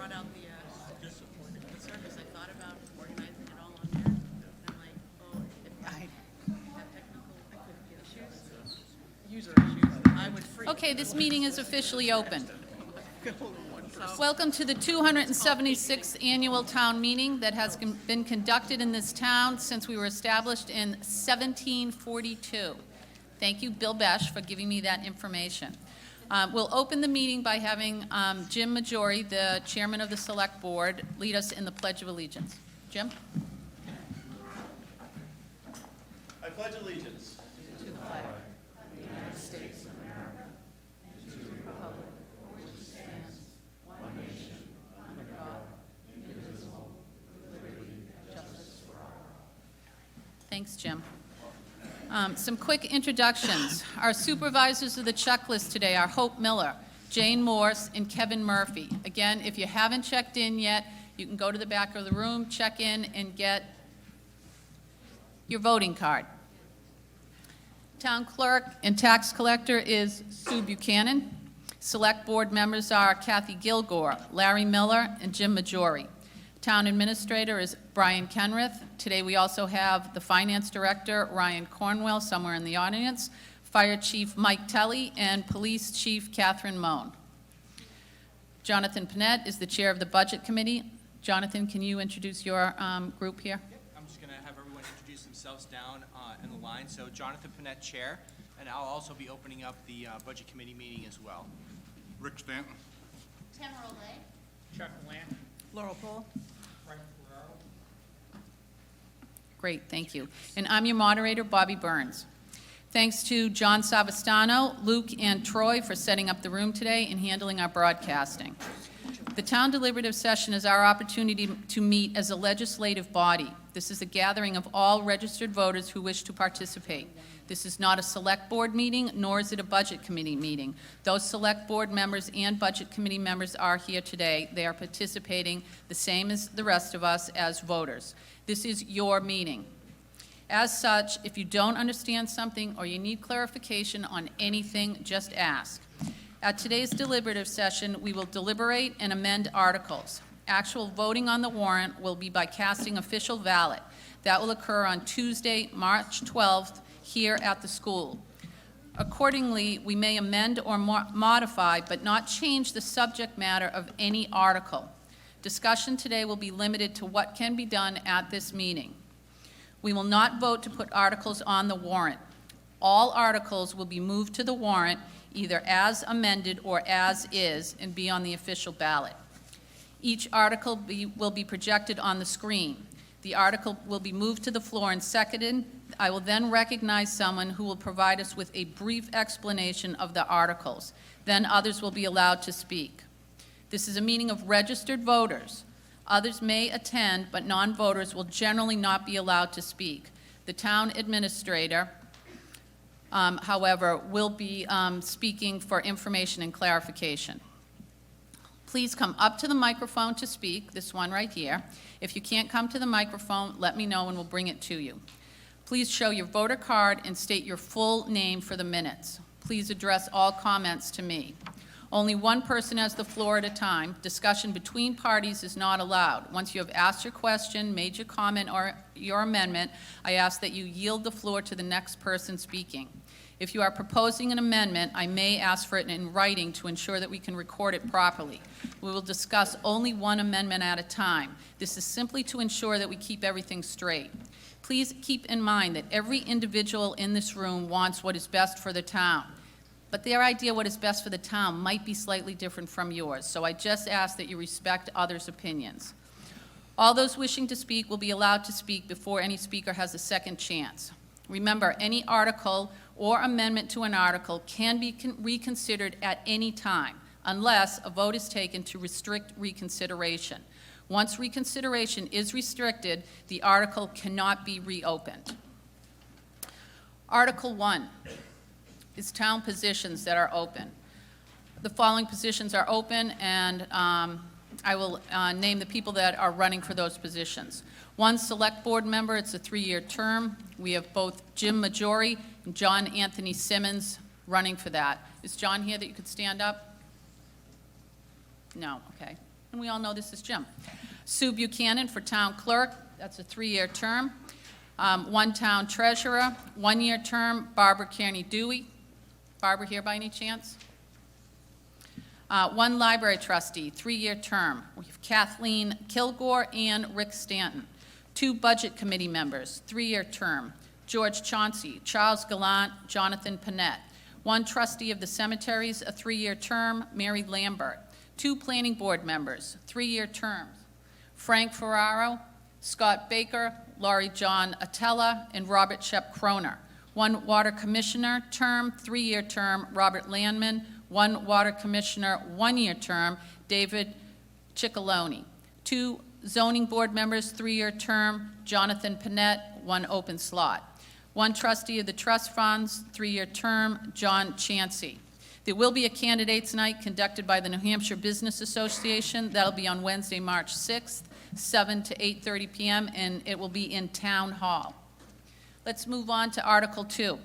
brought out the service. I thought about organizing it all on there. And I'm like, oh, if I have technical user issues, I would freeze. Okay, this meeting is officially open. Welcome to the 276th Annual Town Meeting that has been conducted in this town since we were established in 1742. Thank you, Bill Besh, for giving me that information. We'll open the meeting by having Jim Majori, the Chairman of the Select Board, lead us in the Pledge of Allegiance. Jim? I pledge allegiance To the flag of the United States of America, and to the republic for which it stands, one nation, under God, indivisible, with liberty and justice for all. Thanks, Jim. Some quick introductions. Our supervisors of the checklist today are Hope Miller, Jane Morse, and Kevin Murphy. Again, if you haven't checked in yet, you can go to the back of the room, check in, and get your voting card. Town clerk and tax collector is Sue Buchanan. Select board members are Kathy Gilgore, Larry Miller, and Jim Majori. Town administrator is Brian Kenrith. Today we also have the finance director, Ryan Cornwell, somewhere in the audience, fire chief Mike Telly, and police chief Catherine Moan. Jonathan Panett is the chair of the budget committee. Jonathan, can you introduce your group here? Yep. I'm just going to have everyone introduce themselves down in the line. So Jonathan Panett, chair, and I'll also be opening up the budget committee meeting as well. Rick Stanton. Tamara Lay. Chuck Lamb. Laurel Paul. Great, thank you. And I'm your moderator, Bobby Burns. Thanks to John Savastano, Luke, and Troy for setting up the room today and handling our broadcasting. The town deliberative session is our opportunity to meet as a legislative body. This is a gathering of all registered voters who wish to participate. This is not a select board meeting, nor is it a budget committee meeting. Those select board members and budget committee members are here today. They are participating the same as the rest of us as voters. This is your meeting. As such, if you don't understand something or you need clarification on anything, just ask. At today's deliberative session, we will deliberate and amend articles. Actual voting on the warrant will be by casting official ballot. That will occur on Tuesday, March 12th, here at the school. Accordingly, we may amend or modify, but not change the subject matter of any article. Discussion today will be limited to what can be done at this meeting. We will not vote to put articles on the warrant. All articles will be moved to the warrant either as amended or as is and be on the official ballot. Each article will be projected on the screen. The article will be moved to the floor and seconded. I will then recognize someone who will provide us with a brief explanation of the articles. Then others will be allowed to speak. This is a meeting of registered voters. Others may attend, but non-voters will generally not be allowed to speak. The town administrator, however, will be speaking for information and clarification. Please come up to the microphone to speak, this one right here. If you can't come to the microphone, let me know and we'll bring it to you. Please show your voter card and state your full name for the minutes. Please address all comments to me. Only one person has the floor at a time. Discussion between parties is not allowed. Once you have asked your question, made your comment or your amendment, I ask that you yield the floor to the next person speaking. If you are proposing an amendment, I may ask for it in writing to ensure that we can record it properly. We will discuss only one amendment at a time. This is simply to ensure that we keep everything straight. Please keep in mind that every individual in this room wants what is best for the town. But their idea what is best for the town might be slightly different from yours, so I just ask that you respect others' opinions. All those wishing to speak will be allowed to speak before any speaker has a second chance. Remember, any article or amendment to an article can be reconsidered at any time, unless a vote is taken to restrict reconsideration. Once reconsideration is restricted, the article cannot be reopened. Article 1. Is town positions that are open. The following positions are open, and I will name the people that are running for those positions. One select board member, it's a 3-year term. We have both Jim Majori and John Anthony Simmons running for that. Is John here that you could stand up? No, okay. and we all know this is Jim. Sue Buchanan for Town Clerk, that's a 3-year term. One Town Treasurer, 1-year term, Barbara Kearney Dewey. Barbara here by any chance? One Library Trustee, 3-year term. We have Kathleen Kilgore and Rick Stanton. 2 Budget Committee members, 3-year term. George Chauncey, Charles Gallant, Jonathan Panett. 1 Trustee of the Cemeteries, a 3-year term, Mary Lambert. 2 Planning Board members, 3-year terms. Frank Ferraro, Scott Baker, Laurie John Attella, and Robert Shep Croner. 1 Water Commissioner term, 3-year term, Robert Landman. 1 Water Commissioner, 1-year term, David Ciccolone. 2 Zoning Board members, 3-year term, Jonathan Panett, 1 open slot. 1 Trustee of the Trust Funds, 3-year term, John Chansey. There will be a candidates night conducted by the New Hampshire Business Association. That'll be on Wednesday, March 6th, 7 to 8:30 p.m., and it will be in Town Hall. Let's move on to Article 2.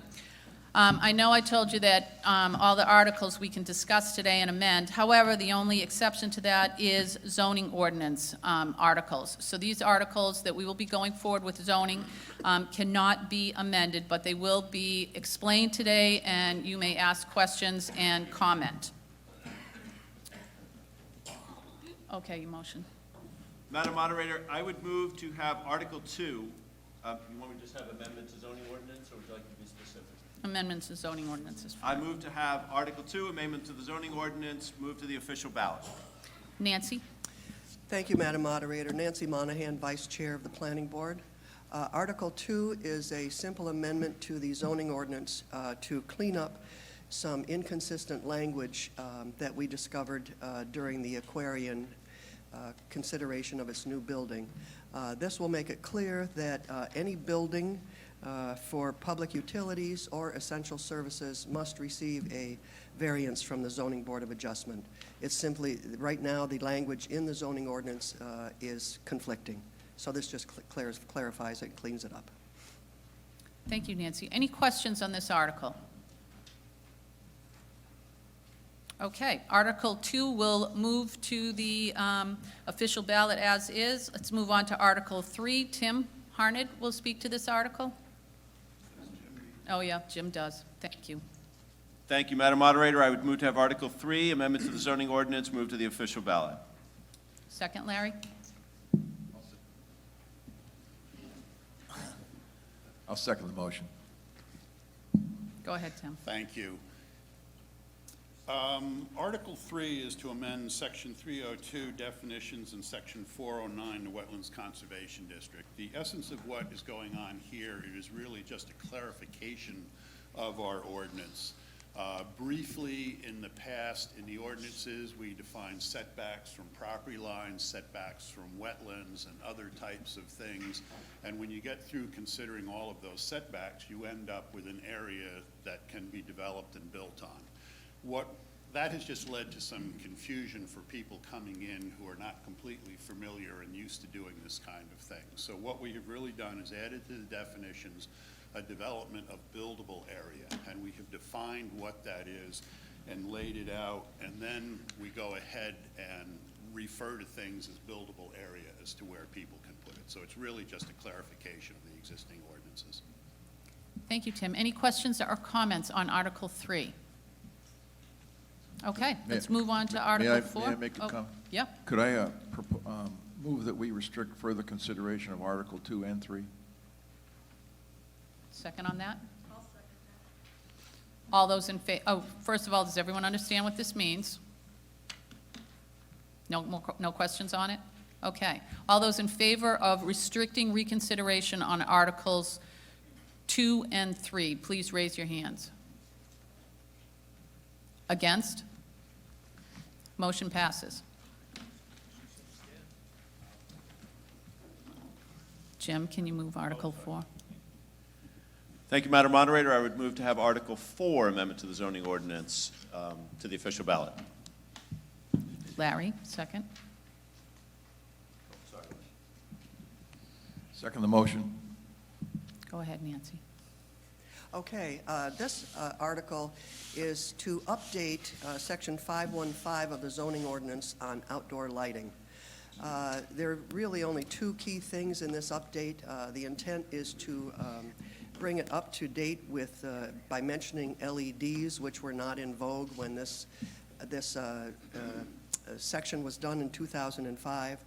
I know I told you that all the articles we can discuss today and amend. However, the only exception to that is zoning ordinance articles. So these articles that we will be going forward with zoning cannot be amended, but they will be explained today, and you may ask questions and comment. Okay, your motion. Madam Moderator, I would move to have Article 2, you want me to just have amendment to zoning ordinance, or would you like to be specific? Amendments to zoning ordinances. I move to have Article 2, amendment to the zoning ordinance, move to the official ballot. Nancy? Thank you, Madam Moderator. Nancy Monahan, Vice Chair of the Planning Board. Article 2 is a simple amendment to the zoning ordinance to clean up some inconsistent language that we discovered during the Aquarian consideration of its new building. This will make it clear that any building for public utilities or essential services must receive a variance from the Zoning Board of Adjustment. It's simply, right now, the language in the zoning ordinance is conflicting. So this just clarifies it and cleans it up. Thank you, Nancy. Any questions on this article? Okay, Article 2 will move to the official ballot as is. Let's move on to Article 3. Tim Harned will speak to this article. Oh, yeah, Jim does. Thank you. Thank you, Madam Moderator. I would move to have Article 3, amendment to the zoning ordinance, move to the official ballot. Second, Larry? I'll second the motion. Go ahead, Tim. Thank you. Article 3 is to amend Section 302 definitions and Section 409, the Wetlands Conservation District. The essence of what is going on here is really just a clarification of our ordinance. Briefly, in the past, in the ordinances, we defined setbacks from property lines, setbacks from wetlands, and other types of things. And when you get through considering all of those setbacks, you end up with an area that can be developed and built on. That has just led to some confusion for people coming in who are not completely familiar and used to doing this kind of thing. So what we have really done is added to the definitions a development of buildable area, and we have defined what that is and laid it out, and then we go ahead and refer to things as buildable area as to where people can put it. So it's really just a clarification of the existing ordinances. Thank you, Tim. Any questions or comments on Article 3? Okay, let's move on to Article 4. May I make a comment? Yeah, Could I move that we restrict further consideration of Article 2 and 3? second on that? I'll second that. All those in favor, first of all, does everyone understand what this means? No questions on it? Okay. All those in favor of restricting reconsideration on Articles 2 and 3, please raise your hands. Against? Motion passes. Jim, can you move Article 4? Thank you, Madam Moderator. I would move to have Article 4, amendment to the zoning ordinance, to the official ballot. Larry, second. Second the motion. Go ahead, Nancy. Okay, this article is to update Section 515 of the zoning ordinance on outdoor lighting. There are really only two key things in this update. The intent is to bring it up to date with, by mentioning LEDs, which were not in vogue when this section was done in 2005.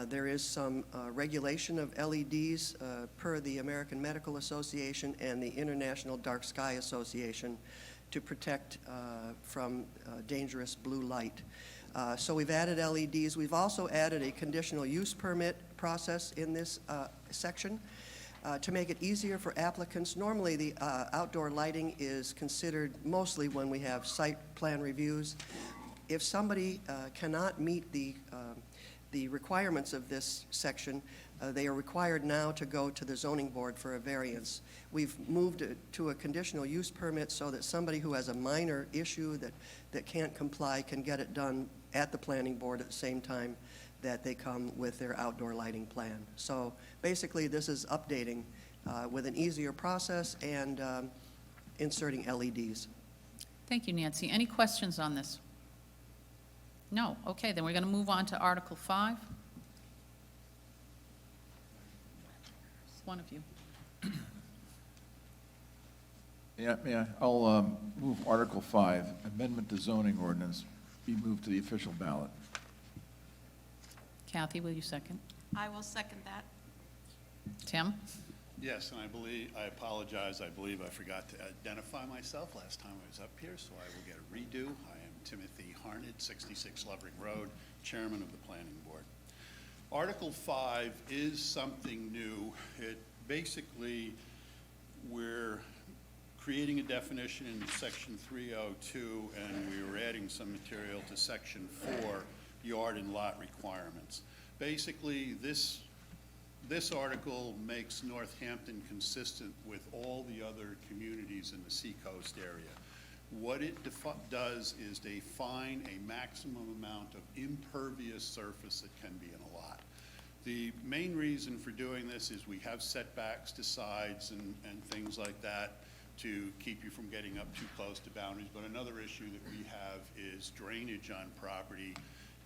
There is some regulation of LEDs per the American Medical Association and the International Dark Sky Association to protect from dangerous blue light. So we've added LEDs. We've also added a conditional use permit process in this section to make it easier for applicants. Normally, the outdoor lighting is considered mostly when we have site plan reviews. If somebody cannot meet the requirements of this section, they are required now to go to the zoning board for a variance. We've moved it to a conditional use permit so that somebody who has a minor issue that can't comply can get it done at the planning board at the same time that they come with their outdoor lighting plan. So basically, this is updating with an easier process and inserting LEDs. Thank you, Nancy. Any questions on this? No? Okay, then we're going to move on to Article 5. One of you. Yeah, I'll move Article 5, amendment to zoning ordinance, be moved to the official ballot. Kathy, will you second? I will second that. Tim? Yes, and I apologize, I believe I forgot to identify myself last time I was up here, so I will get a redo. I am Timothy Harned, 66 Lovering Road, Chairman of the Planning Board. Article 5 is something new. It basically, we're creating a definition in Section 302, and we were adding some material to Section 4, yard and lot requirements. Basically, this article makes North Hampton consistent with all the other communities in the Seacoast area. What it does is define a maximum amount of impervious surface that can be in a lot. The main reason for doing this is we have setbacks to sides and things like that to keep you from getting up too close to boundaries. But another issue that we have is drainage on property.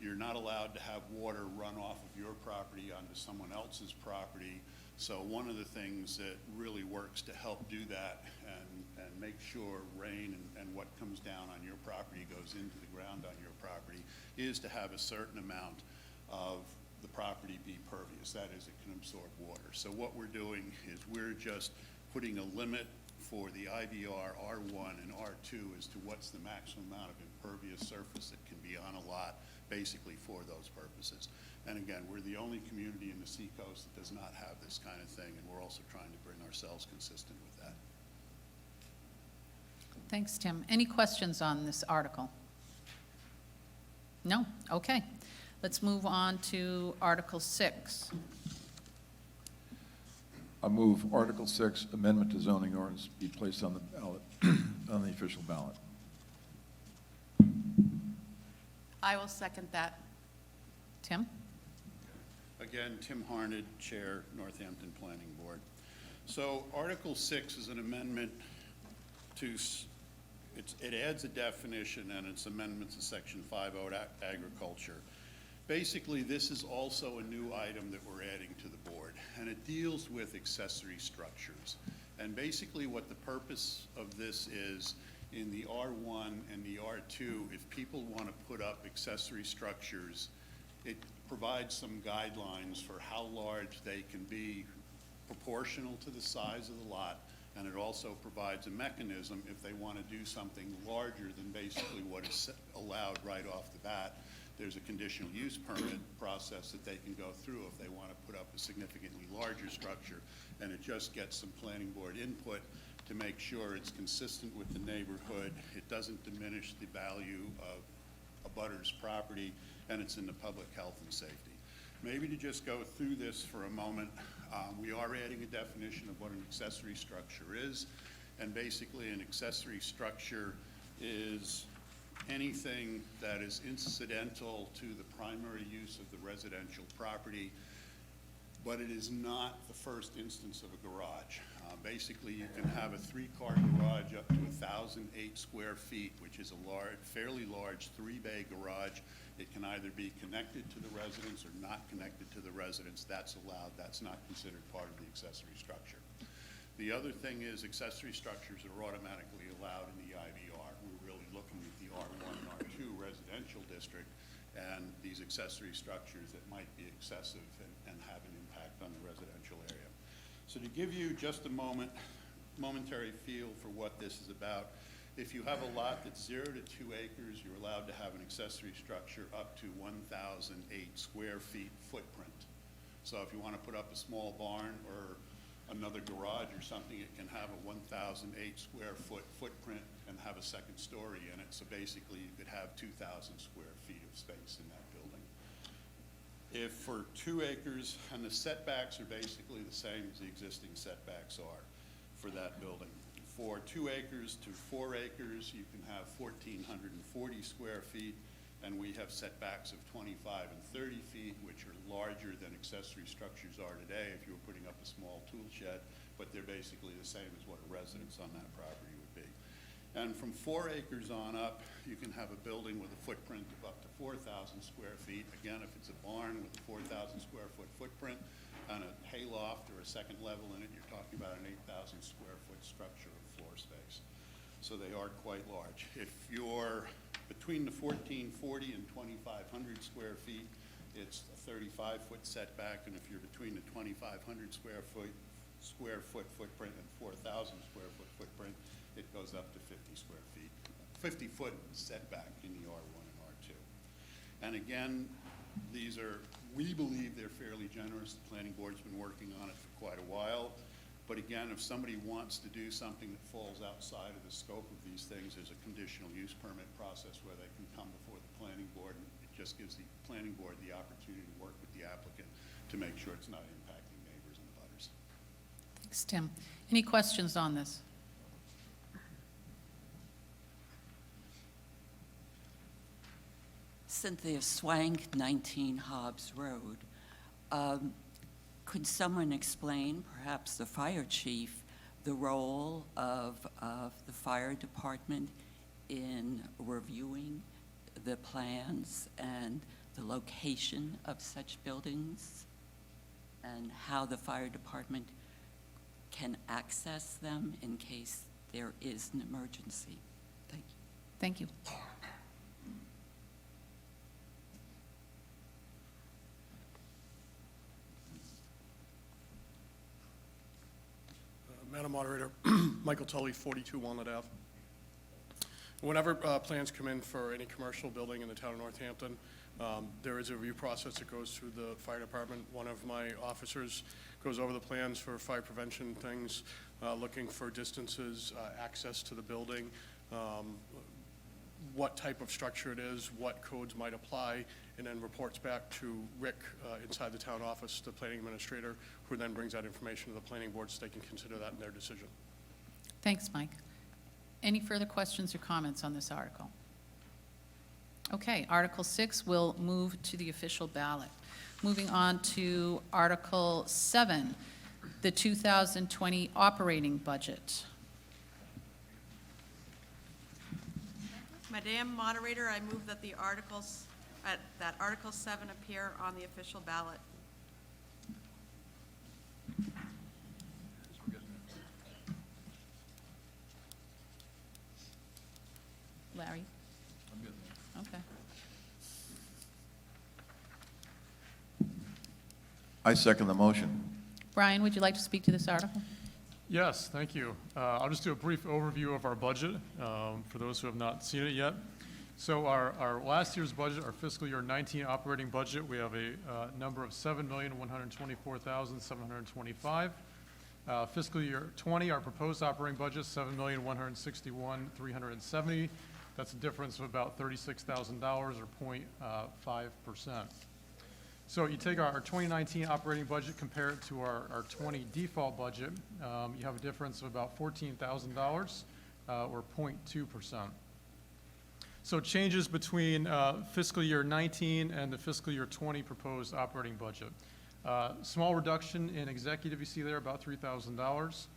You're not allowed to have water run off of your property onto someone else's property. So one of the things that really works to help do that and make sure rain and what comes down on your property goes into the ground on your property is to have a certain amount of the property be pervious. That is, it can absorb water. So what we're doing is we're just putting a limit for the IVR R1 and R2 as to what's the maximum amount of impervious surface that can be on a lot, basically for those purposes. And again, we're the only community in the Seacoast that does not have this kind of thing, and we're also trying to bring ourselves consistent with that. Thanks, Tim. Any questions on this article? No? Okay. Let's move on to Article 6. I'll move Article 6, amendment to zoning ordinance, be placed on the ballot, on the official ballot. I will second that. Tim? Again, Tim Harned, Chair, Northampton Planning Board. So Article 6 is an amendment to, it adds a definition and it's amendments to Section 5.0 agriculture. Basically, this is also a new item that we're adding to the board, and it deals with accessory structures. And basically what the purpose of this is, in the R1 and the R2, if people want to put up accessory structures, it provides some guidelines for how large they can be proportional to the size of the lot, and it also provides a mechanism if they want to do something larger than basically what is allowed right off the bat. There's a conditional use permit process that they can go through if they want to put up a significantly larger structure, and it just gets some planning board input to make sure it's consistent with the neighborhood, it doesn't diminish the value of a butter's property, and it's in the public health and safety. Maybe to just go through this for a moment, we are adding a definition of what an accessory structure is, and basically an accessory structure is anything that is incidental to the primary use of the residential property. but it is not the first instance of a garage. Basically, you can have a 3-car garage up to 1,008 square feet, which is a fairly large 3-bay garage. It can either be connected to the residence or not connected to the residence. That's allowed. That's not considered part of the accessory structure. The other thing is accessory structures are automatically allowed in the IVR. We're really looking at the R1 and R2 residential district and these accessory structures that might be excessive and have an impact on the residential area. So to give you just a momentary feel for what this is about, if you have a lot that's 0 to 2 acres, you're allowed to have an accessory structure up to 1,008 square feet footprint. So if you want to put up a small barn or another garage or something, it can have a 1,008 square foot footprint and have a second story in it. So basically, you could have 2,000 square feet of space in that building. If for 2 acres, and the setbacks are basically the same as the existing setbacks are for that building. For 2 acres to 4 acres, you can have 1,440 square feet, and we have setbacks of 25 and 30 feet, which are larger than accessory structures are today if you were putting up a small tool shed, but they're basically the same as what a residence on that property would be. And from 4 acres on up, you can have a building with a footprint of up to 4,000 square feet. Again, if it's a barn with a 4,000 square foot footprint and a hayloft or a second level in it, you're talking about an 8,000 square foot structure of floor space. So they are quite large. If you're between the 1,440 and 2,500 square feet, it's a 35-foot setback, and if you're between the 2,500 square foot footprint and 4,000 square foot footprint, it goes up to 50 square feet, 50-foot setback in the R1 and R2. And again, these are, we believe they're fairly generous. The planning board's been working on it for quite a while. But again, if somebody wants to do something that falls outside of the scope of these things, there's a conditional use permit process where they can come before the planning board, and it just gives the planning board the opportunity to work with the applicant to make sure it's not impacting neighbors and butters. Thanks, Tim. Any questions on this? Cynthia Swank, 19 Hobbs Road. Could someone explain, perhaps the fire chief, the role of the fire department in reviewing the plans and the location of such buildings, and how the fire department can access them in case there is an emergency? Thank you. Thank you. Madam Moderator, Michael Tully, 42 Walnut Ave. Whenever plans come in for any commercial building in the town of Northampton, there is a review process that goes through the fire department. One of my officers goes over the plans for fire prevention things, looking for distances, access to the building, what type of structure it is, what codes might apply, and then reports back to Rick inside the town office, the planning administrator, who then brings that information to the planning board so they can consider that in their decision. Thanks, Mike. Any further questions or comments on this article? Okay, Article 6 will move to the official ballot. Moving on to Article 7, the 2020 operating budget. Madam Moderator, I move that the articles, that Article 7 appear on the official ballot. Larry? I'm good. Okay. I second the motion. Brian, would you like to speak to this article? Yes, thank you. I'll just do a brief overview of our budget for those who have not seen it yet. So our last year's budget, our fiscal year 19 operating budget, we have a number of $7,124,725. Fiscal year 20, our proposed operating budget, $7,161,370. That's a difference of about $36,000 or 0.5%. So you take our 2019 operating budget, compare it to our 20 default budget, you have a difference of about $14,000 or 0.2%. So changes between fiscal year 19 and the fiscal year 20 proposed operating budget. Small reduction in executive, you see there, about $3,000.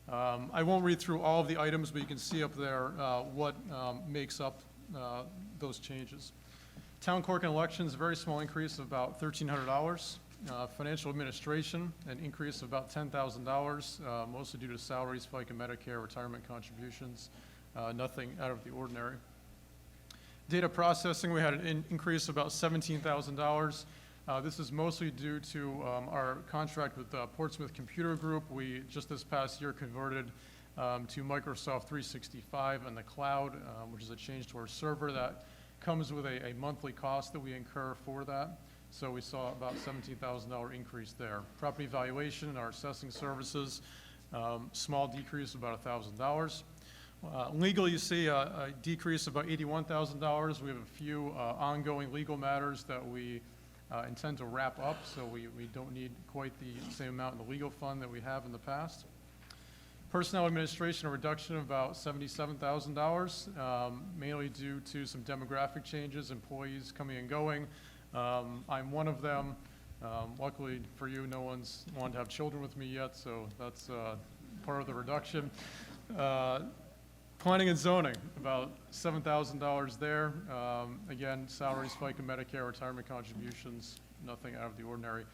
I won't read through all of the items, but you can see up there what makes up those changes. Town clerk and elections, a very small increase of about $1,300. Financial administration, an increase of about $10,000, mostly due to salaries, FICA, and Medicare, retirement contributions, nothing out of the ordinary. Data processing, we had an increase of about $17,000. This is mostly due to our contract with Portsmouth Computer Group. We, just this past year, converted to Microsoft 365 and the cloud, which is a change to our server that comes with a monthly cost that we incur for that. So we saw about $17,000 increase there. Property valuation, our assessing services, small decrease of about $1,000. Legal, you see a decrease of about $81,000. We have a few ongoing legal matters that we intend to wrap up, so we don't need quite the same amount in the legal fund that we have in the past. Personnel administration, a reduction of about $77,000, mainly due to some demographic changes, employees coming and going. I'm one of them. Luckily for you, no one's wanted to have children with me yet, so that's part of the reduction. Planning and zoning, about $7,000 there. Again, salaries, FICA, Medicare, retirement contributions, nothing out of the ordinary.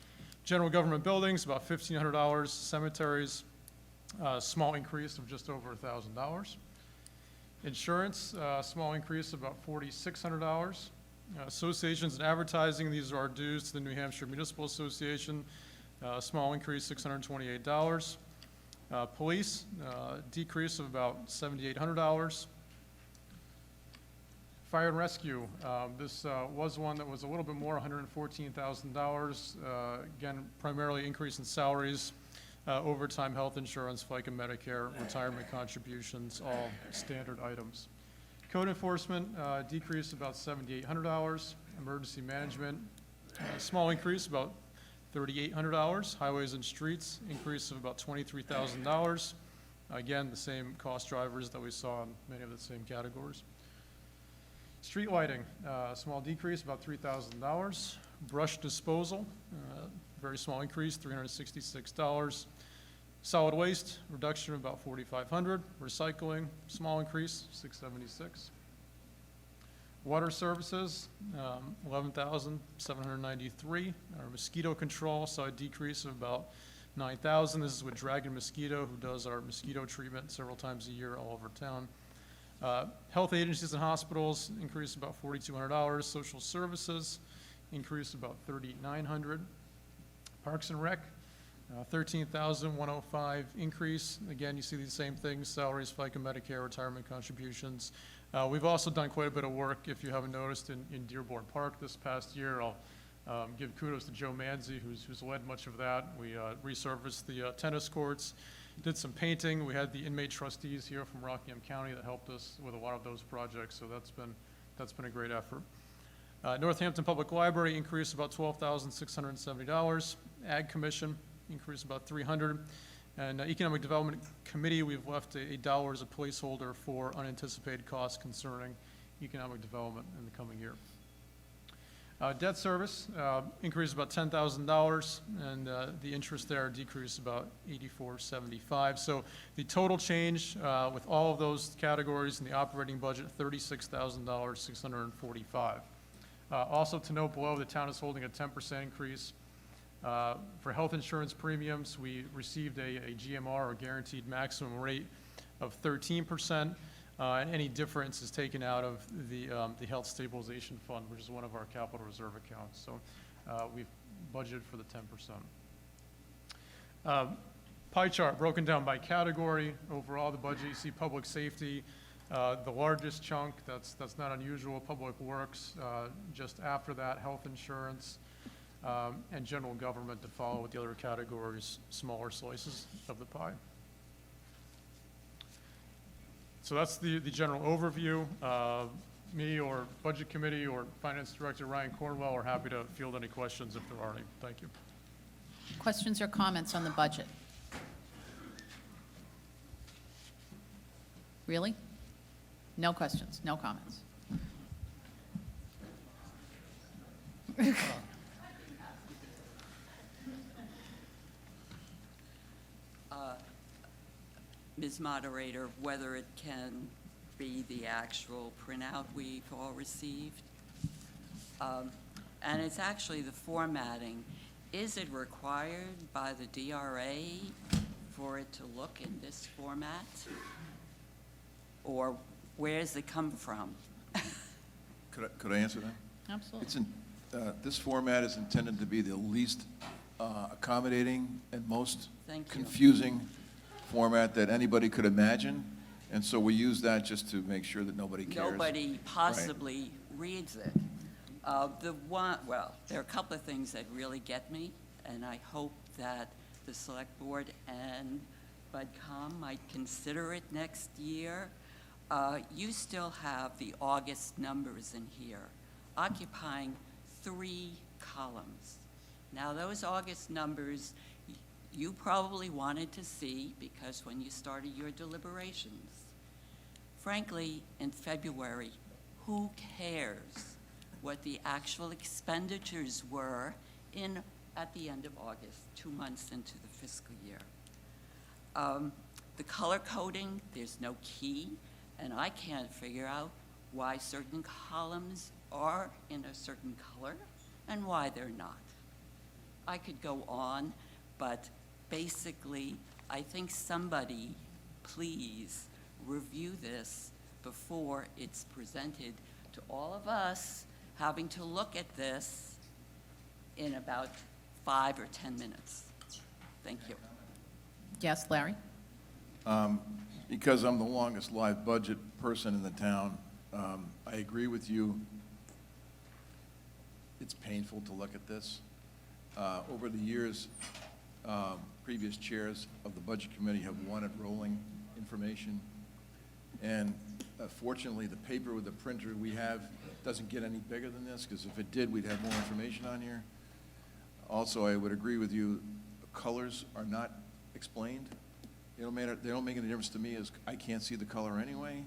General government buildings, about $1,500. Cemeteries, small increase of just over $1,000. Insurance, small increase of about $4,600. Associations and advertising, these are our dues to the New Hampshire Municipal Association, small increase, $628. Police, decrease of about $7,800. Fire and rescue, this was one that was a little bit more, $114,000. Again, primarily increase in salaries, overtime, health insurance, FICA, Medicare, retirement contributions, all standard items. Code enforcement, decrease about $7,800. Emergency management, small increase, about $3,800. Highways and streets, increase of about $23,000. Again, the same cost drivers that we saw in many of the same categories. Street lighting, small decrease, about $3,000. Brush disposal, very small increase, $366. Solid waste, reduction of about $4,500. Recycling, small increase, $676. Water services, $11,793. Our mosquito control saw a decrease of about $9,000. This is with Dragon Mosquito, who does our mosquito treatment several times a year all over town. Health agencies and hospitals, increase about $4,200. Social services, increase about $3,900. Parks and Rec, $13,105 increase. Again, you see these same things, salaries, FICA, Medicare, retirement contributions. We've also done quite a bit of work, if you haven't noticed, in Dearborn Park this past year. I'll give kudos to Joe Manzi, who's led much of that. We resurfaced the tennis courts, did some painting. We had the inmate trustees here from Rockingham County that helped us with a lot of those projects, so that's been a great effort. Northampton Public Library increased about $12,670. Ag Commission increased about $300. And Economic Development Committee, we've left $1 as a placeholder for unanticipated costs concerning economic development in the coming year. Debt service increased about $10,000, and the interest there decreased about $84.75. So the total change with all of those categories in the operating budget, $36,645. Also to note below, the town is holding a 10% increase. For health insurance premiums, we received a GMR, or guaranteed maximum rate, of 13%, and any difference is taken out of the Health Stabilization Fund, which is one of our capital reserve accounts. So we've budgeted for the 10%. Pie chart broken down by category. Overall, the budget, you see public safety, the largest chunk, that's not unusual. Public works, just after that, health insurance, and general government to follow with the other categories, smaller slices of the pie. So that's the general overview. Me or Budget Committee or Finance Director Ryan Cornwell are happy to field any questions if there are any. Thank you. Questions or comments on the budget? Really? No questions, no comments. Ms. Moderator, whether it can be the actual printout we've all received. And it's actually the formatting. Is it required by the DRA for it to look in this format? Or where does it come from? Could I answer that? Absolutely. It's in, this format is intended to be the least accommodating and most Thank you. confusing format that anybody could imagine, and so we use that just to make sure that nobody cares. Nobody possibly reads it. There are a couple of things that really get me, and I hope that the Select Board and BudCom might consider it next year. You still have the August numbers in here, occupying 3 columns. Now, those August numbers, you probably wanted to see because when you started your deliberations. Frankly, in February, who cares what the actual expenditures were at the end of August, 2 months into the fiscal year? The color coding, there's no key, and I can't figure out why certain columns are in a certain color and why they're not. I could go on, but basically, I think somebody, please, review this before it's presented to all of us, having to look at this in about 5 or 10 minutes. Thank you. Yes, Larry? Because I'm the longest live budget person in the town, I agree with you. It's painful to look at this. Over the years, previous chairs of the Budget Committee have wanted rolling information. And fortunately, the paper with the printer we have doesn't get any bigger than this, because if it did, we'd have more information on here. Also, I would agree with you, colors are not explained. They don't make any difference to me, as I can't see the color anyway.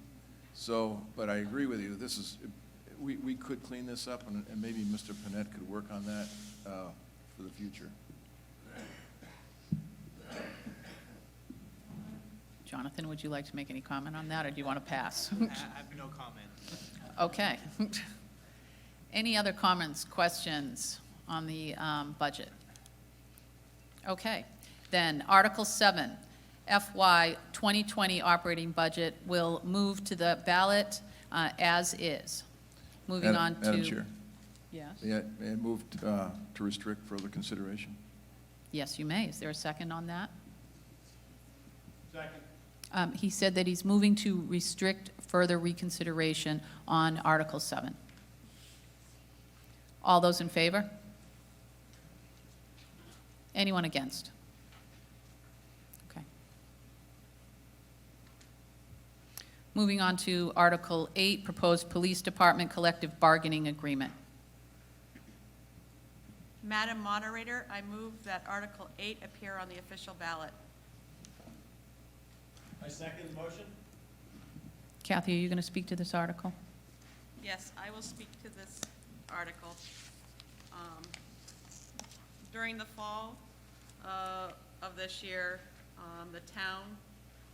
So, but I agree with you, this is, we could clean this up, and maybe Mr. Panett could work on that for the future. Jonathan, would you like to make any comment on that, or do you want to pass? I have no comment. Okay. Any other comments, questions on the budget? Okay. Then Article 7, FY 2020 operating budget will move to the ballot as is. Moving on to... Madam Chair, Yes. may I move to restrict further consideration? Yes, you may. Is there a second on that? Second. He said that he's moving to restrict further reconsideration on Article 7. All those in favor? Anyone against? Okay. Moving on to Article 8, Proposed Police Department Collective Bargaining Agreement. Madam Moderator, I move that Article 8 appear on the official ballot. I second the motion. Kathy, are you going to speak to this article? Yes, I will speak to this article. During the fall of this year, the town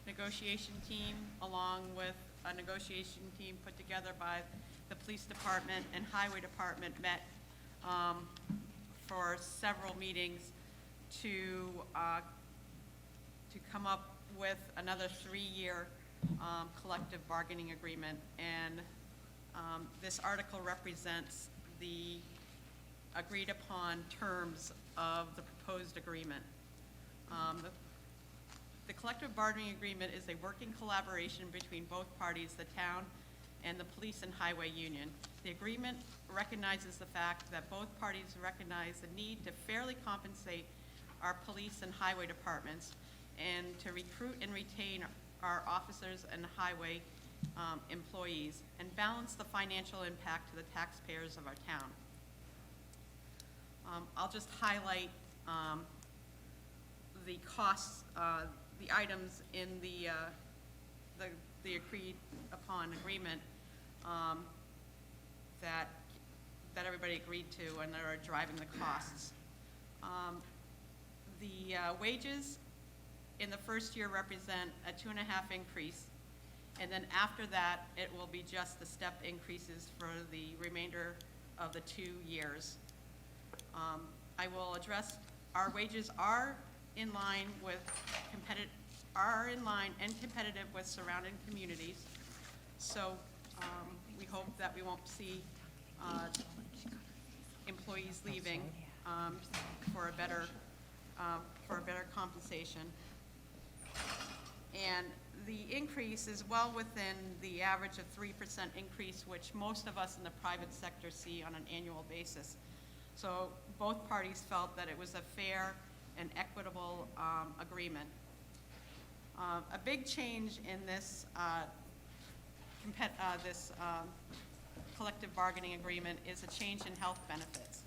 negotiation team, along with a negotiation team put together by the police department and highway department, met for several meetings to come up with another 3-year collective bargaining agreement. And this article represents the agreed upon terms of the proposed agreement. The collective bargaining agreement is a working collaboration between both parties, the town and the police and highway union. The agreement recognizes the fact that both parties recognize the need to fairly compensate our police and highway departments and to recruit and retain our officers and highway employees and balance the financial impact to the taxpayers of our town. I'll just highlight the costs, the items in the agreed upon agreement that everybody agreed to and that are driving the costs. The wages in the first year represent a 2.5 increase, and then after that, it will be just the step increases for the remainder of the 2 years. I will address, our wages are in line with competitive with surrounding communities. So we hope that we won't see employees leaving for a better compensation. And the increase is well within the average of 3% increase, which most of us in the private sector see on an annual basis. So both parties felt that it was a fair and equitable agreement. A big change in this collective bargaining agreement is a change in health benefits.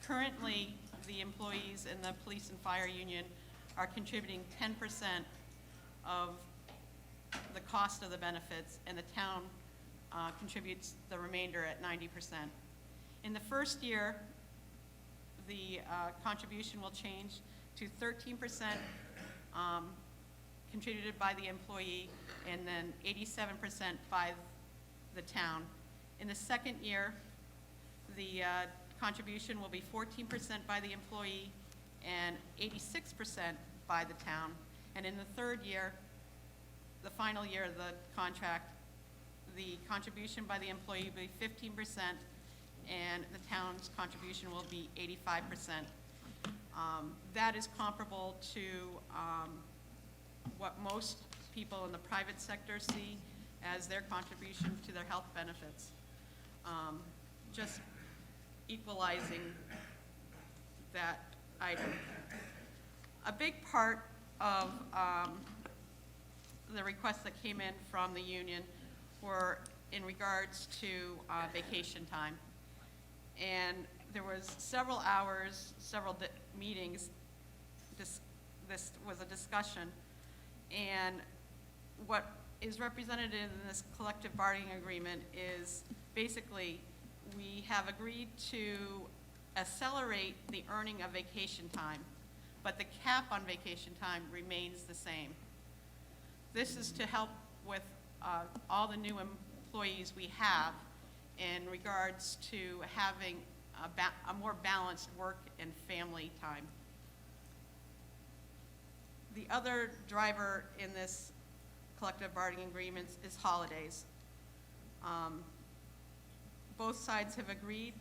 Currently, the employees in the police and fire union are contributing 10% of the cost of the benefits, and the town contributes the remainder at 90%. In the first year, the contribution will change to 13% contributed by the employee, and then 87% by the town. In the second year, the contribution will be 14% by the employee and 86% by the town. And in the third year, the final year of the contract, the contribution by the employee will be 15%, and the town's contribution will be 85%. That is comparable to what most people in the private sector see as their contribution to their health benefits. Just equalizing that item. A big part of the requests that came in from the union were in regards to vacation time. And there was several hours, several meetings, this was a discussion. And what is represented in this collective bargaining agreement is basically we have agreed to accelerate the earning of vacation time, but the cap on vacation time remains the same. This is to help with all the new employees we have in regards to having a more balanced work and family time. The other driver in this collective bargaining agreements is holidays. Both sides have agreed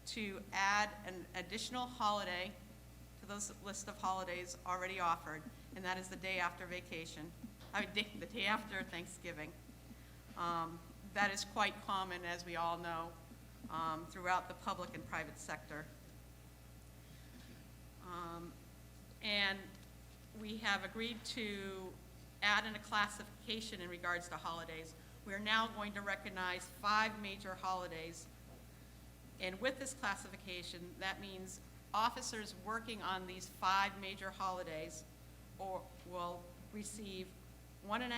to add an additional holiday to those list of holidays already offered, and that is the day after vacation. The day after Thanksgiving. That is quite common, as we all know, throughout the public and private sector. And we have agreed to add in a classification in regards to holidays. We are now going to recognize 5 major holidays. And with this classification, that means officers working on these 5 major holidays will receive 1.5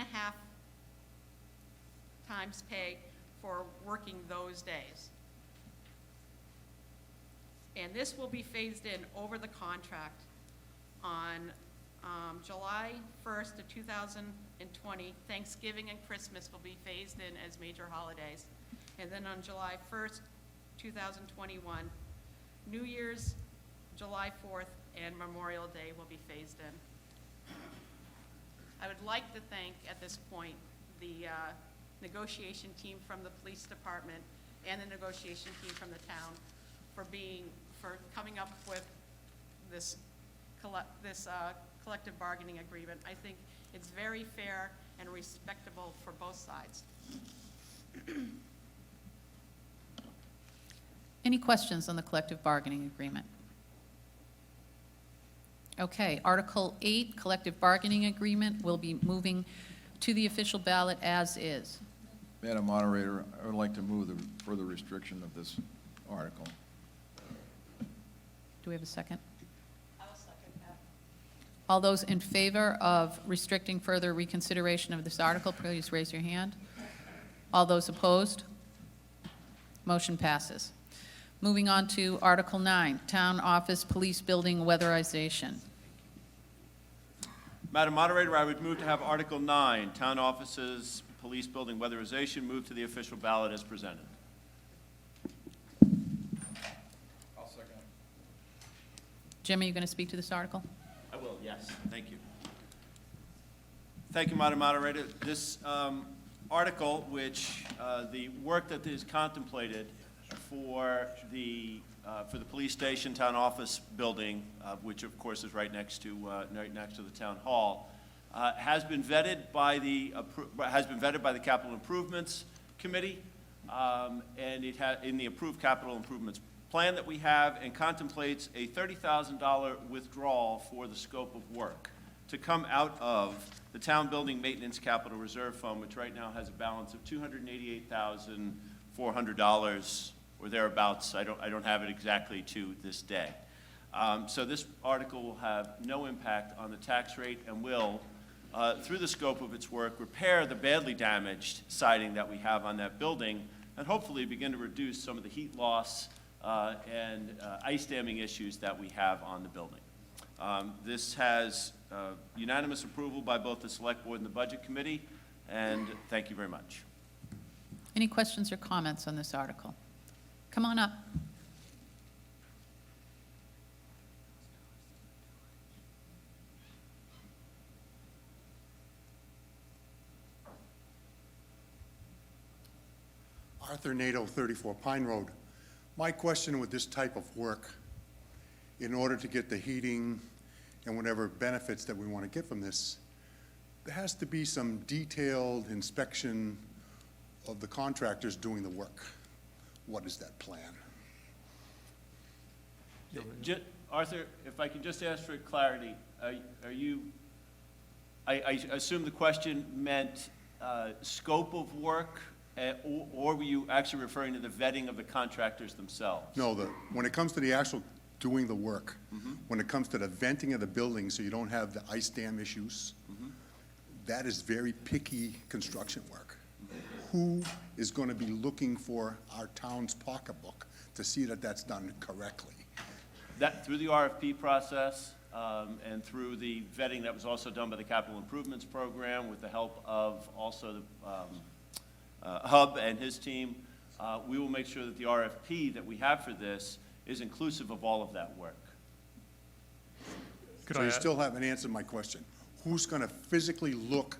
times pay for working those days. And this will be phased in over the contract on July 1st of 2020. Thanksgiving and Christmas will be phased in as major holidays. And then on July 1st, 2021, New Year's, July 4th, and Memorial Day will be phased in. I would like to thank, at this point, the negotiation team from the police department and the negotiation team from the town for coming up with this collective bargaining agreement. I think it's very fair and respectable for both sides. Any questions on the collective bargaining agreement? Okay, Article 8, collective bargaining agreement, will be moving to the official ballot as is. Madam Moderator, I would like to move the further restriction of this article. Do we have a second? I will second that. All those in favor of restricting further reconsideration of this article, please raise your hand. All those opposed? Motion passes. Moving on to Article 9, Town Office Police Building Weatherization. Madam Moderator, I would move to have Article 9, Town Offices, Police Building Weatherization, move to the official ballot as presented. I'll second it. Jim, are you going to speak to this article? I will, yes. Thank you. Thank you, Madam Moderator. This article, which the work that is contemplated for the police station, town office building, which of course is right next to the town hall, has been vetted by the Capital Improvements Committee, and it in the approved capital improvements plan that we have, and contemplates a $30,000 withdrawal for the scope of work to come out of the Town Building Maintenance Capital Reserve Fund, which right now has a balance of $288,400 or thereabouts. I don't have it exactly to this day. So this article will have no impact on the tax rate and will, through the scope of its work, repair the badly damaged siding that we have on that building, and hopefully begin to reduce some of the heat loss and ice damming issues that we have on the building. This has unanimous approval by both the Select Board and the Budget Committee, and thank you very much. Any questions or comments on this article? Come on up. Arthur Nato, 34 Pine Road. My question with this type of work, in order to get the heating and whatever benefits that we want to get from this, there has to be some detailed inspection of the contractors doing the work. What is that plan? Arthur, if I could just ask for clarity, are you, I assume the question meant scope of work, or were you actually referring to the vetting of the contractors themselves? No, when it comes to the actual doing the work, when it comes to the venting of the building so you don't have the ice dam issues, that is very picky construction work. Who is going to be looking for our town's pocketbook to see that that's done correctly? That, through the RFP process, and through the vetting that was also done by the Capital Improvements Program with the help of also the Hub and his team, we will make sure that the RFP that we have for this is inclusive of all of that work. So you still haven't answered my question. Who's going to physically look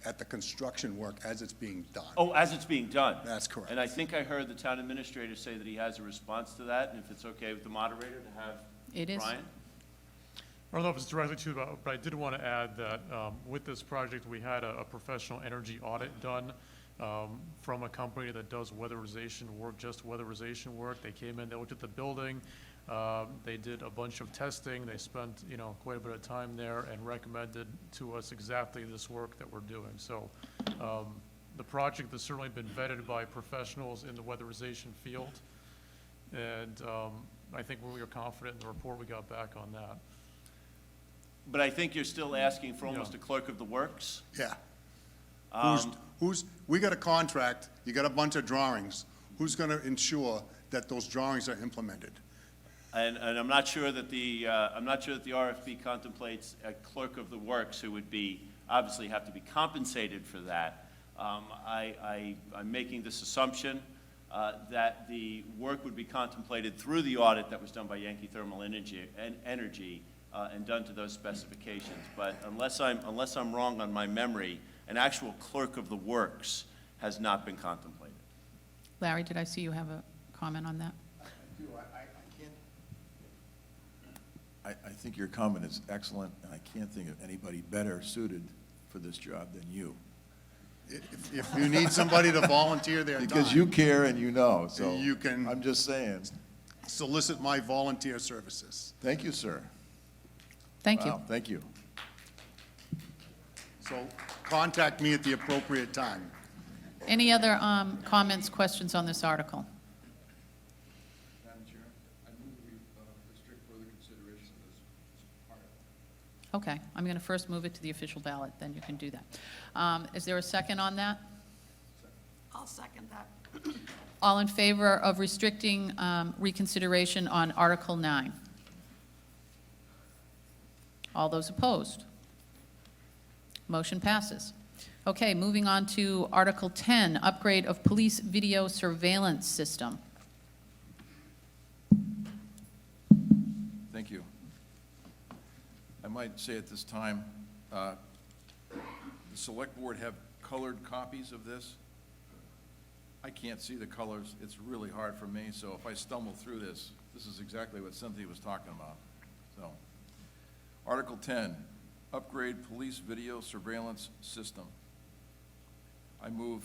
at the construction work as it's being done? Oh, as it's being done? That's correct. And I think I heard the town administrator say that he has a response to that, and if it's okay with the moderator to have It is. Brian? I don't know if it's directly to, but I did want to add that with this project, we had a professional energy audit done from a company that does weatherization work, just weatherization work. They came in, they looked at the building, they did a bunch of testing, they spent, quite a bit of time there and recommended to us exactly this work that we're doing. So the project has certainly been vetted by professionals in the weatherization field, and I think we were confident in the report we got back on that. But I think you're still asking for almost a clerk of the works? Yeah. We got a contract, you got a bunch of drawings. Who's going to ensure that those drawings are implemented? And I'm not sure that the RFP contemplates a clerk of the works who would be, obviously have to be compensated for that. I'm making this assumption that the work would be contemplated through the audit that was done by Yankee Thermal Energy and done to those specifications. But unless I'm wrong on my memory, an actual clerk of the works has not been contemplated. Larry, did I see you have a comment on that? I think your comment is excellent, and I can't think of anybody better suited for this job than you. If you need somebody to volunteer their time. Because you care and you know, so You can- I'm just saying. Solicit my volunteer services. Thank you, sir. Thank you. Wow, thank you. So contact me at the appropriate time. Any other comments, questions on this article? Madam Chair, I move we restrict further consideration of this article. Okay, I'm going to first move it to the official ballot, then you can do that. Is there a second on that? I'll second that. All in favor of restricting reconsideration on Article 9? All those opposed? Motion passes. Okay, moving on to Article 10, upgrade of police video surveillance system. Thank you. I might say at this time, the Select Board have colored copies of this. I can't see the colors. It's really hard for me, so if I stumble through this, this is exactly what Cynthia was talking about. So, Article 10, upgrade police video surveillance system. I move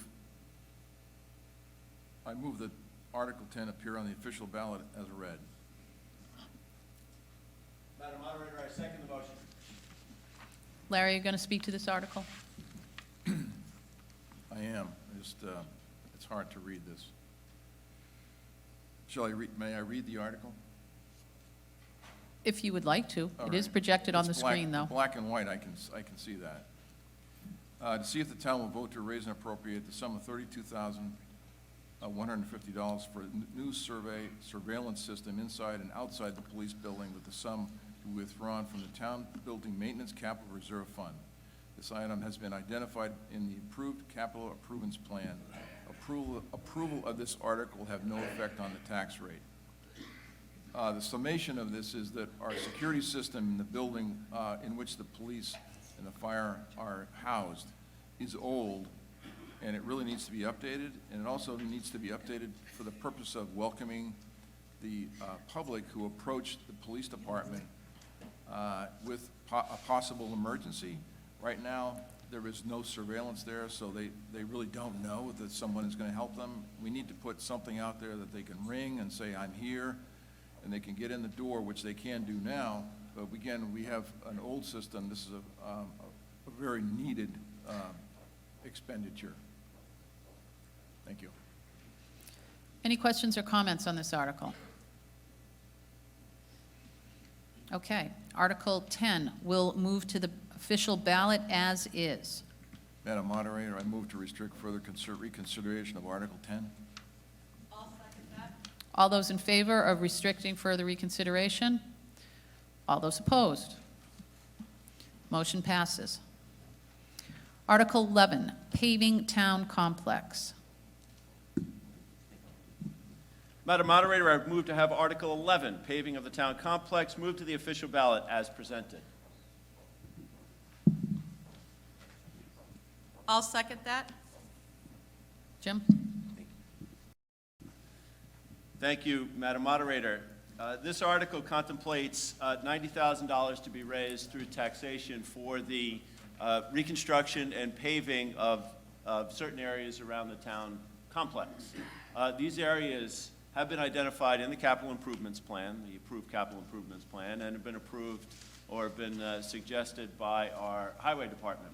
that Article 10 appear on the official ballot as read. Madam Moderator, I second the motion. Larry, are you going to speak to this article? I am. It's hard to read this. May I read the article? If you would like to. All It is right. projected on the It's black- screen, though. Black and white, I can see that. To see if the town will vote to raise and appropriate the sum of $32,150 for a new surveillance system inside and outside the police building, with the sum to be withdrawn from the town building maintenance capital reserve fund. This item has been identified in the approved capital improvements plan. Approval of this article will have no effect on the tax rate. The summation of this is that our security system in the building in which the police and the fire are housed is old, and it really needs to be updated, and it also needs to be updated for the purpose of welcoming the public who approach the police department with a possible emergency. Right now, there is no surveillance there, so they really don't know that someone is going to help them. We need to put something out there that they can ring and say, "I'm here," and they can get in the door, which they can do now. But again, we have an old system. This is a very needed expenditure. Thank you. Any questions or comments on this article? Okay, Article 10 will move to the official ballot as is. Madam Moderator, I move to restrict further reconsideration of Article 10. All those in favor of restricting further reconsideration? All those opposed? Motion passes. Article 11, paving town complex. Madam Moderator, I move to have Article 11, paving of the town complex, moved to the official ballot as presented. I'll second that. Jim? Thank you, Madam Moderator. This article contemplates $90,000 to be raised through taxation for the reconstruction and paving of certain areas around the town complex. These areas have been identified in the capital improvements plan, the approved capital improvements plan, and have been approved or been suggested by our highway department.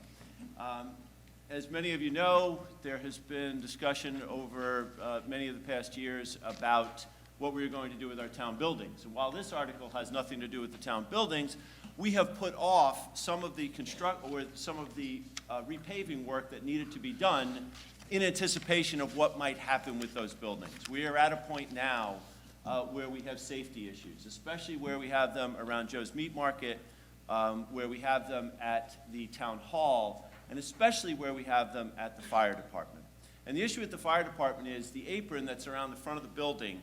As many of you know, there has been discussion over many of the past years about what we are going to do with our town buildings. And while this article has nothing to do with the town buildings, we have put off some of the repaving work that needed to be done in anticipation of what might happen with those buildings. We are at a point now where we have safety issues, especially where we have them around Joe's Meat Market, where we have them at the town hall, and especially where we have them at the fire department. And the issue with the fire department is the apron that's around the front of the building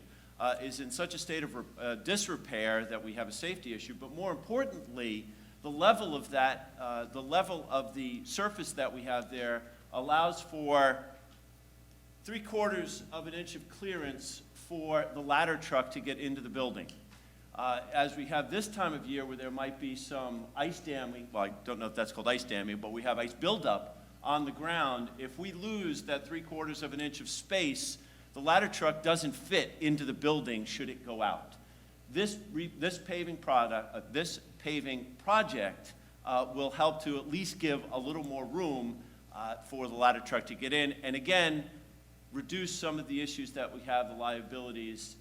is in such a state of disrepair that we have a safety issue, but more importantly, the level of that, the level of the surface that we have there allows for 3/4 of an inch of clearance for the ladder truck to get into the building. As we have this time of year where there might be some ice damming, well, I don't know if that's called ice damming, but we have ice buildup on the ground. If we lose that 3/4 of an inch of space, the ladder truck doesn't fit into the building should it go out. This paving project will help to at least give a little more room for the ladder truck to get in, and again, reduce some of the issues that we have, the liabilities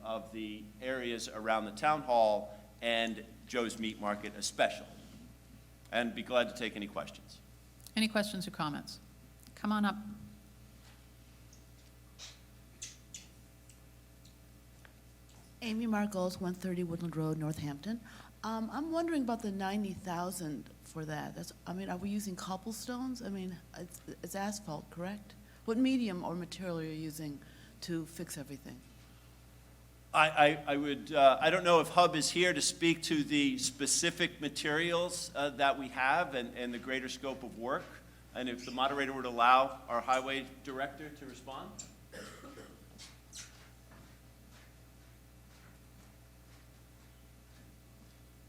of the areas around the town hall and Joe's Meat Market especially. And be glad to take any questions. Any questions or comments? Come on up. Amy Margolis, 130 Woodland Road, Northampton. I'm wondering about the $90,000 for that? I mean, are we using cobblestones? I mean, it's asphalt, correct? What medium or material are you using to fix everything? I would, I don't know if Hub is here to speak to the specific materials that we have and the greater scope of work, and if the moderator would allow our highway director to respond.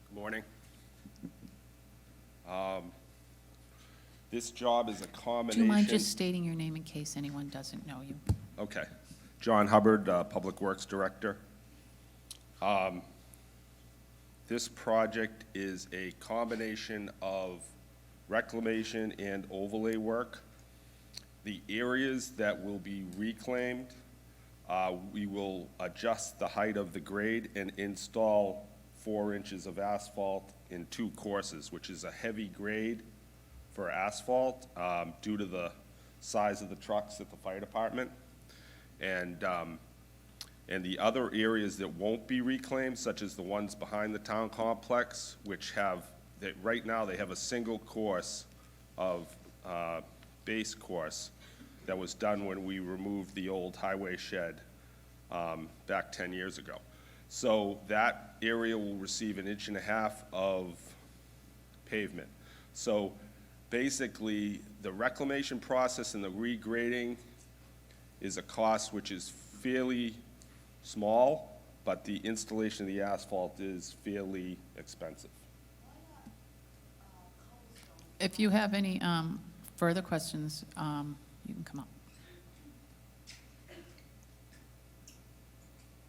Good morning. This job is a Do combination. you mind just stating your name in case anyone doesn't know you? Okay. John Hubbard, Public Works Director. This project is a combination of reclamation and overlay work. The areas that will be reclaimed, we will adjust the height of the grade and install 4 inches of asphalt in 2 courses, which is a heavy grade for asphalt due to the size of the trucks at the fire department. And the other areas that won't be reclaimed, such as the ones behind the town complex, which have, right now, they have a single course of base course that was done when we removed the old highway shed back 10 years ago. So that area will receive 1.5 inches of pavement. So basically, the reclamation process and the regrading is a cost which is fairly small, but the installation of the asphalt is fairly expensive. If you have any further questions, you can come up.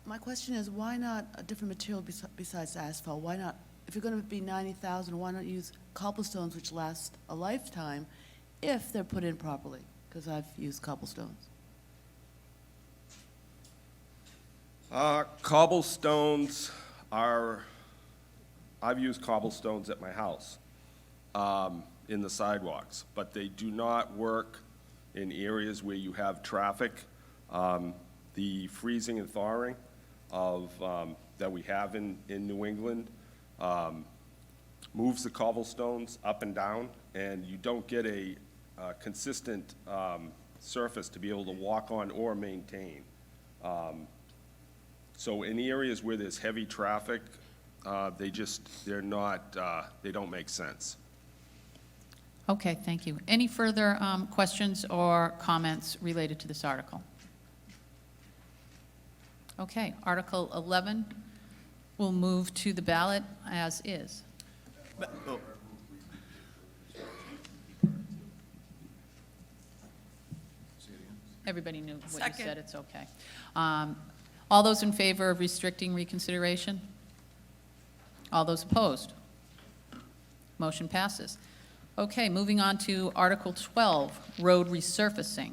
My question is, why not a different material besides asphalt? Why not, if you're going to be 90,000, why not use cobblestones, which last a lifetime, if they're put in properly? Because I've used cobblestones. Cobblestones are, I've used cobblestones at my house in the sidewalks, but they do not work in areas where you have traffic. The freezing and thawing of, that we have in New England moves the cobblestones up and down, and you don't get a consistent surface to be able to walk on or maintain. So in areas where there's heavy traffic, they're not, they don't make sense. Okay, thank you. Any further questions or comments related to this article? Okay, Article 11 will move to the ballot as is. Oh. Everybody knew what you Second. said, it's okay. All those in favor of restricting reconsideration? All those opposed? Motion passes. Okay, moving on to Article 12, road resurfacing.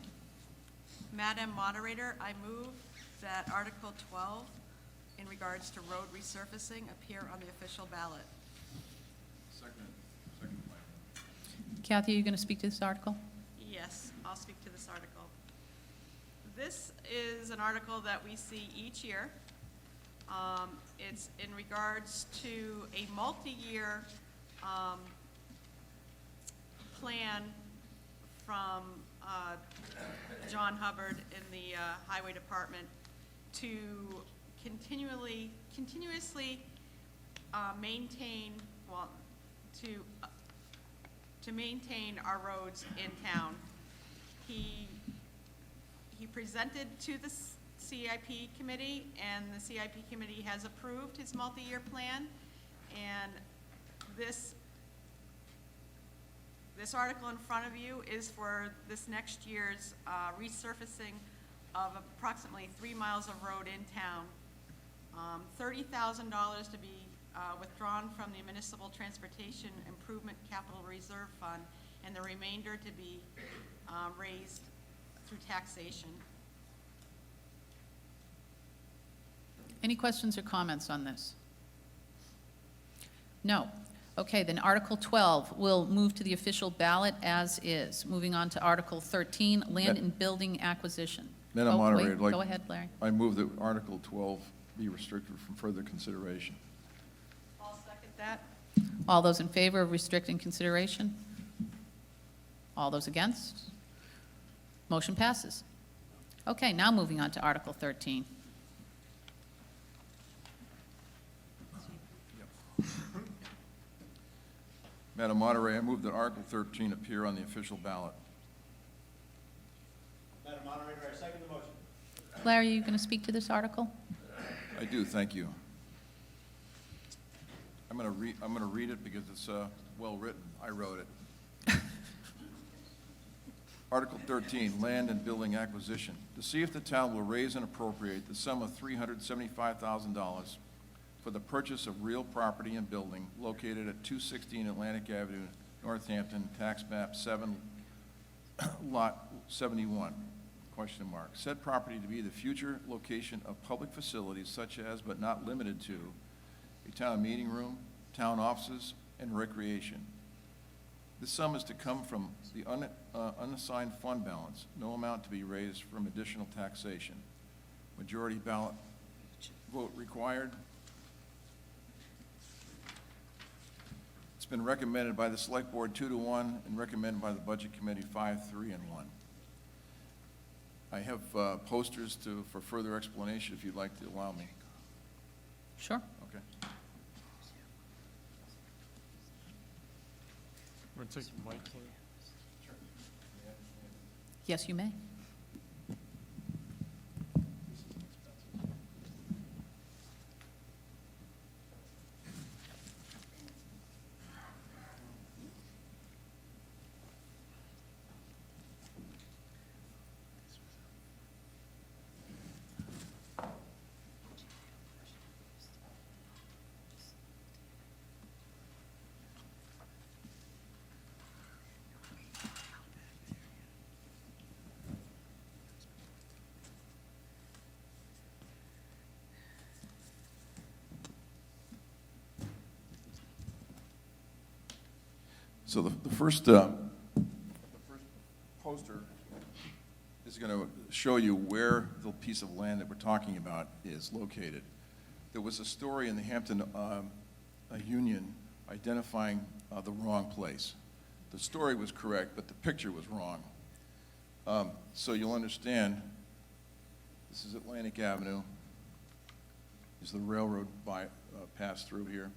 Madam Moderator, I move that Article 12, in regards to road resurfacing, appear on the official ballot. Kathy, are you going to speak to this article? Yes, I'll speak to this article. This is an article that we see each year. It's in regards to a multi-year plan from John Hubbard in the Highway Department to continuously maintain, well, to maintain our roads in town. He presented to the CIP committee, and the CIP committee has approved his multi-year plan. And this article in front of you is for this next year's resurfacing of approximately 3 miles of road in town. $30,000 to be withdrawn from the Municipal Transportation Improvement Capital Reserve Fund, and the remainder to be raised through taxation. Any questions or comments on this? No. Okay, then Article 12 will move to the official ballot as is. Moving on to Article 13, land and building acquisition. Madam Oh, Moderator, wait, I'd like- go ahead, Larry. I move that Article 12 be restricted from further consideration. I'll second that. All those in favor of restricting consideration? All those against? Motion passes. Okay, now moving on to Article 13. Madam Moderator, I move that Article 13 appear on the official ballot. Madam Moderator, I second the motion. Larry, are you going to speak to this article? I do, thank you. I'm going to read it because it's well-written. I wrote it. Article 13, Land and Building Acquisition. To see if the town will raise and appropriate the sum of $375,000 for the purchase of real property and building located at 216 Atlantic Avenue, Northampton, tax map 7, lot 71, question mark. Said property to be the future location of public facilities such as, but not limited to, a town meeting room, town offices, and recreation. This sum is to come from the unassigned fund balance, no amount to be raised from additional taxation. Majority ballot vote required. It's been recommended by the Select Board 2-1 and recommended by the Budget Committee 5-3-1. I have posters for further explanation if you'd like to allow me. Sure. Okay. We're going to take the mic. Yes, you may. So the first poster is going to show you where the piece of land that we're talking about is located. There was a story in the Hampton Union identifying the wrong place. The story was correct, but the picture was wrong. So you'll understand, this is Atlantic Avenue. Is the railroad pass through here.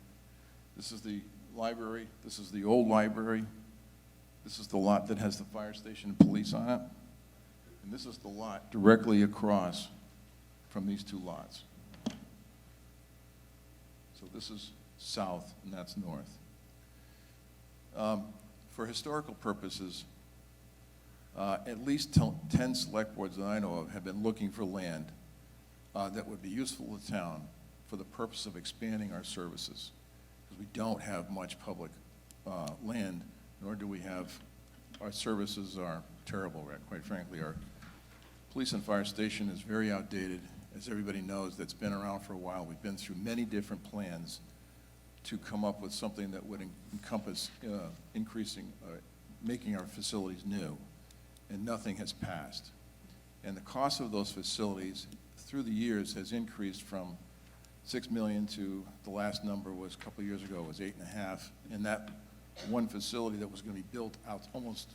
This is the library, this is the old library, this is the lot that has the fire station and police on it, and this is the lot directly across from these two lots. So this is south and that's north. For historical purposes, at least 10 select boards that I know of have been looking for land that would be useful to town for the purpose of expanding our services. We don't have much public land, nor do we have, our services are terrible, quite frankly. Our police and fire station is very outdated. As everybody knows, that's been around for a while. We've been through many different plans to come up with something that would encompass making our facilities new, and nothing has passed. And the cost of those facilities through the years has increased from $6 million to, the last number was, a couple of years ago, was 8.5, and that one facility that was going to be built out almost,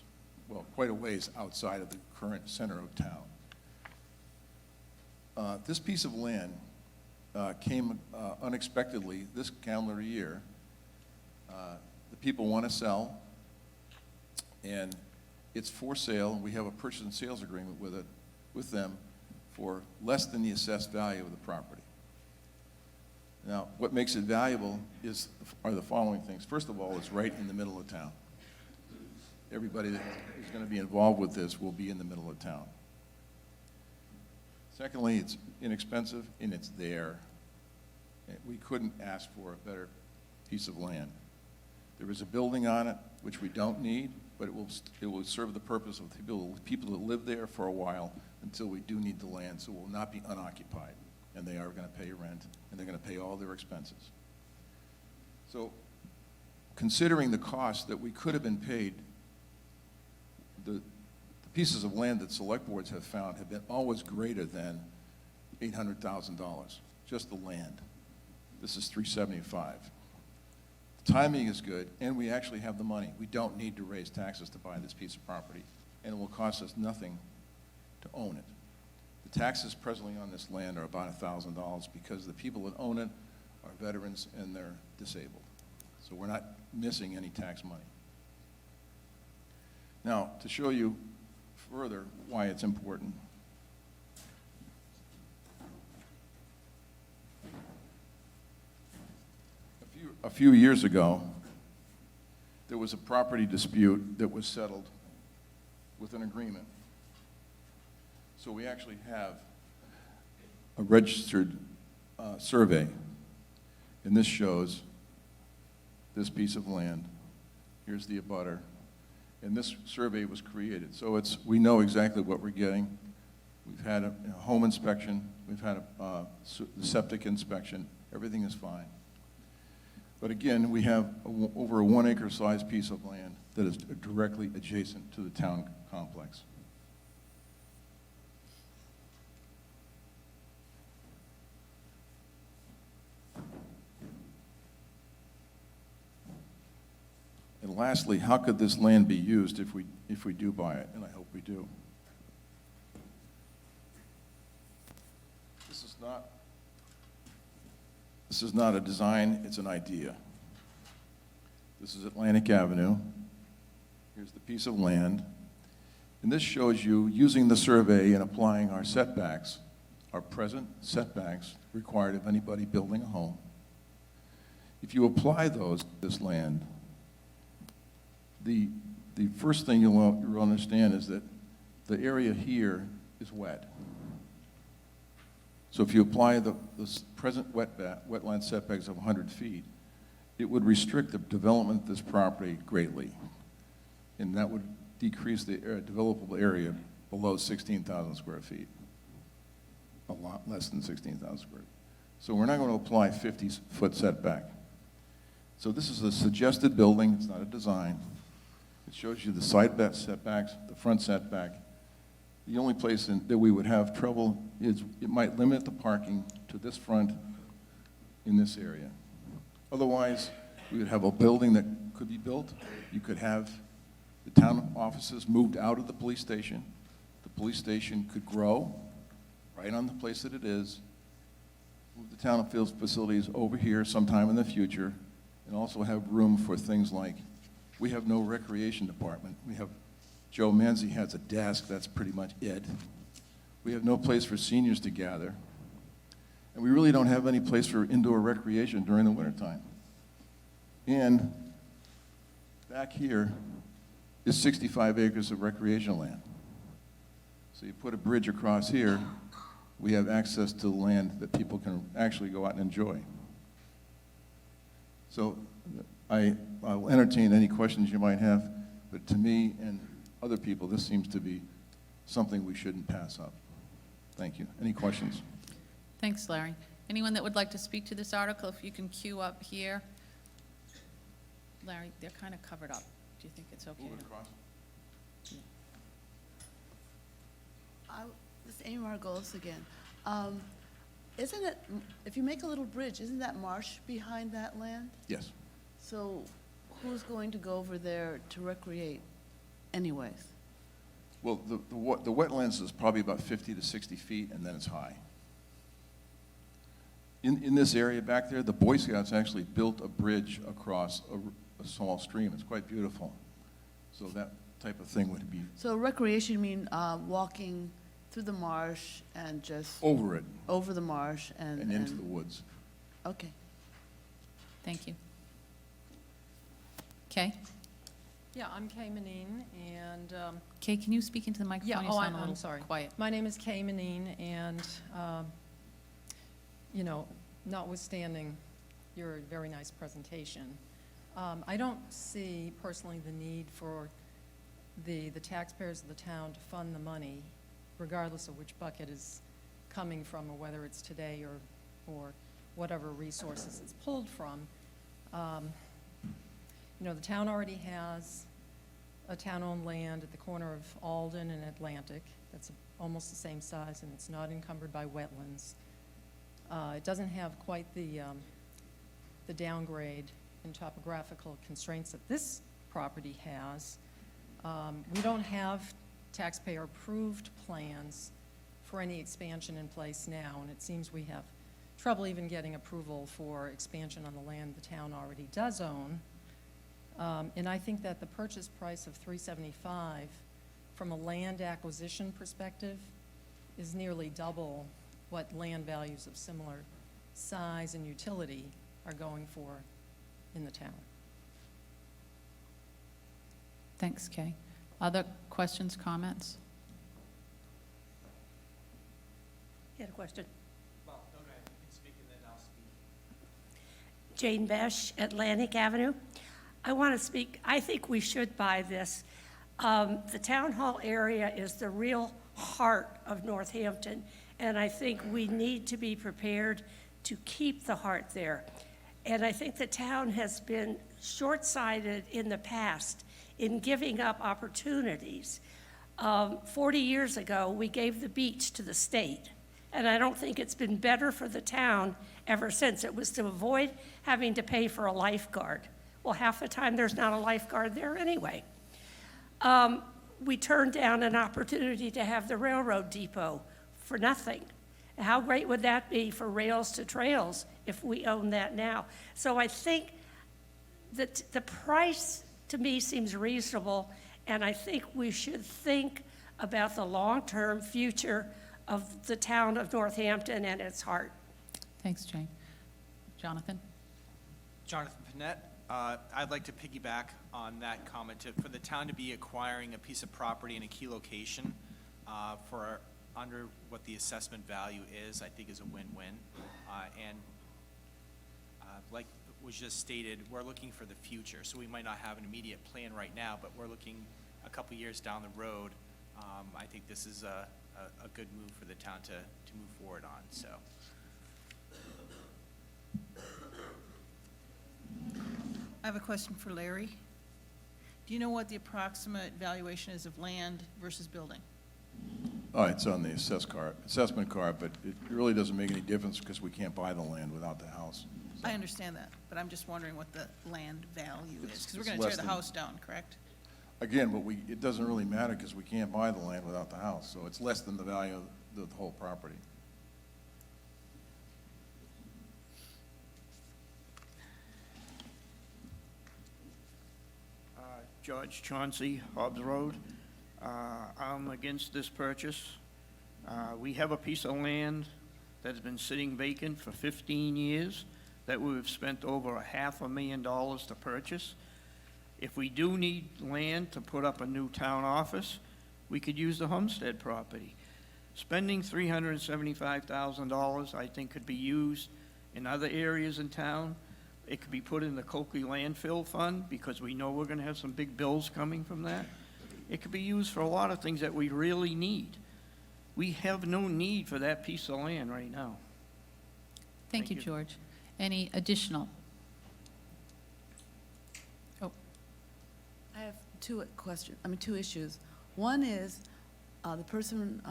well, quite a ways outside of the current center of town. This piece of land came unexpectedly this calendar year. The people want to sell, and it's for sale. We have a purchase and sales agreement with them for less than the assessed value of the property. Now, what makes it valuable are the following things. First of all, it's right in the middle of town. Everybody that is going to be involved with this will be in the middle of town. Secondly, it's inexpensive and it's there. We couldn't ask for a better piece of land. There is a building on it, which we don't need, but it will serve the purpose of people that live there for a while until we do need the land, so it will not be unoccupied. And they are going to pay rent, and they're going to pay all their expenses. So considering the cost that we could have been paid, the pieces of land that select boards have found have been always greater than $800,000, just the land. This is $375,000. timing is good, and we actually have the money. We don't need to raise taxes to buy this piece of property, and it will cost us nothing to own it. The taxes presently on this land are about $1,000 because the people that own it are veterans and they're disabled. So we're not missing any tax money. Now, to show you further why it's important, a few years ago, there was a property dispute that was settled with an agreement. So we actually have a registered survey, and this shows this piece of land. Here's the abutter, and this survey was created. So we know exactly what we're getting. We've had a home inspection, we've had a septic inspection, everything is fine. But again, we have over a 1 acre size piece of land that is directly adjacent to the town complex. And lastly, how could this land be used if we do buy it? And I hope we do. This is not a design, it's an idea. This is Atlantic Avenue. Here's the piece of land. And this shows you, using the survey and applying our setbacks, our present setbacks required of anybody building a home. If you apply those to this land, the first thing you'll understand is that the area here is wet. So if you apply the present wetland setbacks of 100 feet, it would restrict the development of this property greatly. And that would decrease the developable area below 16,000 square feet. A lot less than 16,000 square feet. So we're not going to apply 50-foot setback. So this is a suggested building, it's not a design. It shows you the side setbacks, the front setback. The only place that we would have trouble is it might limit the parking to this front in this area. Otherwise, we would have a building that could be built. You could have the town offices moved out of the police station. The police station could grow right on the place that it is. Move the town of facilities over here sometime in the future, and also have room for things like, we have no recreation department. We have, Joe Manzi has a desk, that's pretty much it. We have no place for seniors to gather. And we really don't have any place for indoor recreation during the wintertime. And back here is 65 acres of recreation land. So you put a bridge across here, we have access to land that people can actually go out and enjoy. So I will entertain any questions you might have, but to me and other people, this seems to be something we shouldn't pass up. Thank you. Any questions? Thanks, Larry. Anyone that would like to speak to this article, if you can queue up here. Larry, they're kind of covered up. Do you think it's okay? Move it across. This is Amy Margolis again. Isn't it, if you make a little bridge, isn't that marsh behind that land? Yes. So who's going to go over there to recreate anyways? Well, the wetlands is probably about 50 to 60 feet, and then it's high. In this area back there, the Boy Scouts actually built a bridge across a small stream. It's quite beautiful. So that type of thing would be So recreation mean walking through the marsh and just over it over the marsh and into the woods. Okay. Thank you. Kay? Yeah, I'm Kay Manine, and, Kay, can you speak into the microphone? yeah, You oh, sound a I'm little sorry. quiet. My name is Kay Manine, and, you know, notwithstanding your very nice presentation, I don't see personally the need for the taxpayers of the town to fund the money, regardless of which bucket is coming from, or whether it's today or whatever resources it's pulled from. You know, the town already has a town-owned land at the corner of Alden and Atlantic that's almost the same size, and it's not encumbered by wetlands. It doesn't have quite the downgrade and topographical constraints that this property has, we don't have taxpayer-approved plans for any expansion in place now, and it seems we have trouble even getting approval for expansion on the land the town already does own. And I think that the purchase price of $375 from a land acquisition perspective is nearly double what land values of similar size and utility are going for in the town. Thanks, Kay. Other questions, comments? You had a question? Well, no, go ahead, you can speak and then I'll speak. Jane Besh, Atlantic Avenue. I want to speak, I think we should buy this. The town hall area is the real heart of Northampton, and I think we need to be prepared to keep the heart there. And I think the town has been short-sighted in the past in giving up opportunities. 40 years ago, we gave the beach to the state, and I don't think it's been better for the town ever since. It was to avoid having to pay for a lifeguard. Well, half the time, there's not a lifeguard there anyway. We turned down an opportunity to have the railroad depot for nothing. How great would that be for Rails to Trails if we own that now? So I think that the price, to me, seems reasonable, and I think we should think about the long-term future of the town of Northampton and its heart. Thanks, Jane. Jonathan? Jonathan Panett. I'd like to piggyback on that comment. For the town to be acquiring a piece of property in a key location for under what the assessment value is, I think is a win-win. And like was just stated, we're looking for the future. So we might not have an immediate plan right now, but we're looking a couple years down the road. I think this is a good move for the town to move forward on. So. I have a question for Larry. Do you know what the approximate valuation is of land versus building? Oh, it's on the assessment card, but it really doesn't make any difference because we can't buy the land without the house. I understand that, but I'm just wondering what the land value is, because we're It's going to tear less the than- house down, correct? Again, but it doesn't really matter because we can't buy the land without the house, so it's less than the value of the whole property. George Chauncey, Hobbs Road. I'm against this purchase. We have a piece of land that's been sitting vacant for 15 years that we've spent over $500,000 to purchase. If we do need land to put up a new town office, we could use the Homestead property. Spending $375,000, I think, could be used in other areas in town. It could be put in the Coakley landfill fund because we know we're going to have some big bills coming from that. It could be used for a lot of things that we really need. We have no need for that piece of land right now. Thank you, George. Any additional? Oh, I have two issues. One is, the person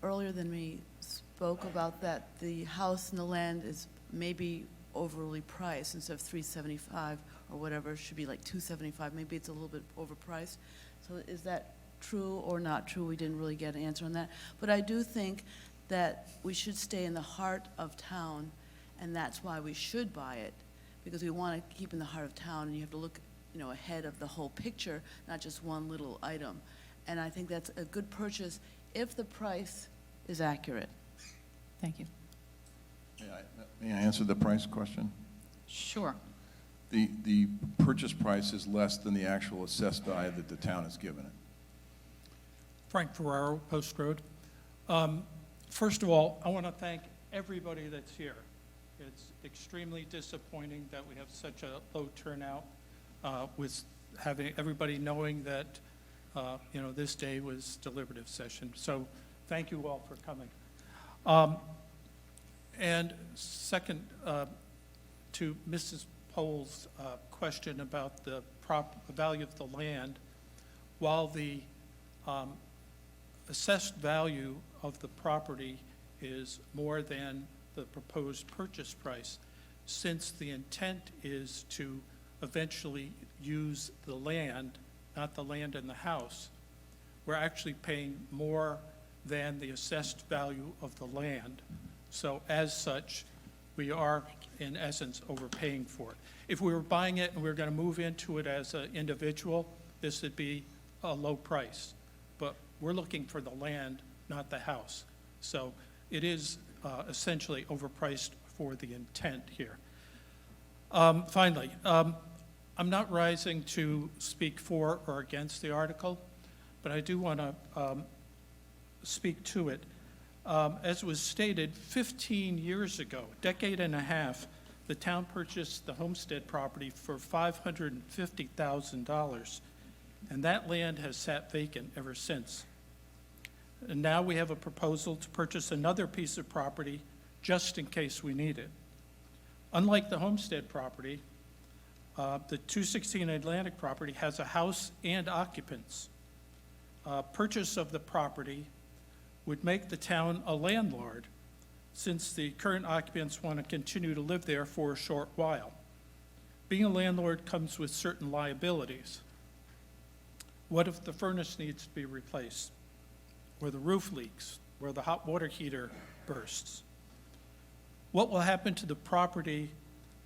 earlier than me spoke about that the house and the land is maybe overly priced. Instead of $375 or whatever, it should be like $275. Maybe it's a little bit overpriced. So is that true or not true? We didn't really get an answer on that. But I do think that we should stay in the heart of town, and that's why we should buy it, because we want to keep in the heart of town, and you have to look, ahead of the whole picture, not just one little item. And I think that's a good purchase if the price is accurate. thank you. May I answer the price question? Sure. The purchase price is less than the actual assessed value that the town has given it. Frank Ferraro, Post Road. First of all, I want to thank everybody that's here. It's extremely disappointing that we have such a low turnout with having everybody knowing that, this day was deliberative session. So thank you all for coming. And second, to Mrs. Pohl's question about the value of the land, while the assessed value of the property is more than the proposed purchase price, since the intent is to eventually use the land, not the land in the house, we're actually paying more than the assessed value of the land. So as such, we are, in essence, overpaying for it. If we were buying it and we were going to move into it as an individual, this would be a low price. But we're looking for the land, not the house. So it is essentially overpriced for the intent here. Finally, I'm not rising to speak for or against the article, but I do want to speak to it. As was stated, 15 years ago, a decade and a half, the town purchased the homestead property for $550,000, and that land has sat vacant ever since. And now we have a proposal to purchase another piece of property just in case we need it. Unlike the homestead property, the 216 Atlantic property has a house and occupants. Purchase of the property would make the town a landlord, since the current occupants want to continue to live there for a short while. Being a landlord comes with certain liabilities. What if the furnace needs to be replaced, or the roof leaks, or the hot water heater bursts? What will happen to the property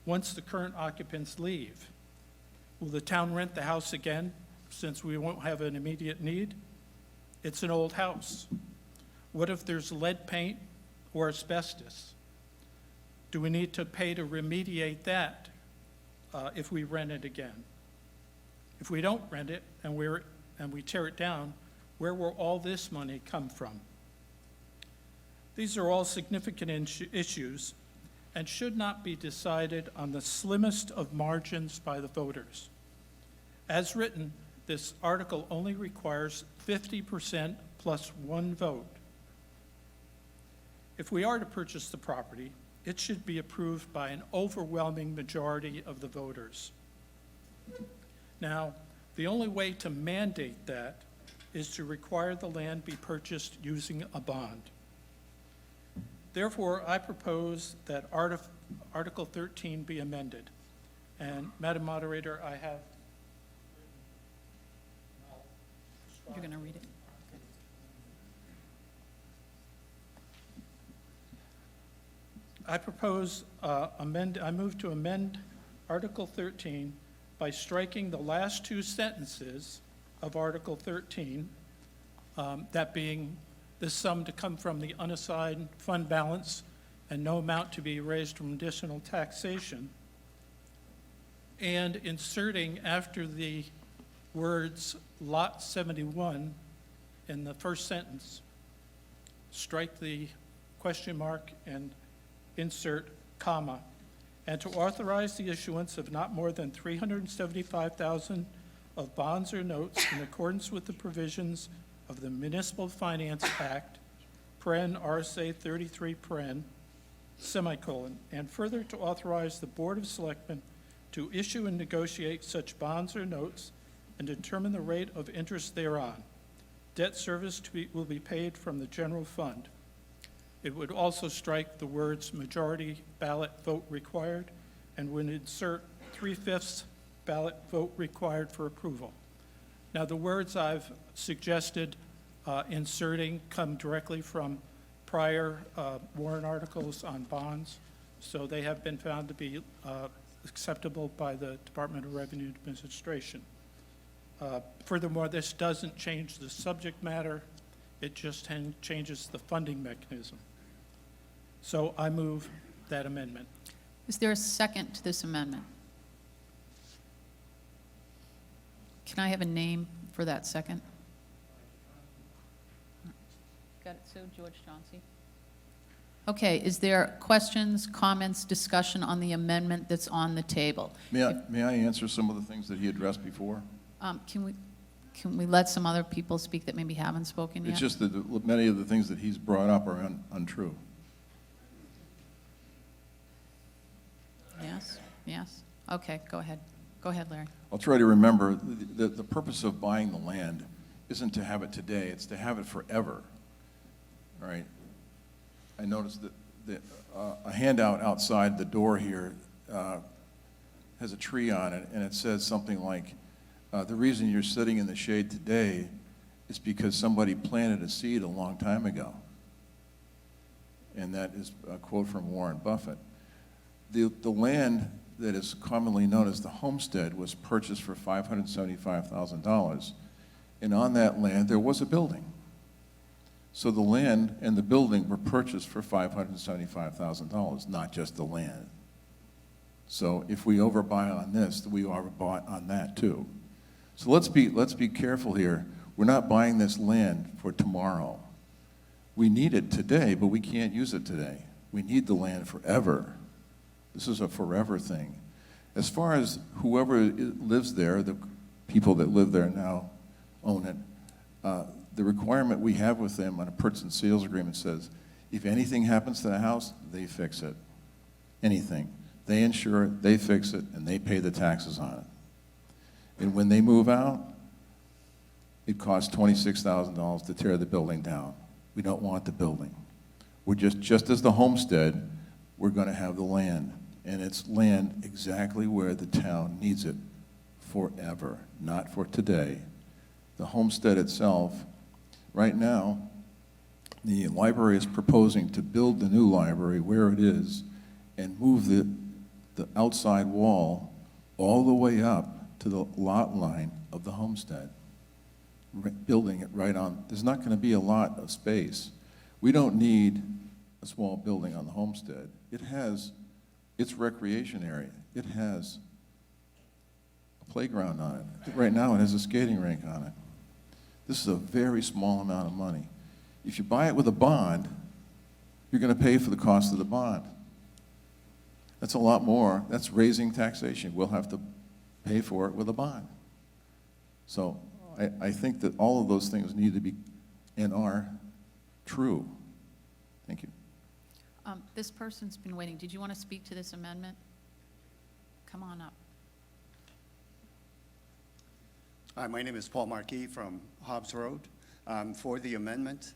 once the current occupants leave? Will the town rent the house again, since we won't have an immediate need? It's an old house. What if there's lead paint or asbestos? Do we need to pay to remediate that if we rent it again? If we don't rent it and we tear it down, where will all this money come from? These are all significant issues and should not be decided on the slimmest of margins by the voters. As written, this article only requires 50% plus one vote. If we are to purchase the property, it should be approved by an overwhelming majority of the voters. Now, the only way to mandate that is to require the land be purchased using a bond. Therefore, I propose that Article 13 be amended. And Madam Moderator, I have... You're going to read it? I propose, I move to amend Article 13 by striking the last two sentences of Article 13, that being this sum to come from the unassigned fund balance and no amount to be raised from additional taxation, and inserting after the words Lot 71 in the first sentence, strike the question mark and insert comma, and to authorize the issuance of not more than $375,000 of bonds or notes in accordance with the provisions of the Municipal Finance Act, RSA 33, semicolon, and further to authorize the Board of Selectmen to issue and negotiate such bonds or notes and determine the rate of interest thereon. Debt service will be paid from the general fund. It would also strike the words majority ballot vote required and would insert 3/5 ballot vote required for approval. Now, the words I've suggested inserting come directly from prior warrant articles on bonds, so they have been found to be acceptable by the Department of Revenue Administration. Furthermore, this doesn't change the subject matter, it just changes the funding mechanism. So I move that amendment. Is there a second to this amendment? Can I have a name for that second? Got it, Sue? George Chauncey? Okay, is there questions, comments, discussion on the amendment that's on the table? May I answer some of the things that he addressed before? Can we let some other people speak that maybe haven't spoken yet? It's just that many of the things that he's brought up are untrue. Yes, yes. Okay, go ahead. Go ahead, Larry. I'll try to remember, the purpose of buying the land isn't to have it today, it's to have it forever, all right? I noticed that a handout outside the door here has a tree on it, and it says something like, the reason you're sitting in the shade today is because somebody planted a seed a long time ago. And that is a quote from Warren Buffett. The land that is commonly known as the homestead was purchased for $575,000. And on that land, there was a building. So the land and the building were purchased for $575,000, not just the land. So if we overbuy on this, we overbought on that too. So let's be careful here. We're not buying this land for tomorrow. We need it today, but we can't use it today. We need the land forever. This is a forever thing. As far as whoever lives there, the people that live there now own it, the requirement we have with them on a purchase and sales agreement says, if anything happens to the house, they fix it. Anything. They insure it, they fix it, and they pay the taxes on it. And when they move out, it costs $26,000 to tear the building down. We don't want the building. We're just as the homestead, we're going to have the land. And it's land exactly where the town needs it forever, not for today. The homestead itself, right now, the library is proposing to build the new library where it is and move the outside wall all the way up to the lot line of the homestead, building it right on. There's not going to be a lot of space. We don't need a small building on the homestead. It has its recreation area. It has a playground on it. Right now it has a skating rink on it. This is a very small amount of money. If you buy it with a bond, you're going to pay for the cost of the bond. That's a lot more. That's raising taxation. We'll have to pay for it with a bond. So I think that all of those things need to be and are true. Thank you. This person's been waiting. Did you want to speak to this amendment? Come on up. Hi, my name is Paul Marquis from Hobbs Road. For the amendment,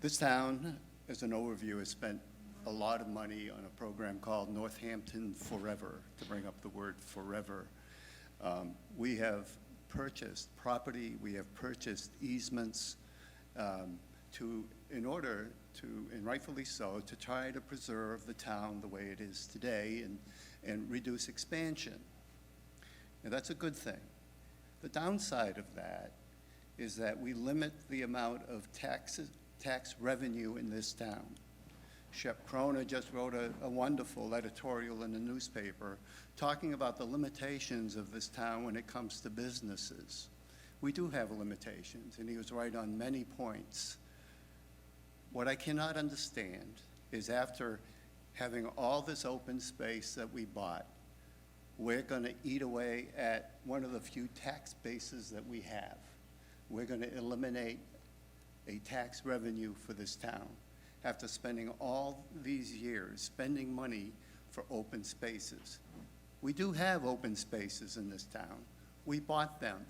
this town, as an overview, has spent a lot of money on a program called Northampton Forever, to bring up the word forever. We have purchased property, we have purchased easements in order to, and rightfully so, to try to preserve the town the way it is today and reduce expansion. And that's a good thing. The downside of that is that we limit the amount of tax revenue in this town. Shep Krona just wrote a wonderful editorial in the newspaper talking about the limitations of this town when it comes to businesses. We do have limitations, and he was right on many points. What I cannot understand is after having all this open space that we bought, we're going to eat away at one of the few tax bases that we have. We're going to eliminate a tax revenue for this town after spending all these years spending money for open spaces. We do have open spaces in this town. We bought them.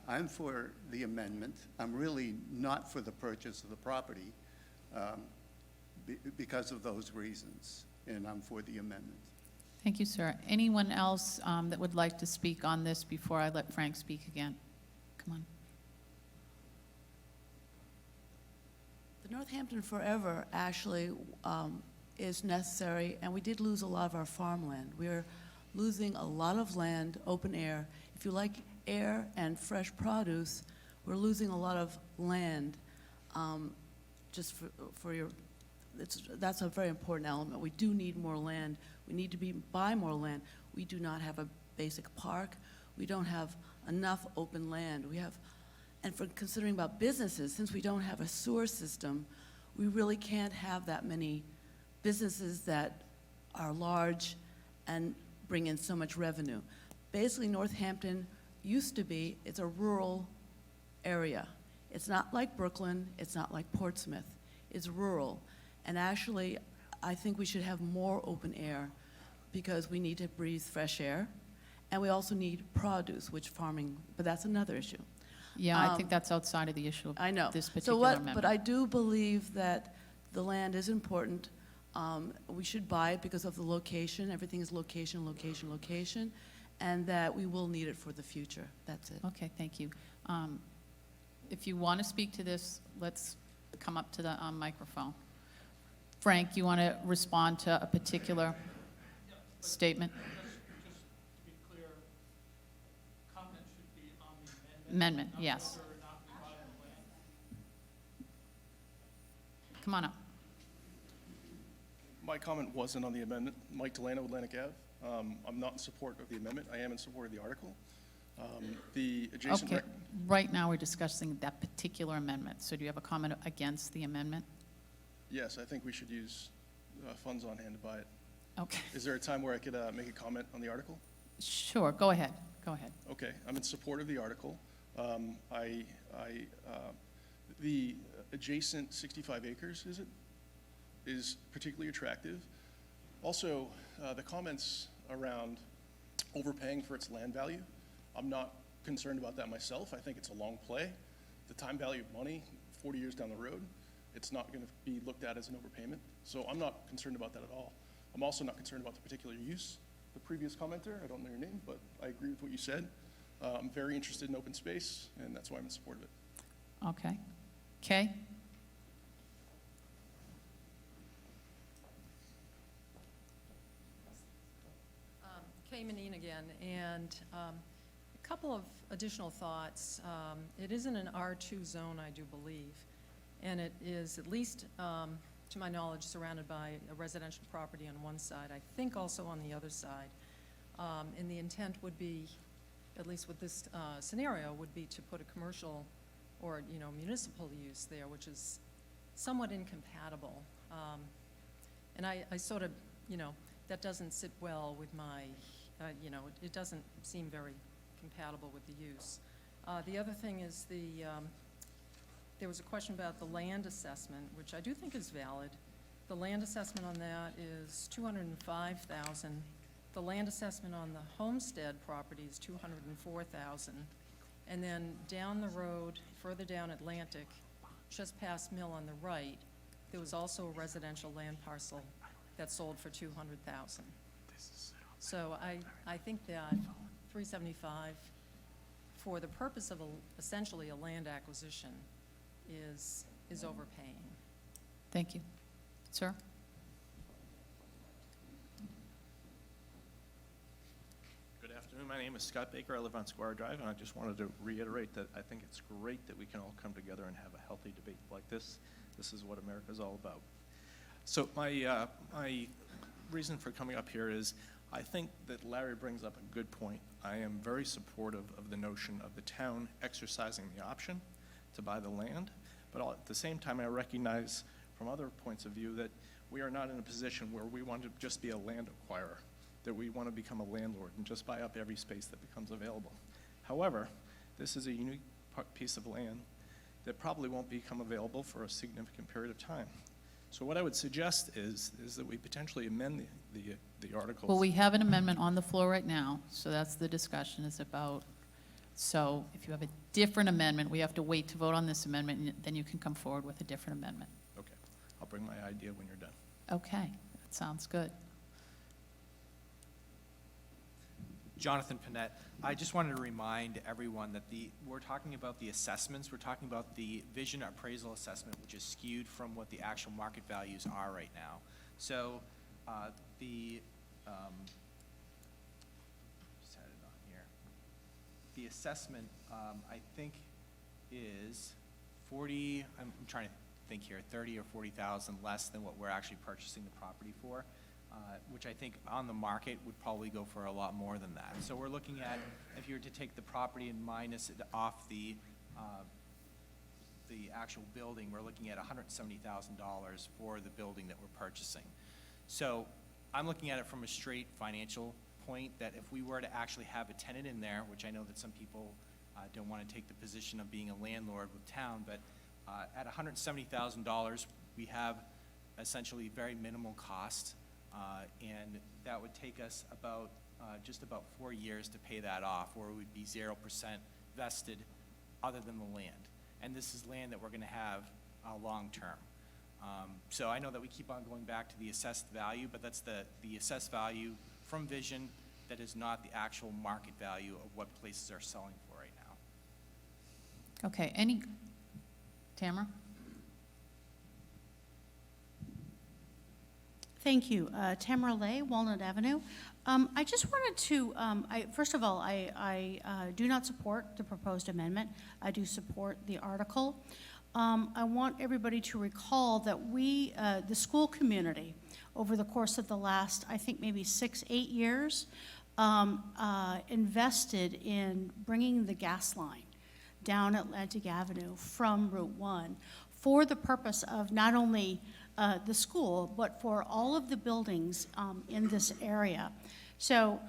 I'm for the amendment. I'm really not for the purchase of the property because of those reasons, and I'm for the amendment. Thank you, sir. Anyone else that would like to speak on this before I let Frank speak again? Come on. The Northampton Forever actually is necessary, and we did lose a lot of our farmland. We're losing a lot of land, open air. If you like air and fresh produce, we're losing a lot of land just for your, that's a very important element. We do need more land. We need to buy more land. We do not have a basic park. We don't have enough open land. We have, and for considering about businesses, since we don't have a sewer system, we really can't have that many businesses that are large and bring in so much revenue. Basically, Northampton used to be, it's a rural area. It's not like Brooklyn, it's not like Portsmouth. It's rural. And actually, I think we should have more open air because we need to breathe fresh air. And we also need produce, which farming, but that's another issue. Yeah, I think that's outside of the issue of I know. this particular amendment. But I do believe that the land is important. We should buy it because of the location. Everything is location, location, location, and that we will need it for the future. That's it. Okay, thank you. If you want to speak to this, let's come up to the microphone. Frank, you want to respond to a particular statement? Just to be clear, comment should be on the Amendment, yes. whether or not we buy the land. Come on up. My comment wasn't on the amendment. Mike Delano, Atlantic Ave. I'm not in support of the amendment. I am in support of the article. The adjacent. Okay, right now we're discussing that particular amendment. So do you have a comment against the amendment? Yes, I think we should use funds on hand to buy it. Okay, Is there a time where I could make a comment on the article? sure, go ahead, go ahead. Okay, I'm in support of the article. The adjacent 65 acres, is particularly attractive. Also, the comments around overpaying for its land value, I'm not concerned about that myself. I think it's a long play. The time value of money, 40 years down the road, it's not going to be looked at as an overpayment. So I'm not concerned about that at all. I'm also not concerned about the particular use. The previous commenter, I don't know your name, but I agree with what you said. I'm very interested in open space, and that's why I'm in support of it. Okay. Kay? Kay Manine again, and a couple of additional thoughts. It is in an R2 zone, I do believe, and it is, at least to my knowledge, surrounded by a residential property on one side, I think also on the other side. And the intent would be, at least with this scenario, would be to put a commercial or, municipal use there, which is somewhat incompatible. And I sort of, that doesn't sit well with my, it doesn't seem very compatible with the use. The other thing is there was a question about the land assessment, which I do think is valid. The land assessment on that is $205,000. The land assessment on the homestead property is $204,000. And then down the road, further down Atlantic, just past Mill on the right, there was also a residential land parcel that sold for $200,000. So I think that $375, for the purpose of essentially a land acquisition, is overpaying. Thank you. Sir? Good afternoon. My name is Scott Baker. I live on Squire Drive, and I just wanted to reiterate that I think it's great that we can all come together and have a healthy debate like this. This is what America's all about. So my reason for coming up here is I think that Larry brings up a good point. I am very supportive of the notion of the town exercising the option to buy the land, but at the same time I recognize from other points of view that we are not in a position where we want to just be a land acquirer, that we want to become a landlord and just buy up every space that becomes available. However, this is a unique piece of land that probably won't become available for a significant period of time. So what I would suggest is that we potentially amend the articles. Well, we have an amendment on the floor right now, so that's the discussion is about. So if you have a different amendment, we have to wait to vote on this amendment, and then you can come forward with a different amendment. Okay, I'll bring my idea when you're done. Okay, that sounds good. Jonathan Panett, I just wanted to remind everyone that we're talking about the assessments, we're talking about the vision appraisal assessment, which is skewed from what the actual market values are right now. So just had it on here. The assessment, I think, is 40, I'm trying to think here, 30 or 40,000 less than what we're actually purchasing the property for. Which I think on the market would probably go for a lot more than that. So we're looking at, if you were to take the property and minus it off the actual building, we're looking at $170,000 for the building that we're purchasing. So I'm looking at it from a straight financial point, that if we were to actually have a tenant in there, which I know that some people don't want to take the position of being a landlord with town, but at $170,000, we have essentially very minimal cost. And that would take us about just about 4 years to pay that off, or it would be 0% vested other than the land. And this is land that we're going to have long-term. So I know that we keep on going back to the assessed value, but that's the assessed value from Vision that is not the actual market value of what places are selling for right now. Okay, Tamara? Thank you. Tamara Lay, Walnut Avenue. I just wanted to, first of all, I do not support the proposed amendment. I do support the article. I want everybody to recall that we, the school community, over the course of the last, I think maybe 6, 8 years, invested in bringing the gas line down Atlantic Avenue from Route 1 for the purpose of not only the school, but for all of the buildings in this area. So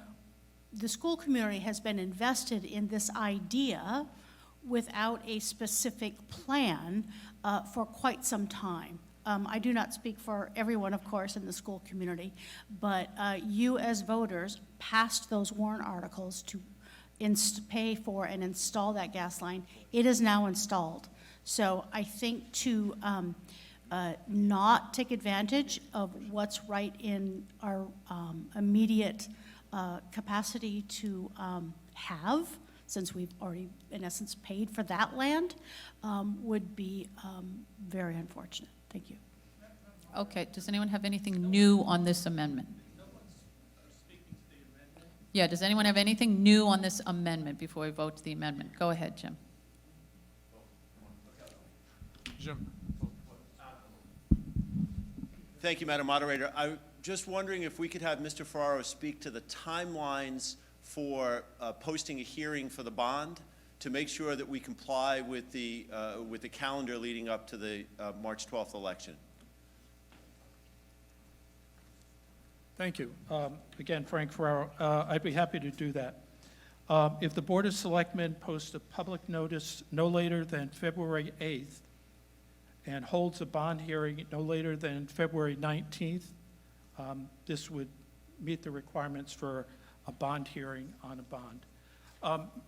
the school community has been invested in this idea without a specific plan for quite some time. I do not speak for everyone, of course, in the school community, but you as voters passed those warrant articles to pay for and install that gas line. It is now installed. So I think to not take advantage of what's right in our immediate capacity to have, since we've already, in essence, paid for that land, would be very unfortunate. Thank you. Okay, does anyone have anything new on this amendment? Yeah, does anyone have anything new on this amendment before we vote to the amendment? Go ahead, Jim. Jim? Thank you, Madam Moderator. I'm just wondering if we could have Mr. Ferraro speak to the timelines for posting a hearing for the bond to make sure that we comply with the calendar leading up to the March 12th election. Thank you. Again, Frank Ferraro, I'd be happy to do that. If the Board of Selectmen posts a public notice no later than February 8th and holds a bond hearing no later than February 19th, this would meet the requirements for a bond hearing on a bond.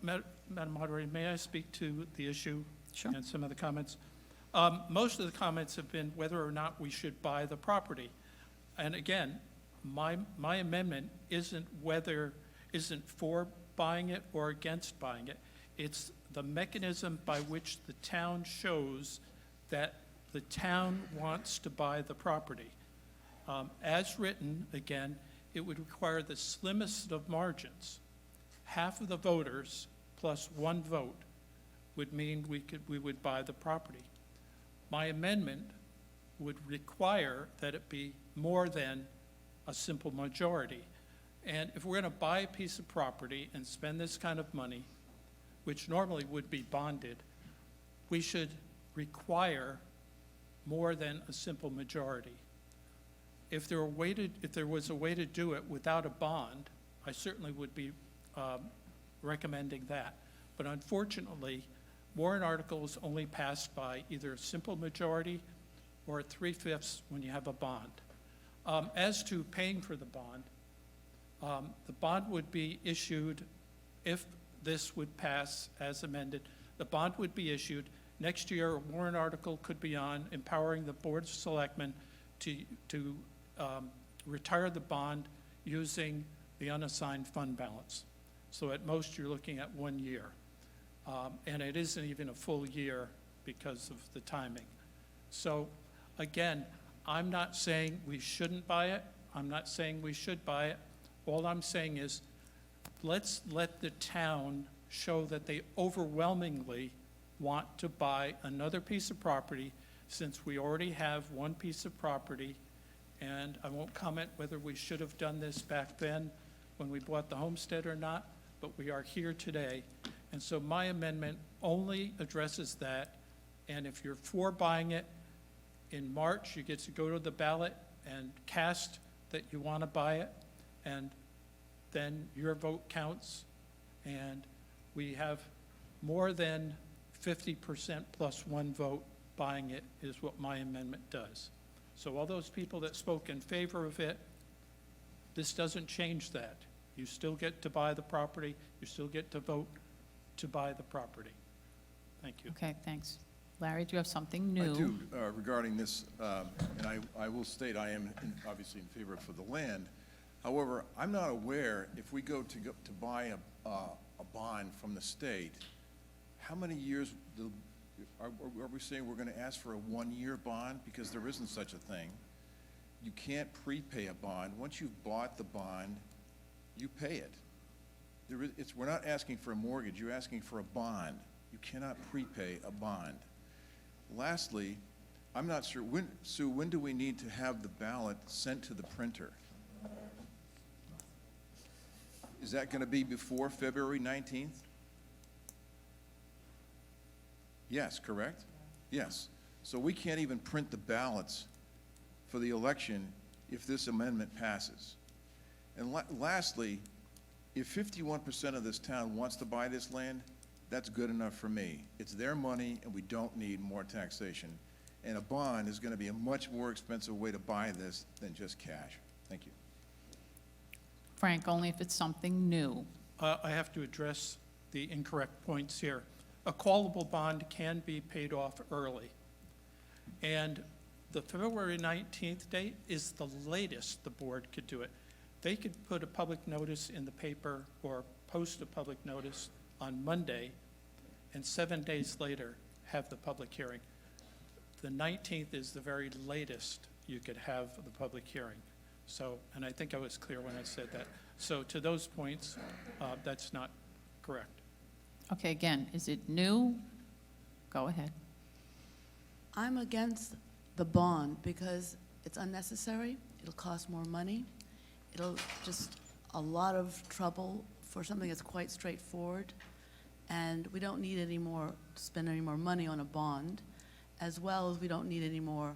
Madam Moderator, may I speak to the issue? Sure. And some of the comments? Most of the comments have been whether or not we should buy the property. And again, my amendment isn't for buying it or against buying it. It's the mechanism by which the town shows that the town wants to buy the property. As written, again, it would require the slimmest of margins. Half of the voters plus one vote would mean we would buy the property. My amendment would require that it be more than a simple majority. And if we're going to buy a piece of property and spend this kind of money, which normally would be bonded, we should require more than a simple majority. If there was a way to do it without a bond, I certainly would be recommending that. But unfortunately, warrant articles only passed by either a simple majority or a 3/5 when you have a bond. As to paying for the bond would be issued, if this would pass as amended, the bond would be issued. Next year, a warrant article could be on empowering the Board of Selectmen to retire the bond using the unassigned fund balance. So at most, you're looking at 1 year. And it isn't even a full year because of the timing. So again, I'm not saying we shouldn't buy it. I'm not saying we should buy it. All I'm saying is, let's let the town show that they overwhelmingly want to buy another piece of property, since we already have one piece of property. And I won't comment whether we should have done this back then when we bought the homestead or not, but we are here today. And so my amendment only addresses that. And if you're for buying it, in March, you get to go to the ballot and cast that you want to buy it, and then your vote counts. And we have more than 50% plus one vote buying it is what my amendment does. So all those people that spoke in favor of it, this doesn't change that. You still get to buy the property. You still get to vote to buy the property. Thank you. Okay, thanks. Larry, do you have something new? I do, regarding this, and I will state, I am obviously in favor for the land. However, I'm not aware, if we go to buy a bond from the state, how many years, are we saying we're gonna ask for a one-year bond? Because there isn't such a thing. You can't prepay a bond. Once you've bought the bond, you pay it. We're not asking for a mortgage, you're asking for a bond. You cannot prepay a bond. Lastly, I'm not sure, Sue, when do we need to have the ballot sent to the printer? Is that gonna be before February 19th? Yes, correct? Yes. So we can't even print the ballots for the election if this amendment passes. And lastly, if 51% of this town wants to buy this land, that's good enough for me. It's their money, and we don't need more taxation. And a bond is gonna be a much more expensive way to buy this than just cash. Thank you. Frank, only if it's something new. I have to address the incorrect points here. A callable bond can be paid off early. And the February 19th date is the latest the board could do it. They could put a public notice in the paper or post a public notice on Monday, and 7 days later have the public hearing. The 19th is the very latest you could have the public hearing. So, and I think I was clear when I said that. So to those points, that's not correct. Okay, again, is it new? Go ahead. I'm against the bond because it's unnecessary, it'll cost more money, it'll just a lot of trouble for something that's quite straightforward, and we don't need any more, spend any more money on a bond, as well as we don't need any more,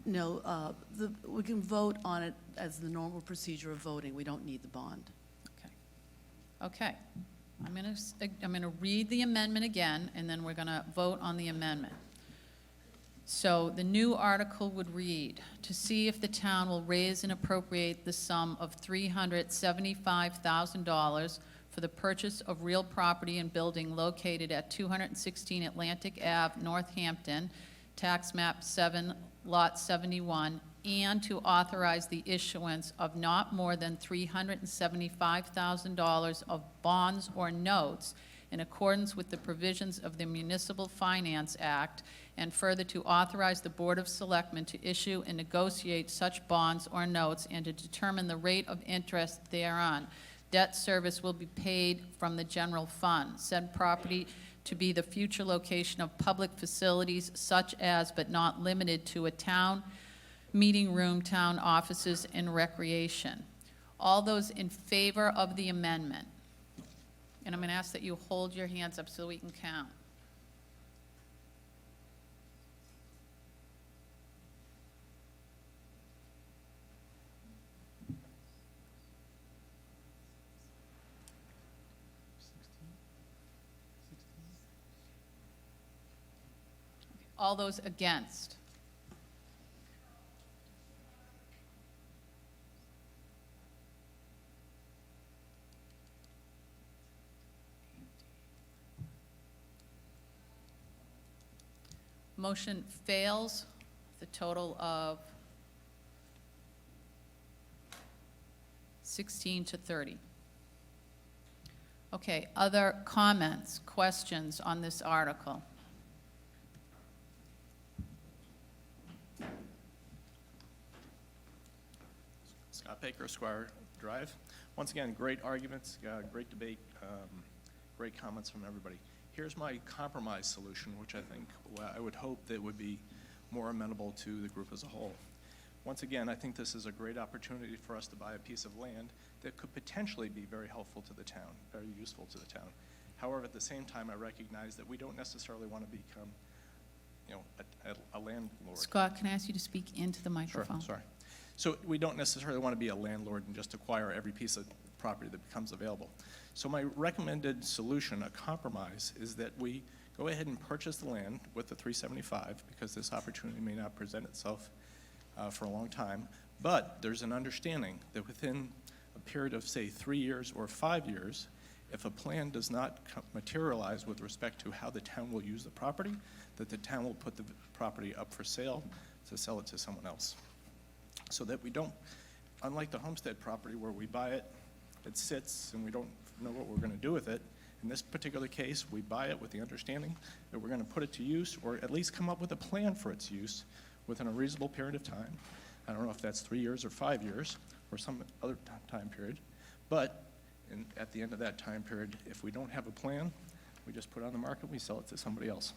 we can vote on it as the normal procedure of voting, we don't need the bond. Okay. I'm going to read the amendment again, and then we're going to vote on the amendment. So the new article would read, to see if the town will raise and appropriate the sum of $375,000 for the purchase of real property and building located at 216 Atlantic Ave, Northampton, tax map 7, lot 71, and to authorize the issuance of not more than $375,000 of bonds or notes in accordance with the provisions of the Municipal Finance Act, and further to authorize the Board of Selectmen to issue and negotiate such bonds or notes and to determine the rate of interest thereon. Debt service will be paid from the general fund. Said property to be the future location of public facilities such as, but not limited to, a town meeting room, town offices, and recreation. All those in favor of the amendment? And I'm going to ask that you hold your hands up so we can count. All those against? Motion fails, the total of 16 to 30. Okay, other comments, questions on this article? Scott Baker, Squire Drive. Once again, great arguments, great debate, great comments from everybody. Here's my compromise solution, which I think, I would hope that would be more amenable to the group as a whole. Once again, I think this is a great opportunity for us to buy a piece of land that could potentially be very helpful to the town, very useful to the town. However, at the same time, I recognize that we don't necessarily want to become, a landlord. Scott, can I ask you to speak into the microphone? Sure, sorry. So we don't necessarily want to be a landlord and just acquire every piece of property that becomes available. So my recommended solution, a compromise, is that we go ahead and purchase the land with the 375, because this opportunity may not present itself for a long time. But there's an understanding that within a period of, say, 3 years or 5 years, if a plan does not materialize with respect to how the town will use the property, that the town will put the property up for sale to sell it to someone else. So that we don't, unlike the homestead property where we buy it, it sits and we don't know what we're going to do with it. In this particular case, we buy it with the understanding that we're going to put it to use, or at least come up with a plan for its use within a reasonable period of time. I don't know if that's 3 years or 5 years or some other time period, but at the end of that time period, if we don't have a plan, we just put it on the market, we sell it to somebody else.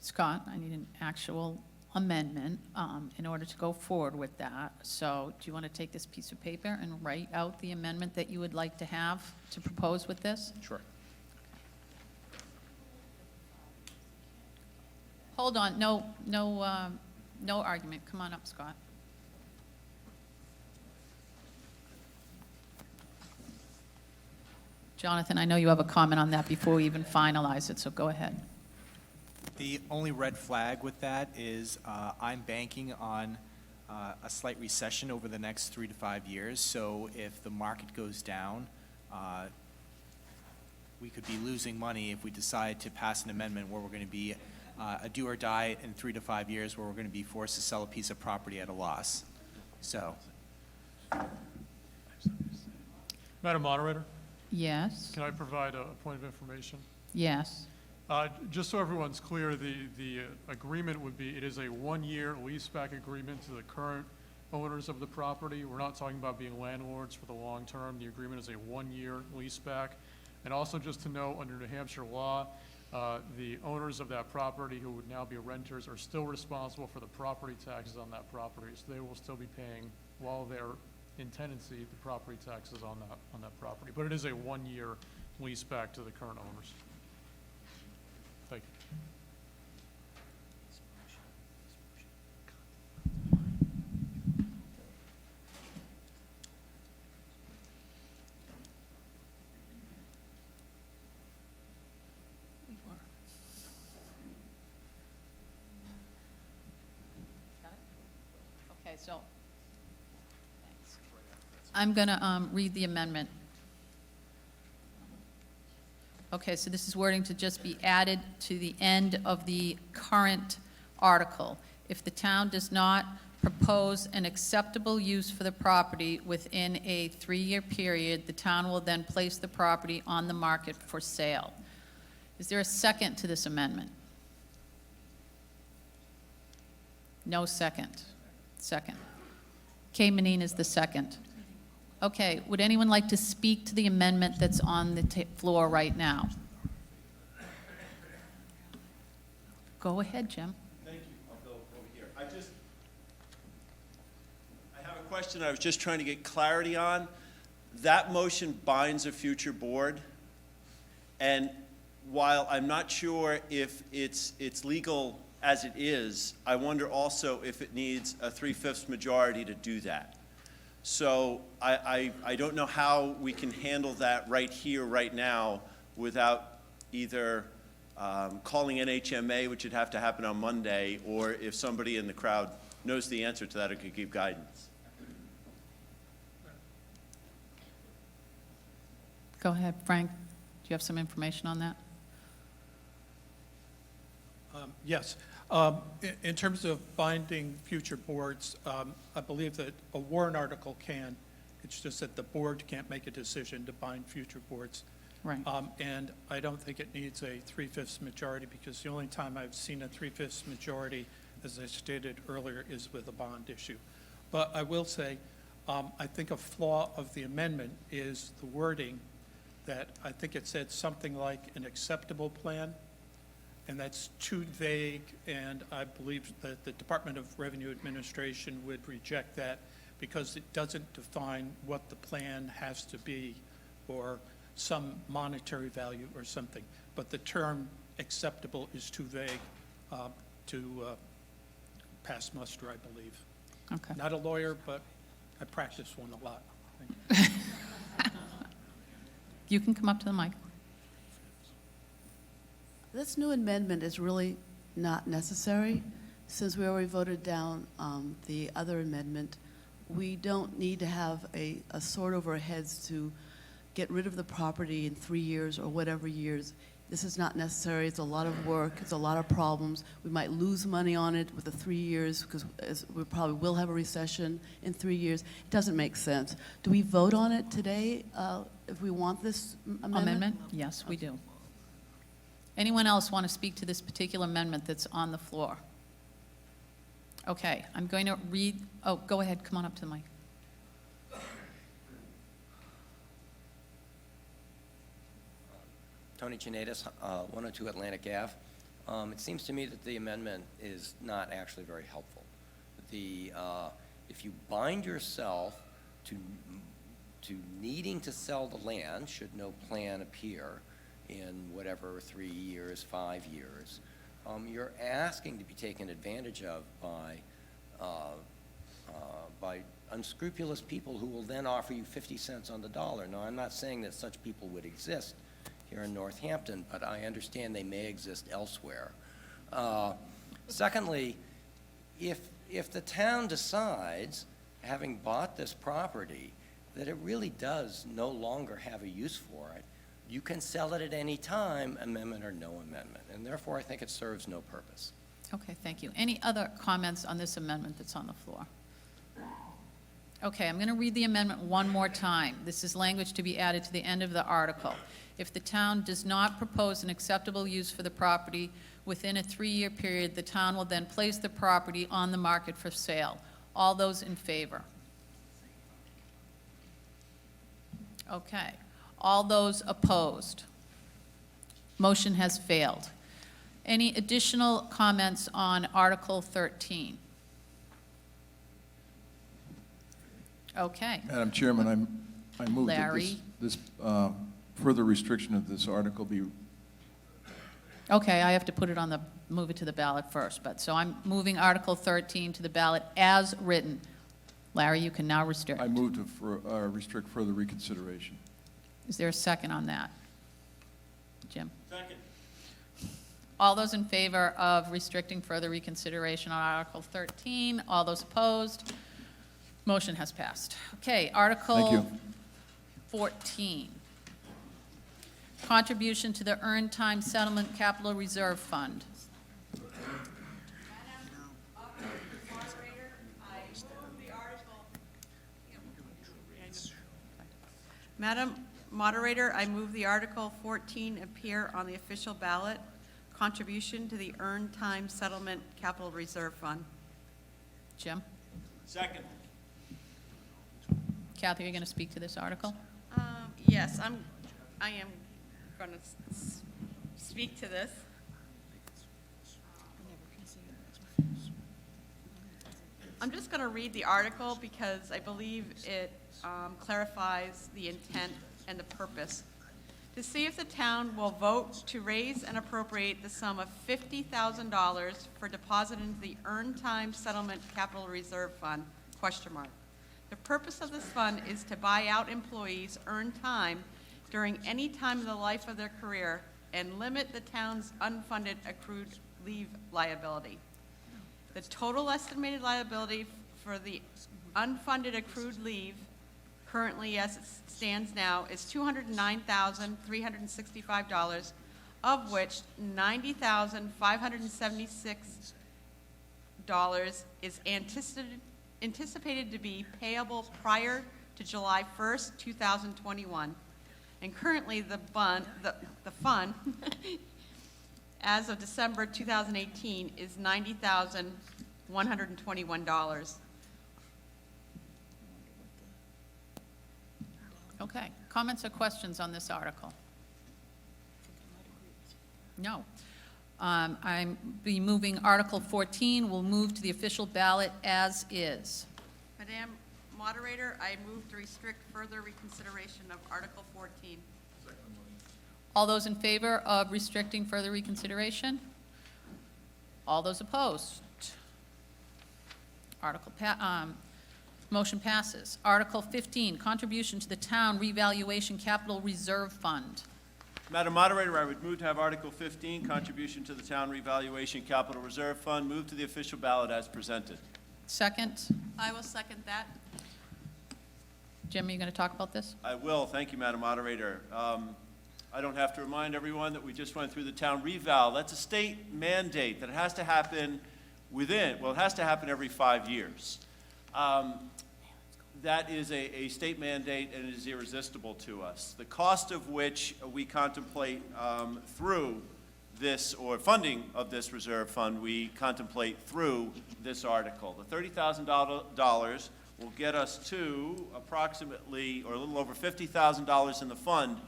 Scott, I need an actual amendment in order to go forward with that. So do you want to take this piece of paper and write out the amendment that you would like to have to propose with this? Sure. Hold on, no argument. Come on up, Scott. Jonathan, I know you have a comment on that before we even finalize it, so go ahead. The only red flag with that is I'm banking on a slight recession over the next 3 to 5 years. So if the market goes down, we could be losing money if we decide to pass an amendment where we're going to be a do or die in 3 to 5 years, where we're going to be forced to sell a piece of property at a loss. So. Madam Moderator, Yes, can I provide a point of information? yes. Just so everyone's clear, the agreement would be, it is a 1-year leaseback agreement to the current owners of the property. We're not talking about being landlords for the long term. The agreement is a 1-year leaseback. And also just to know, under New Hampshire law, the owners of that property who would now be renters are still responsible for the property taxes on that property. So they will still be paying, while they're in tenancy, the property taxes on that property. But it is a 1-year leaseback to the current owners. Thank you. Okay, so, thanks. I'm going to read the amendment. Okay, so this is wording to just be added to the end of the current article. If the town does not propose an acceptable use for the property within a 3-year period, the town will then place the property on the market for sale. Is there a second to this amendment? No second. Second. Kay Manine is the second. Okay, would anyone like to speak to the amendment that's on the floor right now? Go ahead, Jim. Thank you. I'll go over here. I have a question I was just trying to get clarity on. That motion binds a future board, and while I'm not sure if it's legal as it is, I wonder also if it needs a 3/5 majority to do that. So I don't know how we can handle that right here, right now, without either calling NHMA, which would have to happen on Monday, or if somebody in the crowd knows the answer to that or could give guidance. Go ahead, Frank. Do you have some information on that? Yes. In terms of binding future boards, I believe that a warrant article can. It's just that the board can't make a decision to bind future boards. Right. And I don't think it needs a 3/5 majority, because the only time I've seen a 3/5 majority, as I stated earlier, is with a bond issue. But I will say, I think a flaw of the amendment is the wording that I think it said something like an acceptable plan. And that's too vague, and I believe that the Department of Revenue Administration would reject that because it doesn't define what the plan has to be or some monetary value or something. But the term acceptable is too vague to pass muster, I believe. Okay. Not a lawyer, but I practice one a lot. You can come up to the mic. This new amendment is really not necessary, since we already voted down the other amendment. We don't need to have a sword over our heads to get rid of the property in 3 years or whatever years. This is not necessary. It's a lot of work. It's a lot of problems. We might lose money on it with the 3 years because we probably will have a recession in 3 years. It doesn't make sense. Do we vote on it today if we want this amendment? Yes, we do. Anyone else want to speak to this particular amendment that's on the floor? Okay, I'm going to read, oh, go ahead, come on up to the mic. Tony Giannatis, 102 Atlantic Ave. It seems to me that the amendment is not actually very helpful. If you bind yourself to needing to sell the land, should no plan appear in whatever 3 years, 5 years, you're asking to be taken advantage of by unscrupulous people who will then offer you 50 cents on the dollar. Now, I'm not saying that such people would exist here in Northampton, but I understand they may exist elsewhere. Secondly, if the town decides, having bought this property, that it really does no longer have a use for it, you can sell it at any time, amendment or no amendment, and therefore I think it serves no purpose. Okay, thank you. Any other comments on this amendment that's on the floor? Okay, I'm going to read the amendment one more time. This is language to be added to the end of the article. If the town does not propose an acceptable use for the property within a 3-year period, the town will then place the property on the market for sale. All those in favor? Okay. All those opposed? Motion has failed. Any additional comments on Article 13? Okay. Madam Chairman, I move that Larry? this further restriction of this article be. Okay, I have to put it on the, move it to the ballot first, but, so I'm moving Article 13 to the ballot as written. Larry, you can now restrict. I move to restrict further reconsideration. Is there a second on that? Jim? Second. All those in favor of restricting further reconsideration on Article 13? All those opposed? Motion has passed. Okay, Article Thank you. 14. Contribution to the Earned Time Settlement Capital Reserve Fund. Madam Moderator, I move the Article 14 appear on the official ballot, contribution to the Earned Time Settlement Capital Reserve Fund. Jim? Second. Kathy, are you going to speak to this article? Yes, I am going to speak to this. I'm just going to read the article because I believe it clarifies the intent and the purpose. To see if the town will vote to raise and appropriate the sum of $50,000 for deposit into the Earned Time Settlement Capital Reserve Fund, ? The purpose of this fund is to buy out employees' earned time during any time of the life of their career and limit the town's unfunded accrued leave liability. The total estimated liability for the unfunded accrued leave currently as it stands now is $209,365, of which $90,576 is anticipated to be payable prior to July 1st, 2021. And currently the fund as of December 2018 is $90,121. Okay. Comments or questions on this article? No. I'm be moving Article 14. We'll move to the official ballot as is. Madam Moderator, I move to restrict further reconsideration of Article 14. All those in favor of restricting further reconsideration? All those opposed? Motion passes. Article 15, contribution to the Town Revaluation Capital Reserve Fund. Madam Moderator, I would move to have Article 15, contribution to the Town Revaluation Capital Reserve Fund, move to the official ballot as presented. Second. I will second that. Jim, are you going to talk about this? I will. Thank you, Madam Moderator. I don't have to remind everyone that we just went through the town reval. That's a state mandate that it has to happen it has to happen every 5 years. That is a state mandate, and it is irresistible to us. The cost of which we contemplate through this, or funding of this reserve fund, we contemplate through this article. The $30,000 will get us to approximately, or a little over $50,000 in the fund,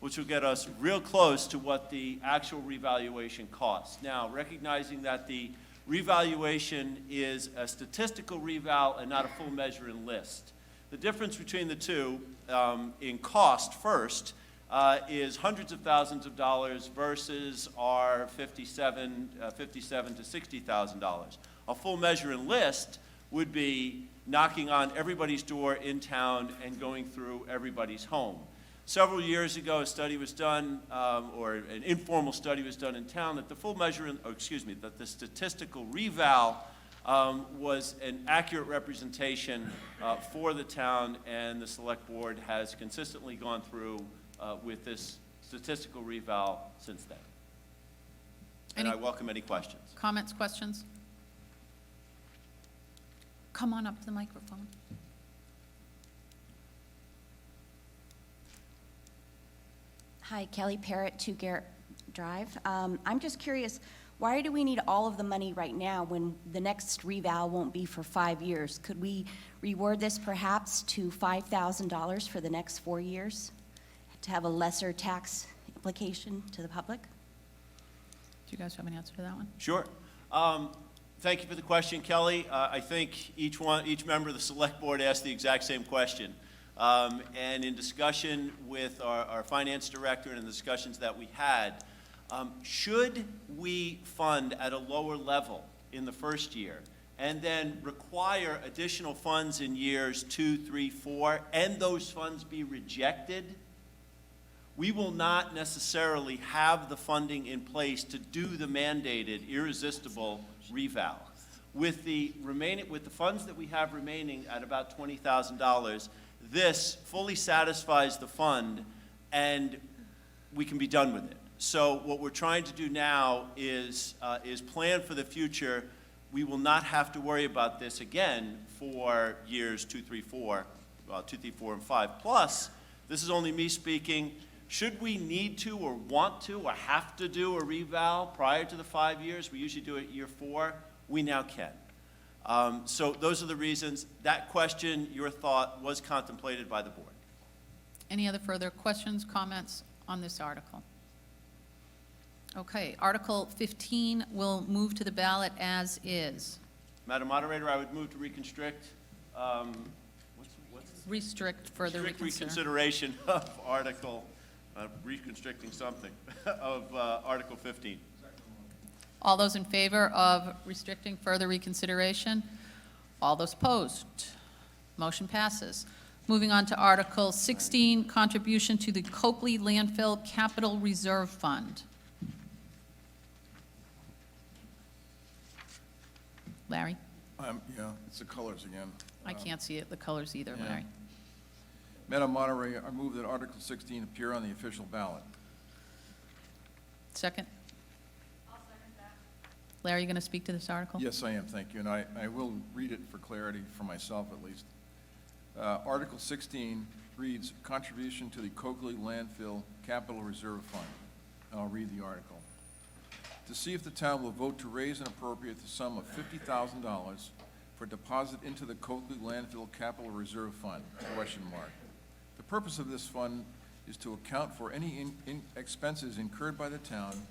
which will get us real close to what the actual revaluation costs. Now, recognizing that the revaluation is a statistical reval and not a full measure and list. The difference between the two in cost first is hundreds of thousands of dollars versus our $57,000 to $60,000. A full measure and list would be knocking on everybody's door in town and going through everybody's home. Several years ago, a study was done, or an informal study was done in town, that the full measure, that the statistical reval was an accurate representation for the town, and the select board has consistently gone through with this statistical reval since then. And I welcome any questions. Comments, questions? Come on up to the microphone. Hi, Kelly Parrott, 2 Garrett Drive. I'm just curious, why do we need all of the money right now when the next reval won't be for 5 years? Could we reword this perhaps to $5,000 for the next 4 years to have a lesser tax implication to the public? Do you guys have an answer to that one? Sure. Thank you for the question, Kelly. I think each member of the select board asked the exact same question. And in discussion with our finance director and in the discussions that we had, should we fund at a lower level in the first year and then require additional funds in years 2, 3, 4, and those funds be rejected, we will not necessarily have the funding in place to do the mandated irresistible reval. With the funds that we have remaining at about $20,000, this fully satisfies the fund, and we can be done with it. So what we're trying to do now is plan for the future. We will not have to worry about this again for years 2, 3, 4, 2, 3, 4, and 5. Plus, this is only me speaking. Should we need to or want to or have to do a reval prior to the 5 years, we usually do it year 4, we now can. So those are the reasons. That question, your thought, was contemplated by the board. Any other further questions, comments on this article? Okay, Article 15 will move to the ballot as is. Madam Moderator, I would move to reconstrict, Restrict further reconsideration of Article, reconstricting something, of Article 15. All those in favor of restricting further reconsideration? All those opposed? Motion passes. Moving on to Article 16, contribution to the Coakley Landfill Capital Reserve Fund. Larry? Yeah, it's the colors again. I can't see it, the colors either, yeah. Larry. Madam Moderator, I move that Article 16 appear on the official ballot. Second? I'll second that. Larry, you going to speak to this article? Yes, I am, thank you, and I will read it for clarity for myself at least. Article 16 reads, contribution to the Coakley Landfill Capital Reserve Fund. And I'll read the article. To see if the town will vote to raise and appropriate the sum of $50,000 for deposit into the Coakley Landfill Capital Reserve Fund, ? The purpose of this fund is to account for any expenses incurred by the town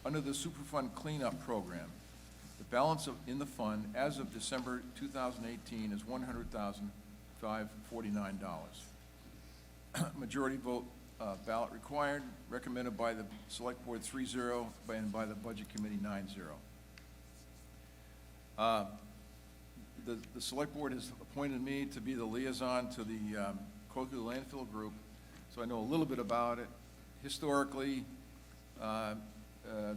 under the Superfund cleanup program. The balance in the fund as of December 2018 is $100,549. Majority vote ballot required, recommended by the Select Board 3-0 and by the Budget Committee 9-0. The Select Board has appointed me to be the liaison to the Coakley Landfill Group, so I know a little bit about it. Historically, the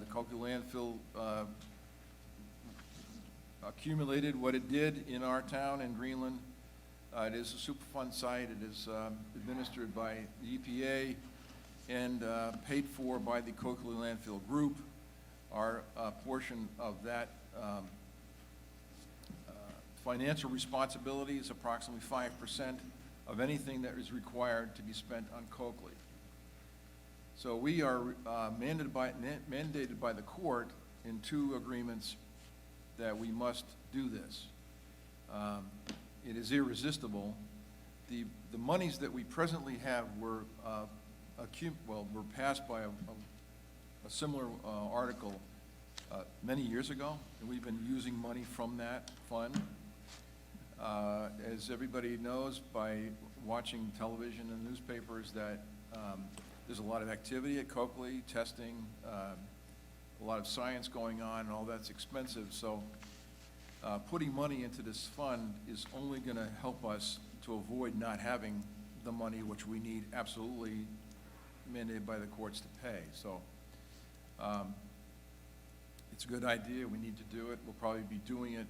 Coakley Landfill accumulated what it did in our town in Greenland. It is a Superfund site. It is administered by the EPA and paid for by the Coakley Landfill Group. Our portion of that financial responsibility is approximately 5% of anything that is required to be spent on Coakley. So we are mandated by the court in 2 agreements that we must do this. It is irresistible. The monies that we presently have were were passed by a similar article many years ago, and we've been using money from that fund. As everybody knows by watching television and newspapers, that there's a lot of activity at Coakley, testing, a lot of science going on, and all that's expensive. So putting money into this fund is only going to help us to avoid not having the money which we need absolutely mandated by the courts to pay. So it's a good idea. We need to do it. We'll probably be doing it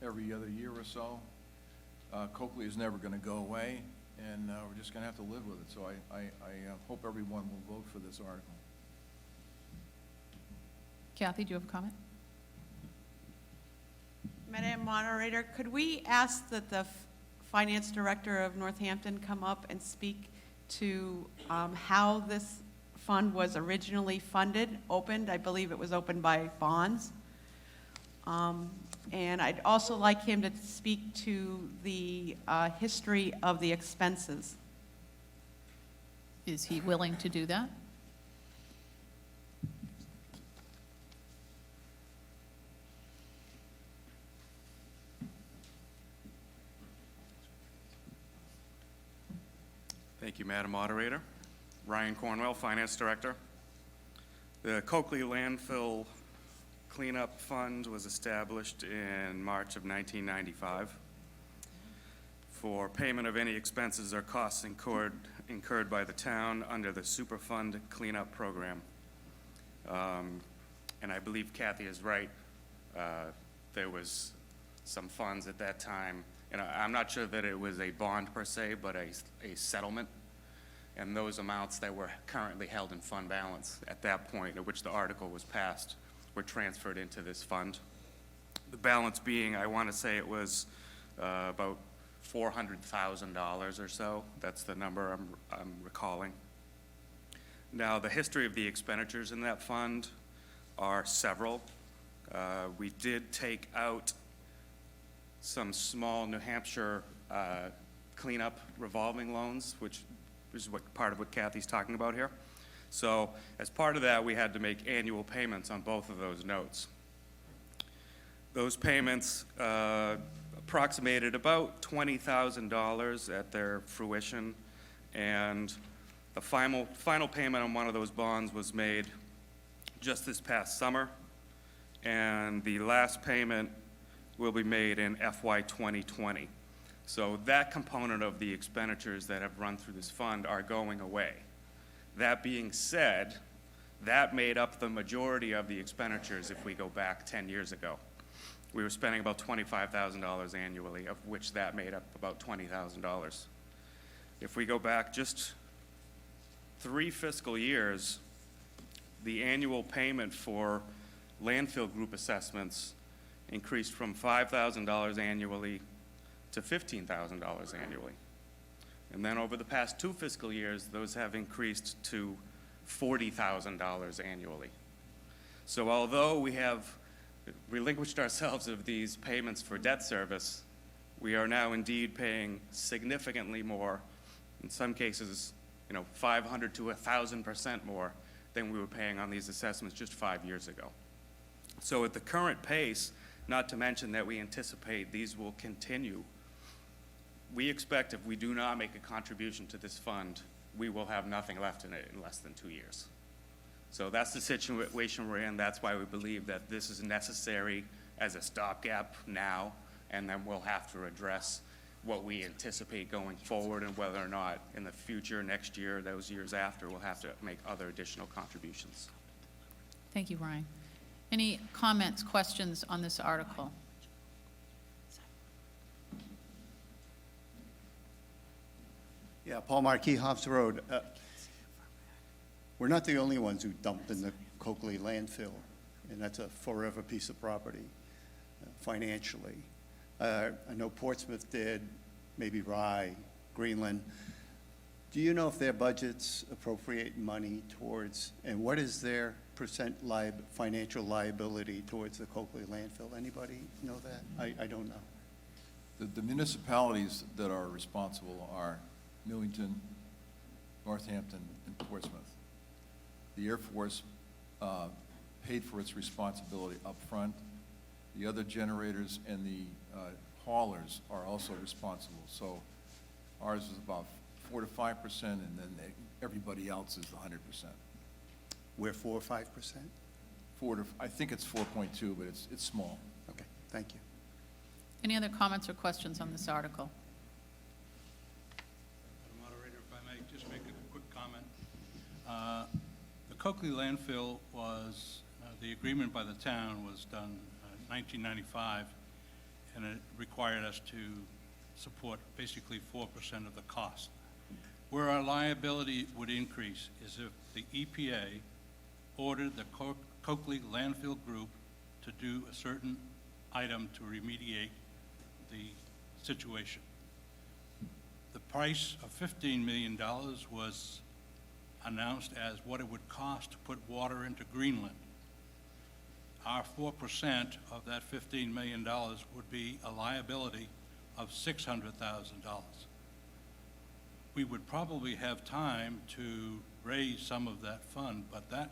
every other year or so. Coakley is never going to go away, and we're just going to have to live with it. So I hope everyone will vote for this article. Kathy, do you have a comment? Madam Moderator, could we ask that the Finance Director of Northampton come up and speak to how this fund was originally opened? I believe it was opened by bonds. And I'd also like him to speak to the history of the expenses. Is he willing to do that? Thank you, Madam Moderator. Ryan Cornwell, Finance Director. The Coakley Landfill Cleanup Fund was established in March of 1995 for payment of any expenses or costs incurred by the town under the Superfund Cleanup Program. And I believe Kathy is right. There was some funds at that time, and I'm not sure that it was a bond per se, but a settlement. And those amounts that were currently held in fund balance at that point at which the article was passed were transferred into this fund. The balance being, I want to say it was about $400,000 or so. That's the number I'm recalling. Now, the history of the expenditures in that fund are several. We did take out some small New Hampshire cleanup revolving loans, which is part of what Kathy's talking about here. So as part of that, we had to make annual payments on both of those notes. Those payments approximated about $20,000 at their fruition, and the final payment on one of those bonds was made just this past summer, and the last payment will be made in FY 2020. So that component of the expenditures that have run through this fund are going away. That being said, that made up the majority of the expenditures if we go back 10 years ago. We were spending about $25,000 annually, of which that made up about $20,000. If we go back just 3 fiscal years, the annual payment for landfill group assessments increased from $5,000 annually to $15,000 annually. And then over the past 2 fiscal years, those have increased to $40,000 annually. So although we have relinquished ourselves of these payments for debt service, we are now indeed paying significantly more, in some cases, 500 to 1,000% more than we were paying on these assessments just 5 years ago. So at the current pace, not to mention that we anticipate these will continue, we expect if we do not make a contribution to this fund, we will have nothing left in it in less than 2 years. So that's the situation we're in. That's why we believe that this is necessary as a stopgap now, and then we'll have to address what we anticipate going forward and whether or not in the future, next year, those years after, we'll have to make other additional contributions. Thank you, Ryan. Any comments, questions on this article? Yeah, Paul Marquis, Hobbs Road. We're not the only ones who dumped in the Coakley landfill, and that's a forever piece of property financially. I know Portsmouth did, maybe Rye, Greenland. Do you know if their budgets appropriate money towards, and what is their percent financial liability towards the Coakley landfill? Anybody know that? I don't know. The municipalities that are responsible are Newington, Northampton, and Portsmouth. The Air Force paid for its responsibility up front. The other generators and the haulers are also responsible. So ours is about 4 to 5%, and then everybody else is the 100%. We're 4 or 5%? I think it's 4.2, but it's small. Okay, thank you. Any other comments or questions on this article? Madam Moderator, if I may just make a quick comment. The Coakley landfill was, the agreement by the town was done in 1995, and it required us to support basically 4% of the cost. Where our liability would increase is if the EPA ordered the Coakley landfill group to do a certain item to remediate the situation. The price of $15 million was announced as what it would cost to put water into Greenland. Our 4% of that $15 million would be a liability of $600,000. We would probably have time to raise some of that fund, but that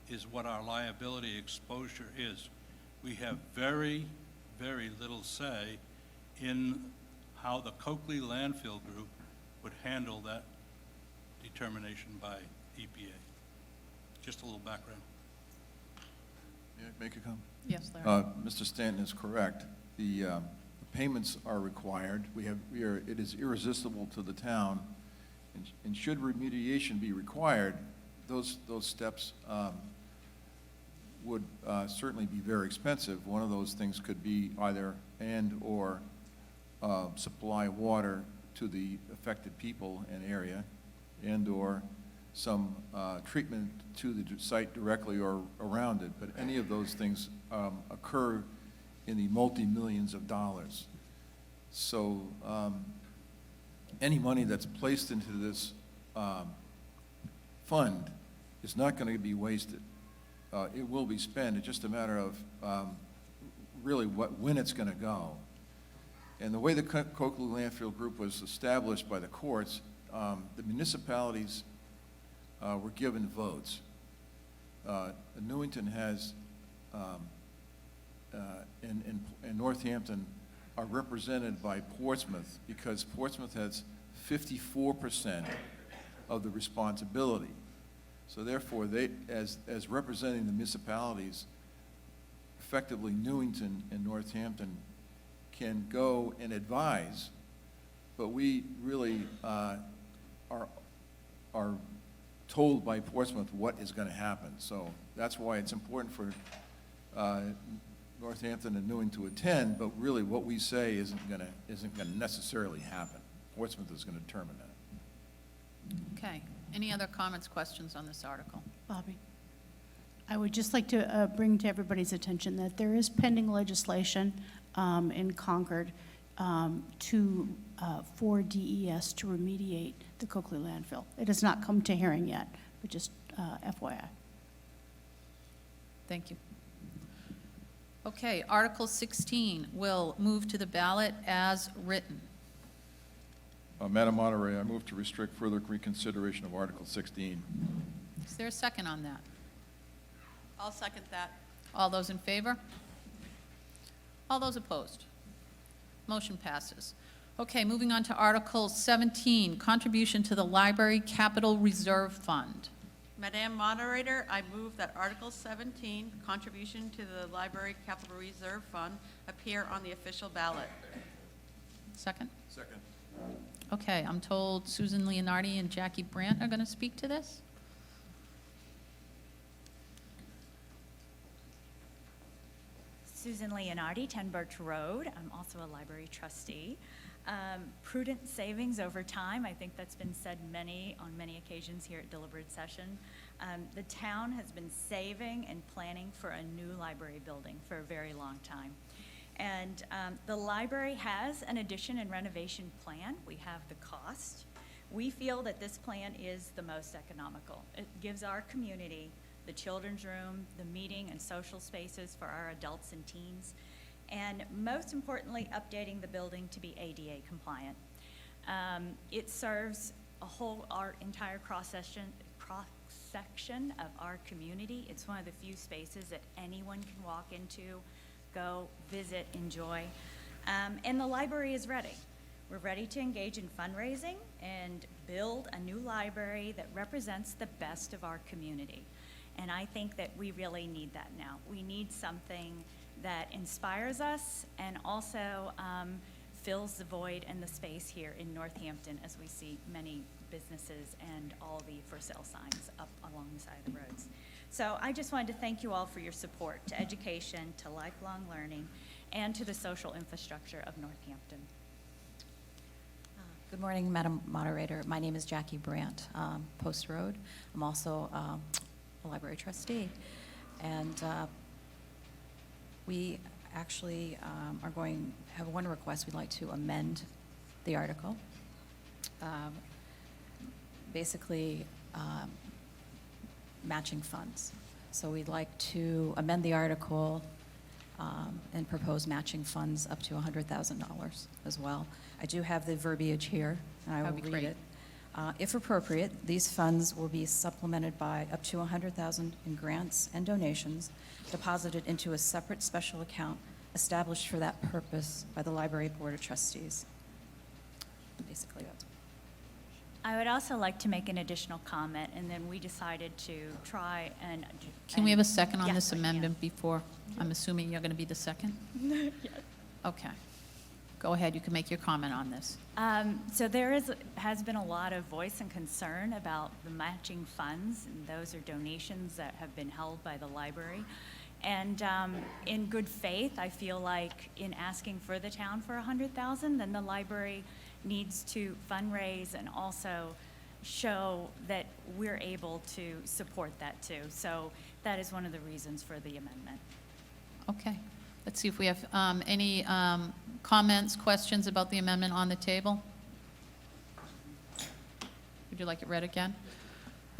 is what our liability exposure is. We have very, very little say in how the Coakley landfill group would handle that determination by EPA. Just a little background. May I make a comment? Yes, Larry. Mr. Stanton is correct. The payments are required. It is irresistible to the town, and should remediation be required, those steps would certainly be very expensive. One of those things could be either or supply water to the affected people and area, or some treatment to the site directly or around it. But any of those things occur in the multi-millions of dollars. So any money that's placed into this fund is not going to be wasted. It will be spent. It's just a matter of really when it's going to go. And the way the Coakley Landfill Group was established by the courts, the municipalities were given votes. Newington has, and Northampton are represented by Portsmouth, because Portsmouth has 54% of the responsibility. So therefore, they, as representing the municipalities, effectively Newington and Northampton can go and advise, but we really are told by Portsmouth what is going to happen. So that's why it's important for Northampton and Newington to attend, but really what we say isn't going to necessarily happen. Portsmouth is going to determine that. Okay. Any other comments, questions on this article? Bobby? I would just like to bring to everybody's attention that there is pending legislation in Concord for DES to remediate the Coakley landfill. It has not come to hearing yet, but just FYI. Thank you. Okay, Article 16 will move to the ballot as written. Madam Moderator, I move to restrict further reconsideration of Article 16. Is there a second on that? I'll second that. All those in favor? All those opposed? Motion passes. Okay, moving on to Article 17, contribution to the Library Capital Reserve Fund. Madam Moderator, I move that Article 17, contribution to the Library Capital Reserve Fund, appear on the official ballot. Second? Second. Okay, I'm told Susan Leonardi and Jackie Brandt are going to speak to this. Susan Leonardi, 10 Birch Road. I'm also a library trustee. Prudent savings over time, I think that's been said on many occasions here at deliberative session. The town has been saving and planning for a new library building for a very long time. And the library has an addition and renovation plan. We have the cost. We feel that this plan is the most economical. It gives our community the children's room, the meeting and social spaces for our adults and teens, and most importantly, updating the building to be ADA compliant. It serves our entire cross-section of our community. It's one of the few spaces that anyone can walk into, go, visit, enjoy. And the library is ready. We're ready to engage in fundraising and build a new library that represents the best of our community. And I think that we really need that now. We need something that inspires us and also fills the void and the space here in Northampton as we see many businesses and all the for sale signs up along the side of the roads. So I just wanted to thank you all for your support to education, to lifelong learning, and to the social infrastructure of Northampton. Good morning, Madam Moderator. My name is Jackie Brandt, Post Road. I'm also a library trustee. And we actually are going to have one request. We'd like to amend the article. Basically, matching funds. So we'd like to amend the article and propose matching funds up to $100,000 as well. I do have the verbiage here, and I will That'd be read great. it. If appropriate, these funds will be supplemented by up to $100,000 in grants and donations deposited into a separate special account established for that purpose by the Library Board of Trustees. Basically, that's. I would also like to make an additional comment, and then we decided to try and. Can we have a second on Yes, this I can. amendment before? I'm assuming you're going to be the second? Yes. Okay. Go ahead, you can make your comment on this. So there has been a lot of voice and concern about the matching funds, and those are donations that have been held by the library. And in good faith, I feel like in asking for the town for $100,000, then the library needs to fundraise and also show that we're able to support that too. So that is one of the reasons for the amendment. Okay. Let's see if we have any comments, questions about the amendment on the table. Would you like it read again?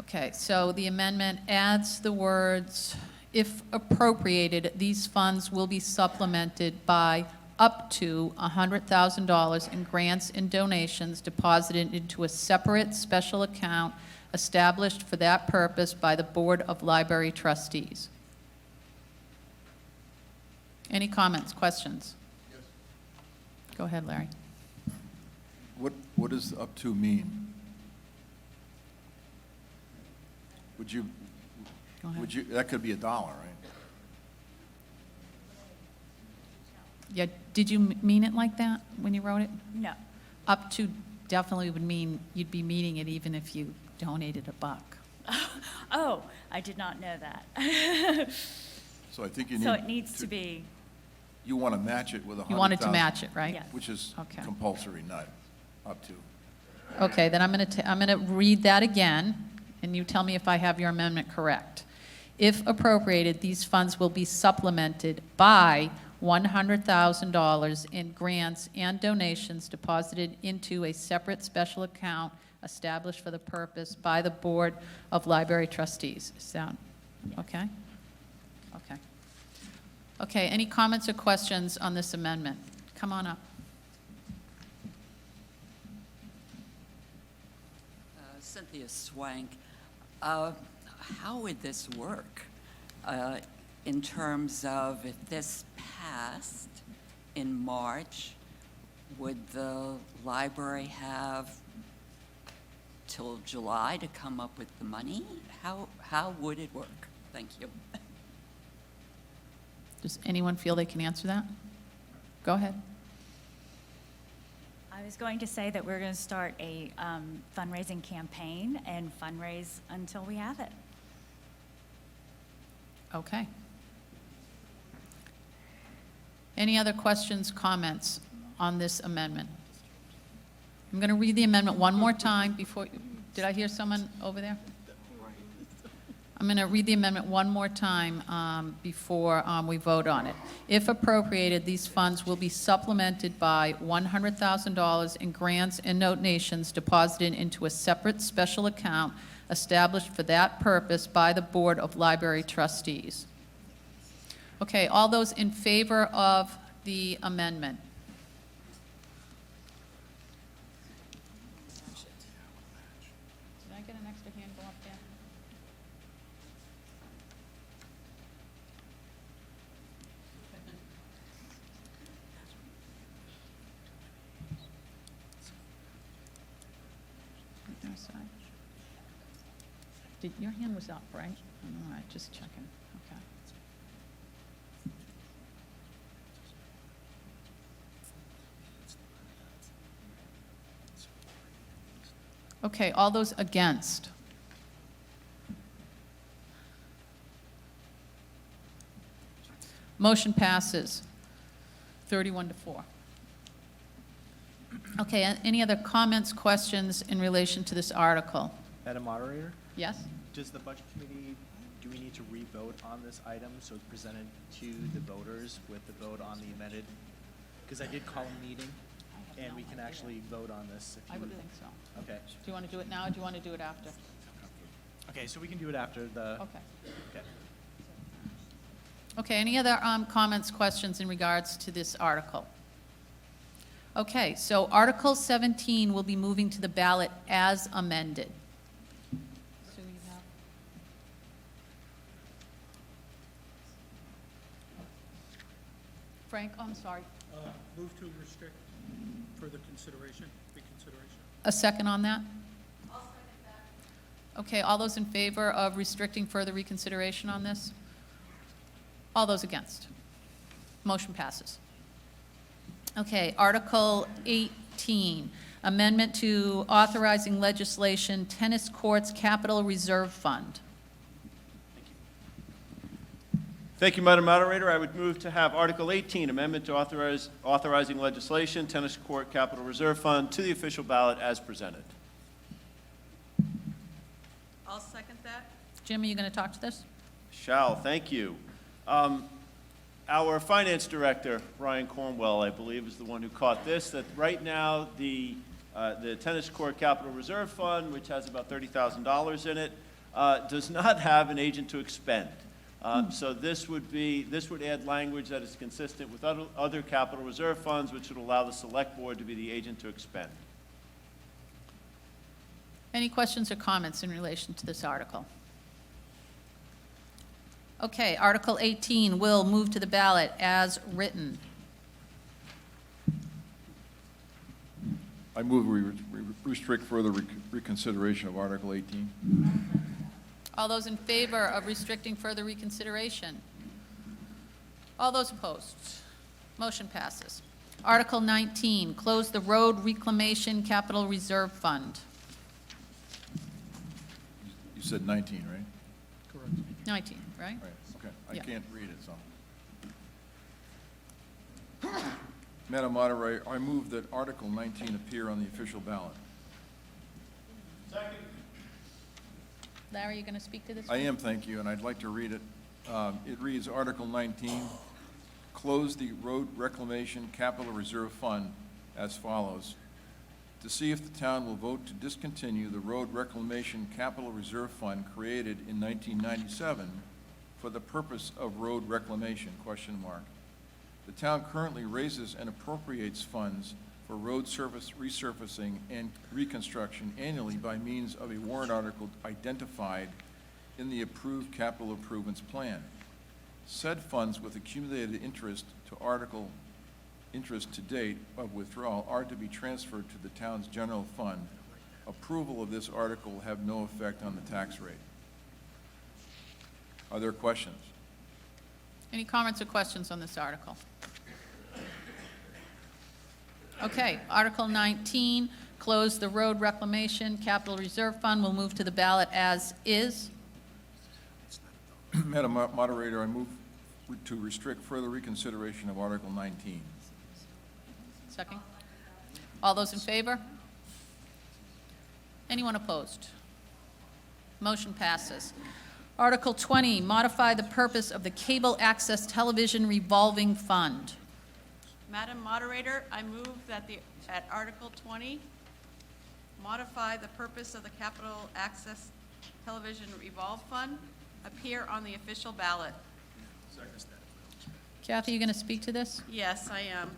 Okay, so the amendment adds the words, if appropriated, these funds will be supplemented by up to $100,000 in grants and donations deposited into a separate special account established for that purpose by the Board of Library Trustees. Any comments, questions? Yes. Go ahead, Larry. What does up to mean? Go ahead. That could be $1, right? Yeah, did you mean it like that when you wrote it? No. Up to definitely would mean you'd be meeting it even if you donated $1. Oh, I did not know that. So I think you need. So it needs to be, You want to match it with $100,000. You wanted to match it, right? Yes. Which is Okay. compulsory, not up to. Okay, then I'm going to read that again, and you tell me if I have your amendment correct. If appropriated, these funds will be supplemented by $100,000 in grants and donations deposited into a separate special account established for the purpose by the Board of Library Trustees. Sound okay? Okay. Okay, any comments or questions on this amendment? Come on up. Cynthia Swank, how would this work in terms of if this passed in March, would the library have till July to come up with the money? How would it work? Thank you. Does anyone feel they can answer that? Go ahead. I was going to say that we're going to start a fundraising campaign and fundraise until we have it. Okay. Any other questions, comments on this amendment? I'm going to read the amendment one more time before, did I hear someone over there? I'm going to read the amendment one more time before we vote on it. If appropriated, these funds will be supplemented by $100,000 in grants and donations deposited into a separate special account established for that purpose by the Board of Library Trustees. Okay, all those in favor of the amendment? Did I get an extra hand go up there? Right side. Your hand was up, right? All right, just checking. Okay. Okay, all those against? Motion passes 31-4. Okay, any other comments, questions in relation to this article? Madam Moderator, Yes? does the Budget Committee, do we need to re-vote on this item so it's presented to the voters with the vote on the amended? Because I did call a meeting, and we can actually vote on this if you... I would think so. Okay. Do you want to do it now, or do you want to do it after? Okay, so we can do it after the... Okay. Okay. Okay, any other comments, questions in regards to this article? Okay, so Article 17 will be moving to the ballot as amended. So you have... Frank, I'm sorry. Move to restrict further consideration, reconsideration. A second on that? I'll second that. Okay, all those in favor of restricting further reconsideration on this? All those against? Motion passes. Okay, Article 18, amendment to authorizing legislation, tennis courts capital reserve fund. Thank you, Madam Moderator. I would move to have Article 18, amendment to authorizing legislation, tennis court capital reserve fund, to the official ballot as presented. I'll second that. Jim, are you going to talk to this? Shall, thank you. Our finance director, Ryan Cornwell, I believe, is the one who caught this, that right now the tennis court capital reserve fund, which has about $30,000 in it, does not have an agent to expend. So this would add language that is consistent with other capital reserve funds, which would allow the select board to be the agent to expend. Any questions or comments in relation to this article? Okay, Article 18 will move to the ballot as written. I move we restrict further reconsideration of Article 18. All those in favor of restricting further reconsideration? All those opposed? Motion passes. Article 19, close the road reclamation capital reserve fund. You said 19, right? Correct. 19, right? Right, okay. I Yeah. can't read it, so. Madam Moderator, I move that Article 19 appear on the official ballot. Larry, you going to speak to this? I am, thank you, and I'd like to read it. It reads, Article 19, close the road reclamation capital reserve fund as follows. To see if the town will vote to discontinue the road reclamation capital reserve fund created in 1997 for the purpose of road reclamation, ? The town currently raises and appropriates funds for road surface resurfacing and reconstruction annually by means of a warrant article identified in the approved capital improvements plan. Said funds with accumulated interest to date of withdrawal are to be transferred to the town's general fund. Approval of this article will have no effect on the tax rate. Are there questions? Any comments or questions on this article? Okay, Article 19, close the road reclamation capital reserve fund. We'll move to the ballot as is. Madam Moderator, I move to restrict further reconsideration of Article 19. Second. All those in favor? Anyone opposed? Motion passes. Article 20, modify the purpose of the Cable Access Television Revolving Fund. Madam Moderator, I move that at Article 20, modify the purpose of the Capital Access Television Revolve Fund appear on the official ballot. Kathy, you going to speak to this? Yes, I am.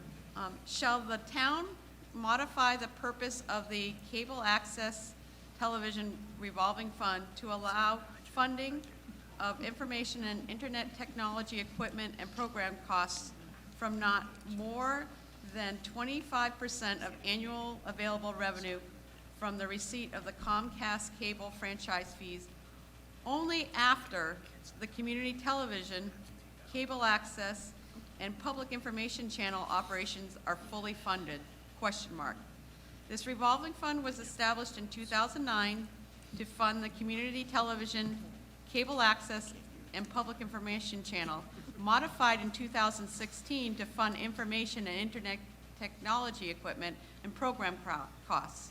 Shall the town modify the purpose of the Cable Access Television Revolving Fund to allow funding of information and internet technology equipment and program costs from not more than 25% of annual available revenue from the receipt of the Comcast cable franchise fees only after the community television, cable access, and public information channel operations are fully funded, ? This revolving fund was established in 2009 to fund the community television, cable access, and public information channel, modified in 2016 to fund information and internet technology equipment and program costs.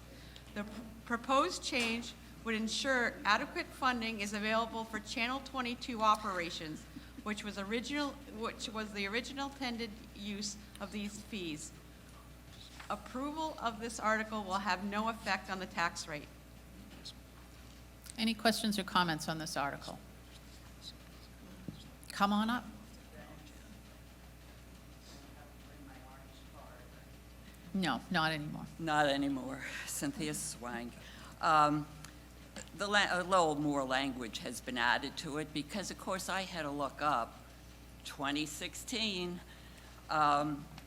The proposed change would ensure adequate funding is available for Channel 22 operations, which was the original intended use of these fees. Approval of this article will have no effect on the tax rate. Any questions or comments on this article? Come on up. No, not anymore. Not anymore. Cynthia Swank. A little more language has been added to it because, of course, I had to look up 2016.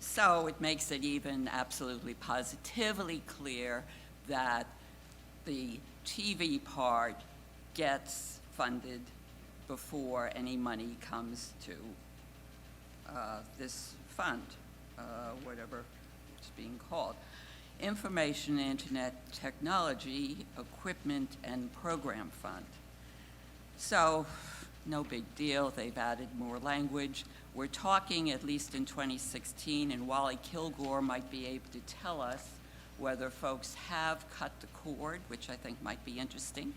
So it makes it even absolutely positively clear that the TV part gets funded before any money comes to this fund, whatever it's being called. Information and Internet Technology Equipment and Program Fund. So, no big deal, they've added more language. We're talking, at least in 2016, and Wally Kilgore might be able to tell us whether folks have cut the cord, which I think might be interesting,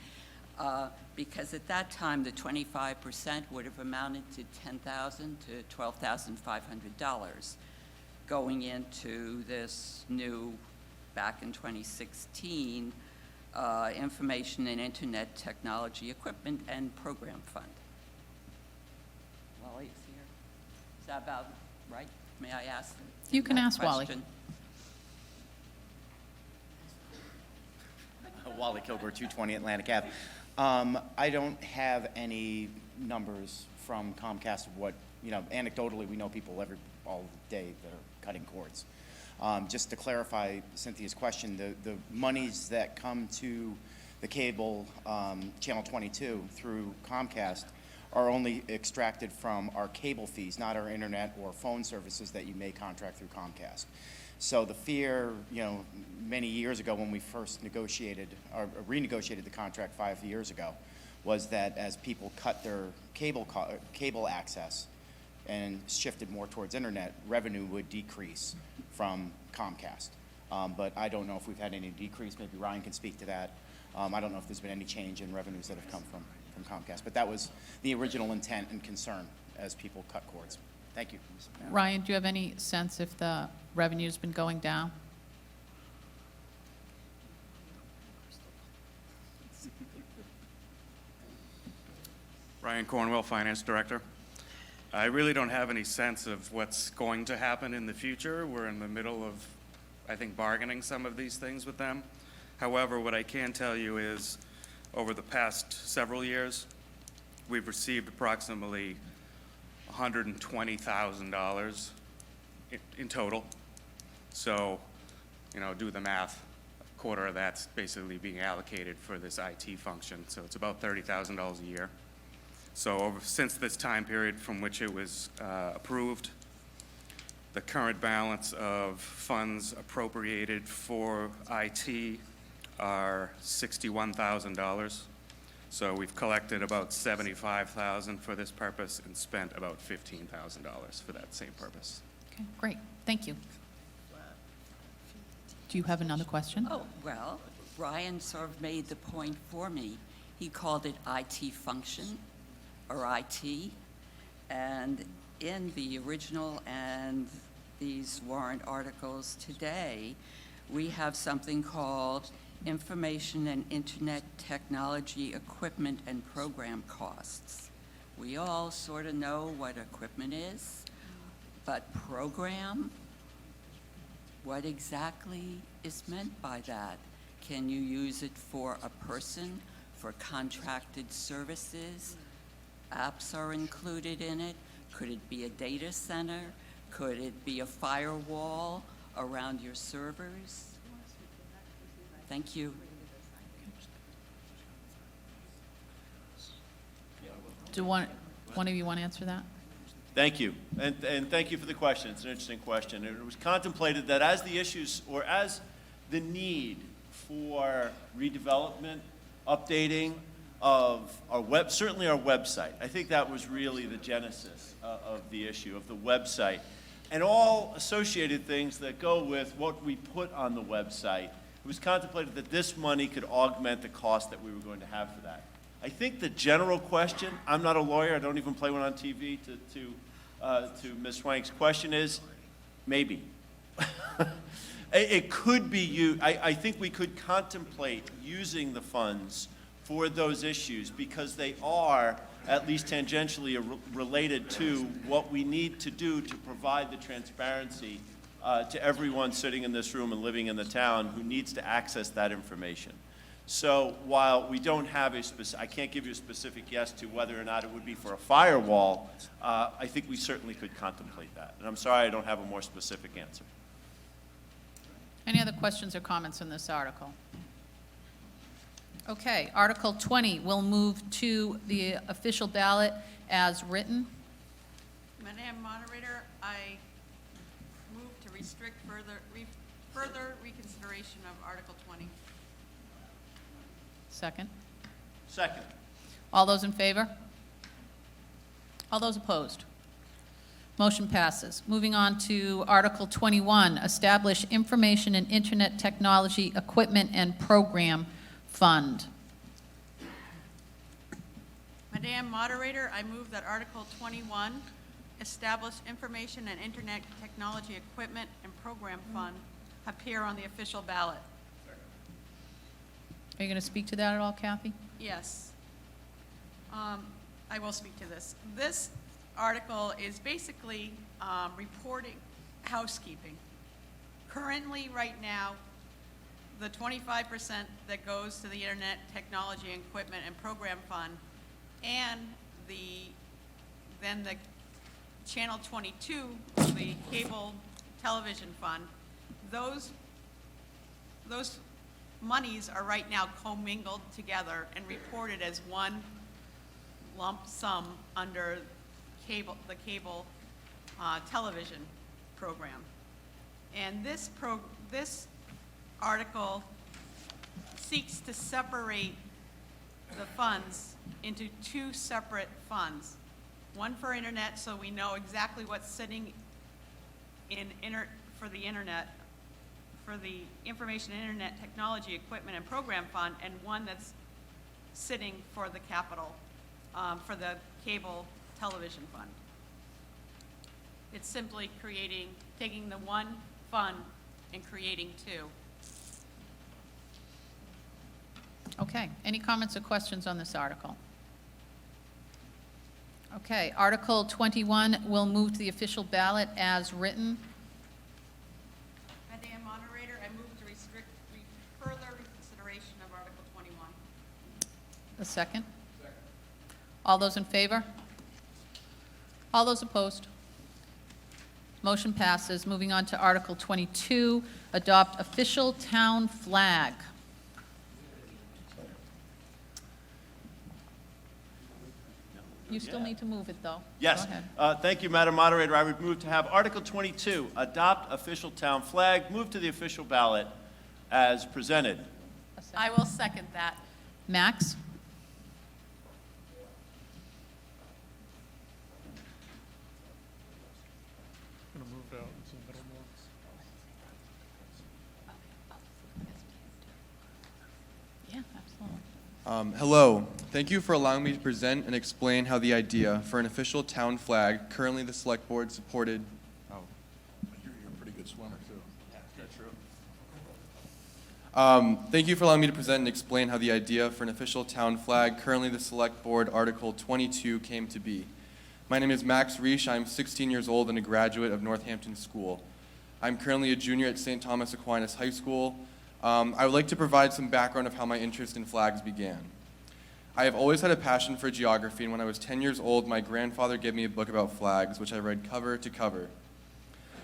because at that time, the 25% would have amounted to $10,000 to $12,500 going into this new, back in 2016, Information and Internet Technology Equipment and Program Fund. Wally's here. Is that about right? May I ask? You can that ask Wally. question? Wally Kilgore, 220 Atlantic Ave. I don't have any numbers from Comcast of what, anecdotally, we know people all day that are cutting cords. Just to clarify Cynthia's question, the monies that come to the cable, Channel 22 through Comcast are only extracted from our cable fees, not our internet or phone services that you may contract through Comcast. So the fear, many years ago when we first negotiated or renegotiated the contract 5 years ago, was that as people cut their cable access and shifted more towards internet, revenue would decrease from Comcast. But I don't know if we've had any decrease. Maybe Ryan can speak to that. I don't know if there's been any change in revenues that have come from Comcast. But that was the original intent and concern as people cut cords. Thank you. Ryan, do you have any sense if the revenue's been going down? Ryan Cornwell, Finance Director. I really don't have any sense of what's going to happen in the future. We're in the middle of, I think, bargaining some of these things with them. However, what I can tell you is over the past several years, we've received approximately $120,000 in total. So, do the math. A quarter of that's basically being allocated for this IT function. So it's about $30,000 a year. So since this time period from which it was approved, the current balance of funds appropriated for IT are $61,000. So we've collected about $75,000 for this purpose and spent about $15,000 for that same purpose. Okay, great. Thank you. Do you have another question? Oh, well, Brian sort of made the point for me. He called it IT function, or IT, and in the original and these warrant articles today, we have something called Information and Internet Technology Equipment and Program Costs. We all sort of know what equipment is, but program, what exactly is meant by that? Can you use it for a person, for contracted services? Apps are included in it. Could it be a data center? Could it be a firewall around your servers? Thank you. Do one of you want to answer that? Thank you, and thank you for the question. It's an interesting question. It was contemplated that as the issues, or as the need for redevelopment, updating of our certainly our website. I think that was really the genesis of the issue, of the website, and all associated things that go with what we put on the website. It was contemplated that this money could augment the cost that we were going to have for that. I think the general question, I'm not a lawyer, I don't even play one on TV, to Ms. Swank's question is, maybe. It could be used. I think we could contemplate using the funds for those issues because they are at least tangentially related to what we need to do to provide the transparency to everyone sitting in this room and living in the town who needs to access that information. So while we don't have I can't give you a specific yes to whether or not it would be for a firewall, I think we certainly could contemplate that. And I'm sorry I don't have a more specific answer. Any other questions or comments on this article? Okay, Article 20 will move to the official ballot as written. Madam Moderator, I move to restrict further reconsideration of Article 20. Second. Second. All those in favor? All those opposed? Motion passes. Moving on to Article 21, establish Information and Internet Technology Equipment and Program Fund. Madam Moderator, I move that Article 21, establish Information and Internet Technology Equipment and Program Fund, appear on the official ballot. Are you going to speak to that at all, Kathy? Yes. I will speak to this. This article is basically reporting housekeeping. Currently, right now, the 25% that goes to the Internet Technology Equipment and Program Fund and then the Channel 22, the Cable Television Fund, those monies are right now commingled together and reported as one lump sum under the cable television program. And this article seeks to separate the funds into two separate funds. One for internet, so we know exactly what's sitting for the internet, for the Information and Internet Technology Equipment and Program Fund, and one that's sitting for the capital, for the Cable Television Fund. It's simply taking the one fund and creating two. Okay, any comments or questions on this article? Okay, Article 21 will move to the official ballot as written. Madam Moderator, I move to restrict further reconsideration of Article 21. A second? All those in favor? All those opposed? Motion passes. Moving on to Article 22, adopt official town flag. You still need to move it, though. Yes. Go ahead. Thank you, Madam Moderator. I would move to have Article 22, adopt official town flag, move to the official ballot as presented. I will second that. Max? Going to move it out into the middle more. Hello. Thank you for allowing me to present and explain how the idea for an official town flag, currently the Select Board supported. Oh, You're a pretty good swimmer, too. that's true. Thank you for allowing me to present and explain how the idea for an official town flag, currently the Select Board Article 22, came to be. My name is Max Reich. I'm 16 years old and a graduate of Northampton School. I'm currently a junior at St. Thomas Aquinas High School. I would like to provide some background of how my interest in flags began. I have always had a passion for geography, and when I was 10 years old, my grandfather gave me a book about flags, which I read cover to cover.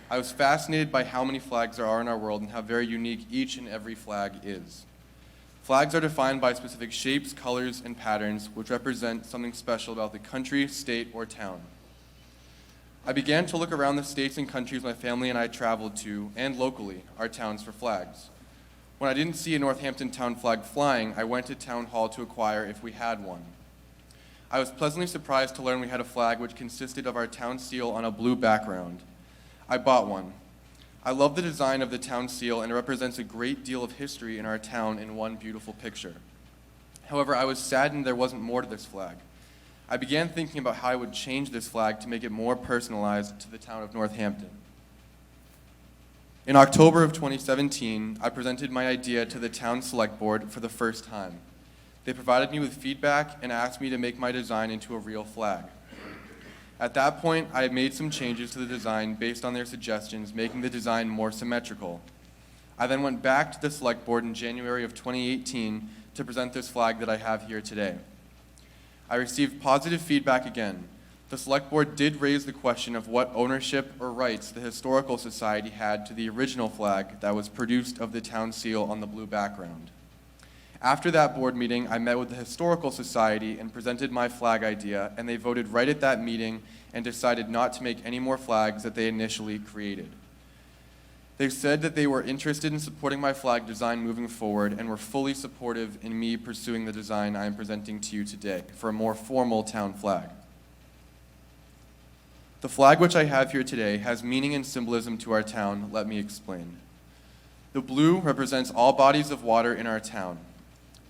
I was fascinated by how many flags there are in our world and how very unique each and every flag is. Flags are defined by specific shapes, colors, and patterns, which represent something special about the country, state, or town. I began to look around the states and countries my family and I traveled to, and locally, our towns for flags. When I didn't see a Northampton town flag flying, I went to town hall to acquire if we had one. I was pleasantly surprised to learn we had a flag which consisted of our town seal on a blue background. I bought one. I love the design of the town seal, and it represents a great deal of history in our town in one beautiful picture. However, I was saddened there wasn't more to this flag. I began thinking about how I would change this flag to make it more personalized to the town of Northampton. In October of 2017, I presented my idea to the town select board for the first time. They provided me with feedback and asked me to make my design into a real flag. At that point, I had made some changes to the design based on their suggestions, making the design more symmetrical. I then went back to the select board in January of 2018 to present this flag that I have here today. I received positive feedback again. The select board did raise the question of what ownership or rights the Historical Society had to the original flag that was produced of the town seal on the blue background. After that board meeting, I met with the Historical Society and presented my flag idea, and they voted right at that meeting and decided not to make any more flags that they initially created. They said that they were interested in supporting my flag design moving forward and were fully supportive in me pursuing the design I am presenting to you today for a more formal town flag. The flag which I have here today has meaning and symbolism to our town. Let me explain. The blue represents all bodies of water in our town.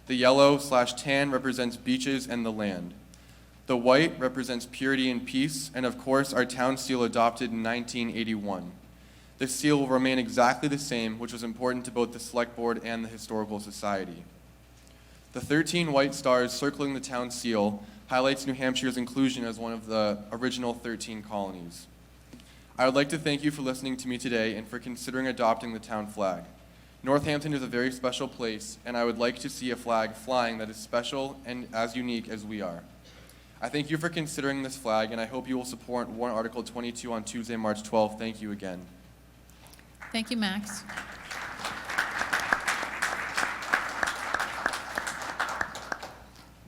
The yellow/tan represents beaches and the land. The white represents purity and peace, and of course our town seal adopted in 1981. The seal will remain exactly the same, which was important to both the Select Board and the Historical Society. The 13 white stars circling the town seal highlights New Hampshire's inclusion as one of the original 13 colonies. I would like to thank you for listening to me today and for considering adopting the town flag. Northampton is a very special place, and I would like to see a flag flying that is special and as unique as we are. I thank you for considering this flag, and I hope you will support Warrant Article 22 on Tuesday, March 12th. Thank you again. Thank you, Max.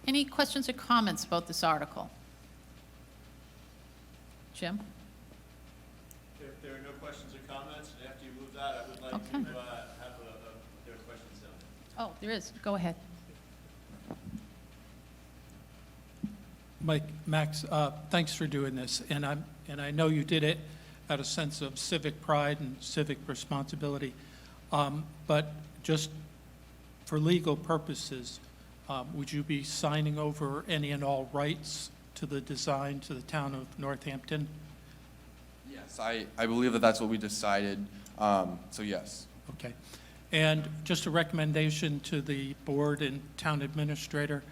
Any questions or comments about this article? Jim? If there are no questions or comments, and after you move that, I would like to Okay. have there are questions down there. Oh, there is. Go ahead. Max, thanks for doing this, and I know you did it out of a sense of civic pride and civic responsibility, but just for legal purposes, would you be signing over any and all rights to the design to the town of Northampton? Yes, I believe that that's what we decided, so yes. Okay. And just a recommendation to the board and town administrator,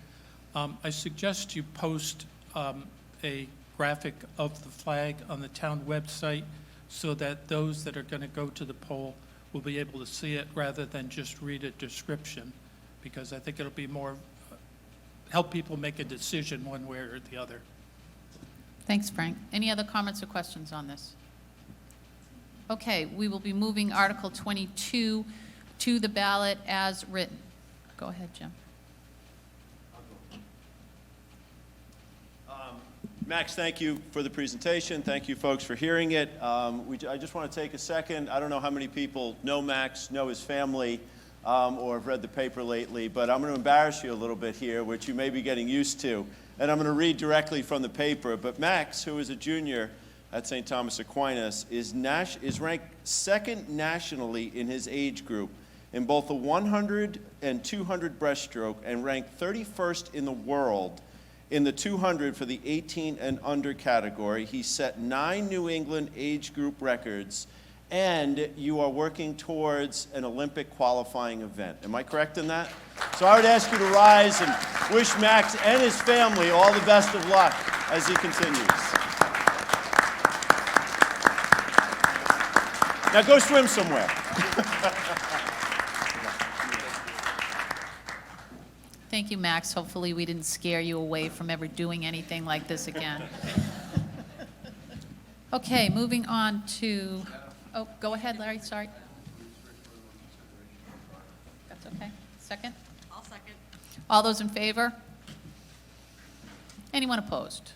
I suggest you post a graphic of the flag on the town website so that those that are going to go to the poll will be able to see it rather than just read a description, because I think it'll be more, help people make a decision one way or the other. Thanks, Frank. Any other comments or questions on this? Okay, we will be moving Article 22 to the ballot as written. Go ahead, Jim. Max, thank you for the presentation. Thank you, folks, for hearing it. I just want to take a second. I don't know how many people know Max, know his family, or have read the paper lately, but I'm going to embarrass you a little bit here, which you may be getting used to. And I'm going to read directly from the paper. But Max, who is a junior at St. Thomas Aquinas, is ranked second nationally in his age group in both the 100 and 200 breaststroke and ranked 31st in the world in the 200 for the 18 and under category. He set 9 New England age group records, and you are working towards an Olympic qualifying event. Am I correct in that? So I would ask you to rise and wish Max and his family all the best of luck as he continues. Now go swim somewhere. Thank you, Max. Hopefully we didn't scare you away from ever doing anything like this again. Okay, moving on to, oh, go ahead, Larry, sorry. That's okay. Second? I'll second. All those in favor? Anyone opposed?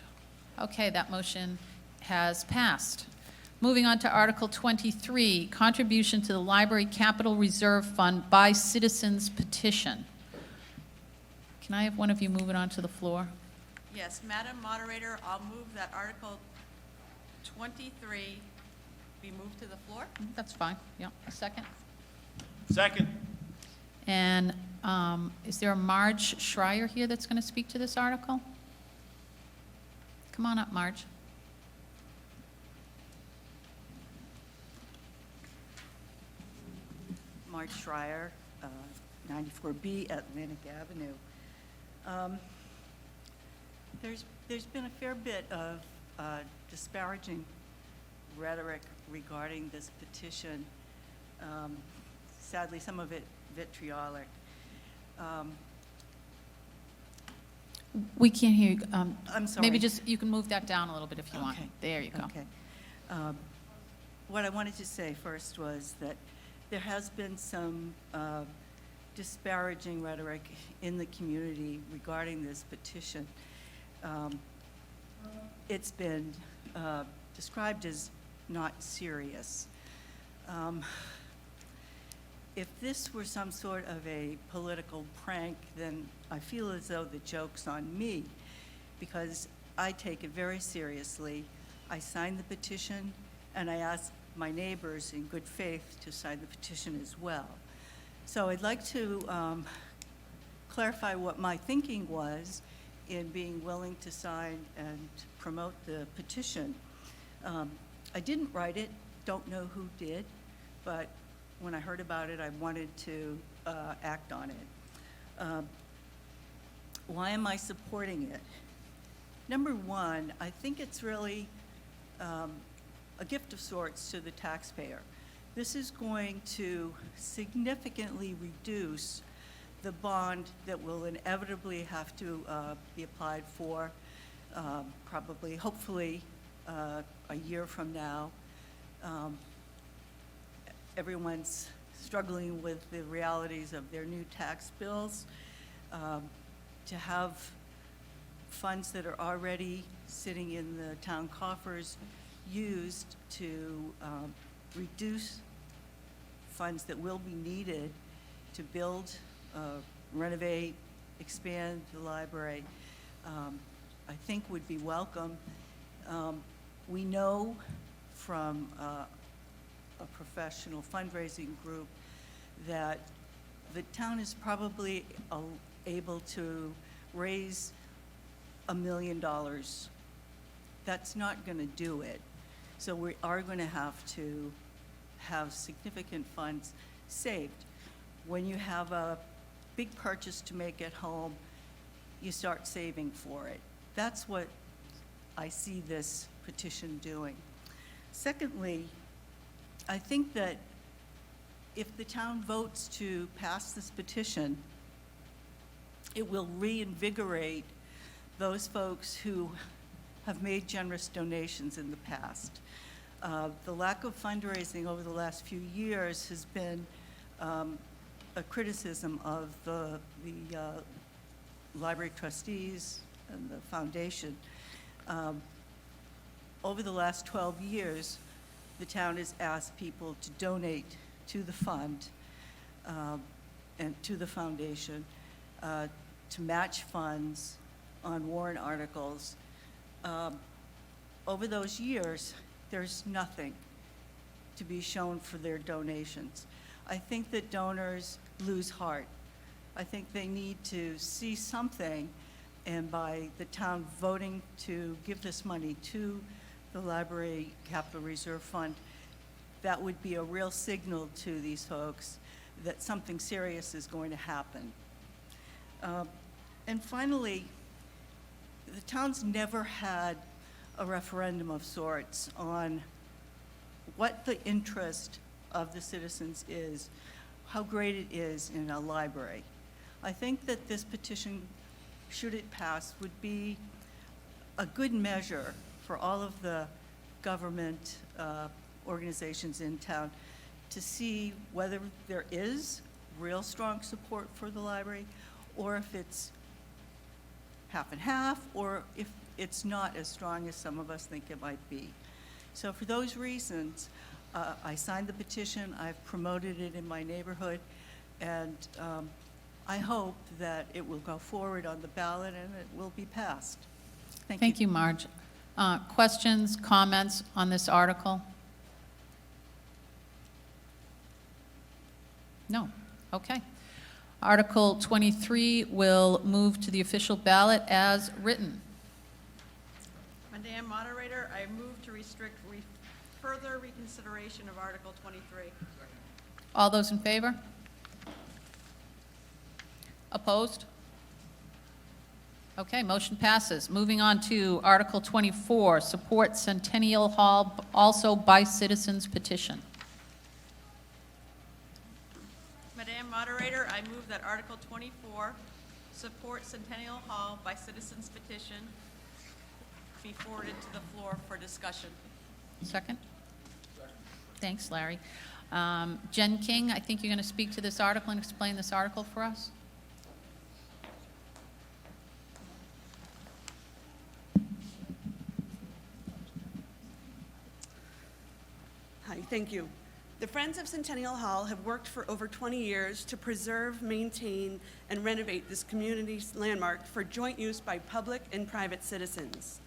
Okay, that motion has passed. Moving on to Article 23, contribution to the Library Capital Reserve Fund by citizens petition. Can I have one of you move it onto the floor? Yes, Madam Moderator, I'll move that Article 23 be moved to the floor. That's fine, yeah. A second? Second. And is there a Marge Schreier here that's going to speak to this article? Come on up, Marge. Marge Schreier, 94B Atlantic Avenue. There's been a fair bit of disparaging rhetoric regarding this petition. Sadly, some of it vitriolic. We can't hear you. I'm sorry. Maybe just, you can move that down a little bit if you want. Okay. There you go. Okay. What I wanted to say first was that there has been some disparaging rhetoric in the community regarding this petition. It's been described as not serious. If this were some sort of a political prank, then I feel as though the joke's on me, because I take it very seriously. I signed the petition, and I asked my neighbors in good faith to sign the petition as well. So I'd like to clarify what my thinking was in being willing to sign and promote the petition. I didn't write it, don't know who did, but when I heard about it, I wanted to act on it. Why am I supporting it? Number one, I think it's really a gift of sorts to the taxpayer. This is going to significantly reduce the bond that will inevitably have to be applied for, probably, hopefully, a year from now. Everyone's struggling with the realities of their new tax bills. To have funds that are already sitting in the town coffers used to reduce funds that will be needed to build, renovate, expand the library, I think would be welcome. We know from a professional fundraising group that the town is probably able to raise $1 million. That's not going to do it. So we are going to have to have significant funds saved. When you have a big purchase to make at home, you start saving for it. That's what I see this petition doing. Secondly, I think that if the town votes to pass this petition, it will reinvigorate those folks who have made generous donations in the past. The lack of fundraising over the last few years has been a criticism of the library trustees and the foundation. Over the last 12 years, the town has asked people to donate to the fund and to the foundation to match funds on warrant articles. Over those years, there's nothing to be shown for their donations. I think that donors lose heart. I think they need to see something, and by the town voting to give this money to the Library Capital Reserve Fund, that would be a real signal to these folks that something serious is going to happen. And finally, the town's never had a referendum of sorts on what the interest of the citizens is, how great it is in a library. I think that this petition, should it pass, would be a good measure for all of the government organizations in town to see whether there is real strong support for the library, or if it's half and half, or if it's not as strong as some of us think it might be. So for those reasons, I signed the petition, I've promoted it in my neighborhood, and I hope that it will go forward on the ballot and it will be passed. Thank you, Marge. Questions, comments on this article? No. Okay. Article 23 will move to the official ballot as written. Madam Moderator, I move to restrict further reconsideration of Article 23. All those in favor? Opposed? Okay, motion passes. Moving on to Article 24, support Centennial Hall also by citizens petition. Madam Moderator, I move that Article 24, support Centennial Hall by citizens petition, be forwarded to the floor for discussion. Second? Thanks, Larry. Jen King, I think you're going to speak to this article and explain this article for us. Hi, thank you. The Friends of Centennial Hall have worked for over 20 years to preserve, maintain, and renovate this community's landmark for joint use by public and private citizens.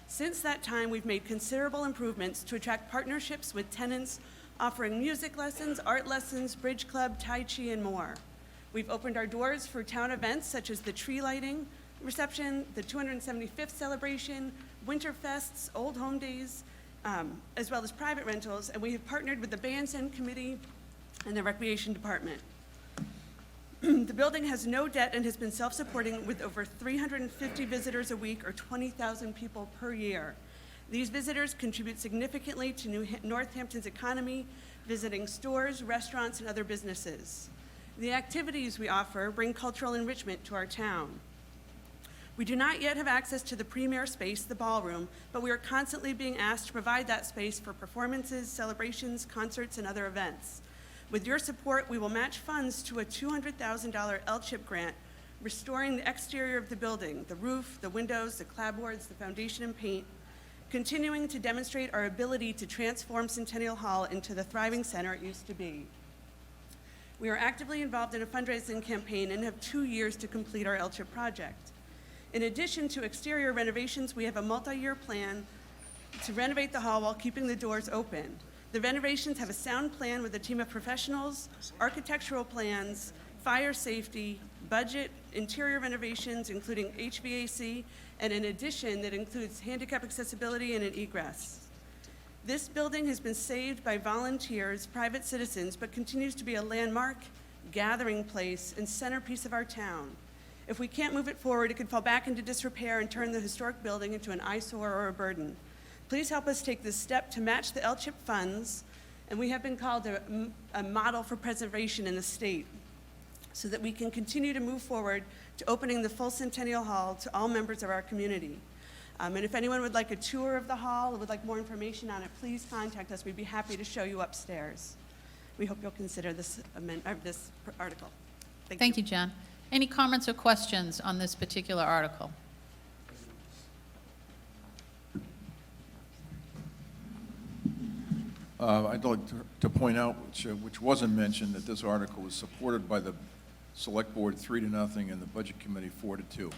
Since that time, we've made considerable improvements to attract partnerships with tenants offering music lessons, art lessons, bridge club, Tai Chi, and more. We've opened our doors for town events such as the tree lighting reception, the 275th celebration, winter fests, old home days, as well as private rentals, and we have partnered with the Bandstand Committee and the Recreation Department. The building has no debt and has been self-supporting with over 350 visitors a week or 20,000 people per year. These visitors contribute significantly to Northampton's economy, visiting stores, restaurants, and other businesses. The activities we offer bring cultural enrichment to our town. We do not yet have access to the premier space, the ballroom, but we are constantly being asked to provide that space for performances, celebrations, concerts, and other events. With your support, we will match funds to a $200,000 LCHIP grant, restoring the exterior of the building, the roof, the windows, the clapboards, the foundation, and paint, continuing to demonstrate our ability to transform Centennial Hall into the thriving center it used to be. We are actively involved in a fundraising campaign and have 2 years to complete our LCHIP project. In addition to exterior renovations, we have a multi-year plan to renovate the hall while keeping the doors open. The renovations have a sound plan with a team of professionals, architectural plans, fire safety, budget, interior renovations, including HVAC, and an addition that includes handicap accessibility and an egress. This building has been saved by volunteers, private citizens, but continues to be a landmark, gathering place, and centerpiece of our town. If we can't move it forward, it could fall back into disrepair and turn the historic building into an eyesore or a burden. Please help us take this step to match the LCHIP funds, and we have been called a model for preservation in the state, so that we can continue to move forward to opening the full Centennial Hall to all members of our community. And if anyone would like a tour of the hall or would like more information on it, please contact us. We'd be happy to show you upstairs. We hope you'll consider this article. Thank you, Jen. Any comments or questions on this particular article? I'd like to point out, which wasn't mentioned, that this article was supported by the Select Board 3-0 and the Budget Committee 4-2.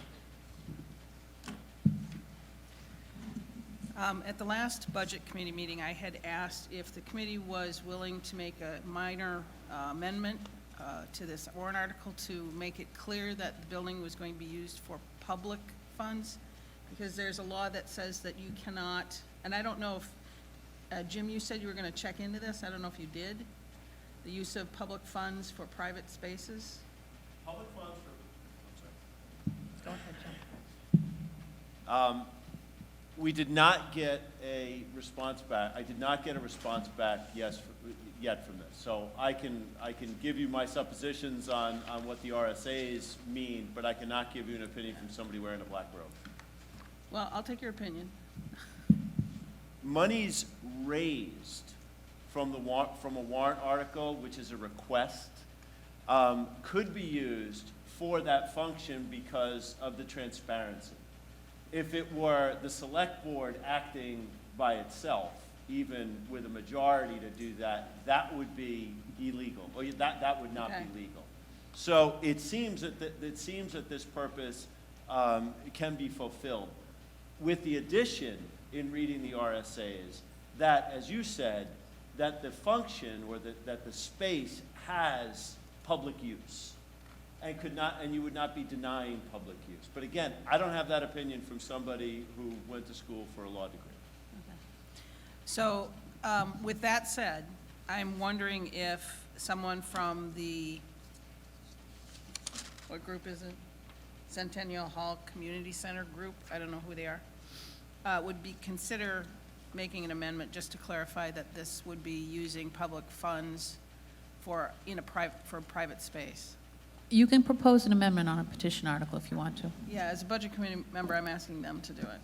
At the last Budget Committee meeting, I had asked if the committee was willing to make a minor amendment to this warrant article to make it clear that the building was going to be used for public funds, because there's a law that says that you cannot, and I don't know if, Jim, you said you were going to check into this. I don't know if you did. The use of public funds for private spaces. Public funds for, Go ahead, Jim. we did not get a response back. I did not get a response back yet from this. So I can give you my suppositions on what the RSAs mean, but I cannot give you an opinion from somebody wearing a black robe. Well, I'll take your opinion. Monies raised from a warrant article, which is a request, could be used for that function because of the transparency. If it were the select board acting by itself, even with a majority to do that, that would be illegal, or that would not be legal. So it seems that this purpose can be fulfilled, with the addition, in reading the RSAs, that, as you said, that the function or that the space has public use and you would not be denying public use. But again, I don't have that opinion from somebody who went to school for a law degree. So, with that said, I'm wondering if someone from the, what group is it? Centennial Hall Community Center Group, I don't know who they are, would consider making an amendment just to clarify that this would be using public funds for a private space. You can propose an amendment on a petition article if you want to. Yeah, as a Budget Committee member, I'm asking them to do it.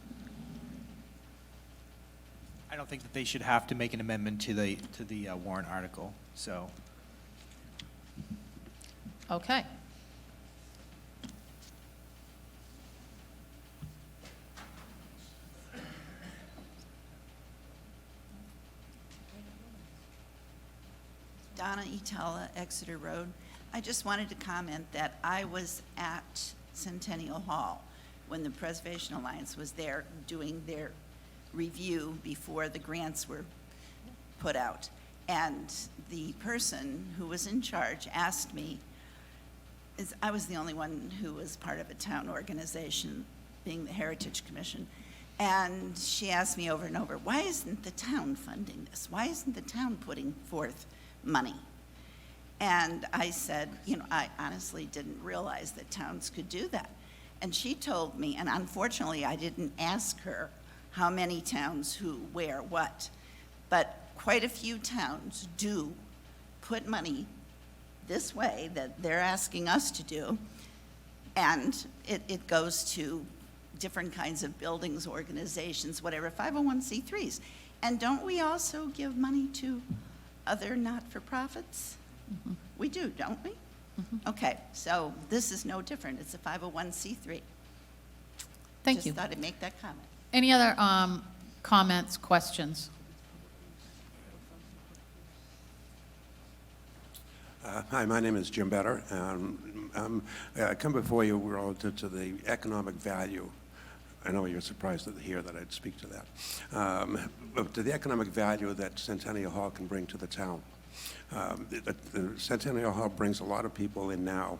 I don't think that they should have to make an amendment to the warrant article, so. Okay. Donna Itala, Exeter Road. I just wanted to comment that I was at Centennial Hall when the Preservation Alliance was there doing their review before the grants were put out. And the person who was in charge asked me, I was the only one who was part of a town organization, being the Heritage Commission, and she asked me over and over, why isn't the town funding this? Why isn't the town putting forth money? And I said, I honestly didn't realize that towns could do that. And she told me, and unfortunately I didn't ask her how many towns, who, where, what, but quite a few towns do put money this way that they're asking us to do, and it goes to different kinds of buildings, organizations, whatever, 501c3s. And don't we also give money to other not-for-profits? Mm-hmm. We do, don't we? Mm-hmm. Okay, so this is no different. It's a 501c3. Thank you. Just thought I'd make that comment. Any other comments, questions? Hi, my name is Jim Better. I come before you relative to the economic value. I know you're surprised to hear that I'd speak to that. But to the economic value that Centennial Hall can bring to the town. The Centennial Hall brings a lot of people in now,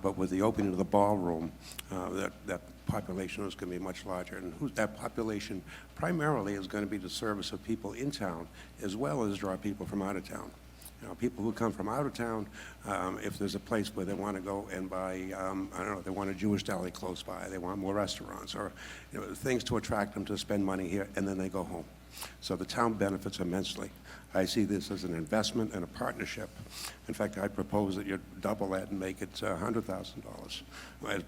but with the opening of the ballroom, that population is going to be much larger. And that population primarily is going to be the service of people in town, as well as draw people from out of town. People who come from out of town, if there's a place where they want to go and buy, I don't know, they want a Jewish deli close by, they want more restaurants, or things to attract them to spend money here, and then they go home. So the town benefits immensely. I see this as an investment and a partnership. In fact, I propose that you double that and make it $100,000.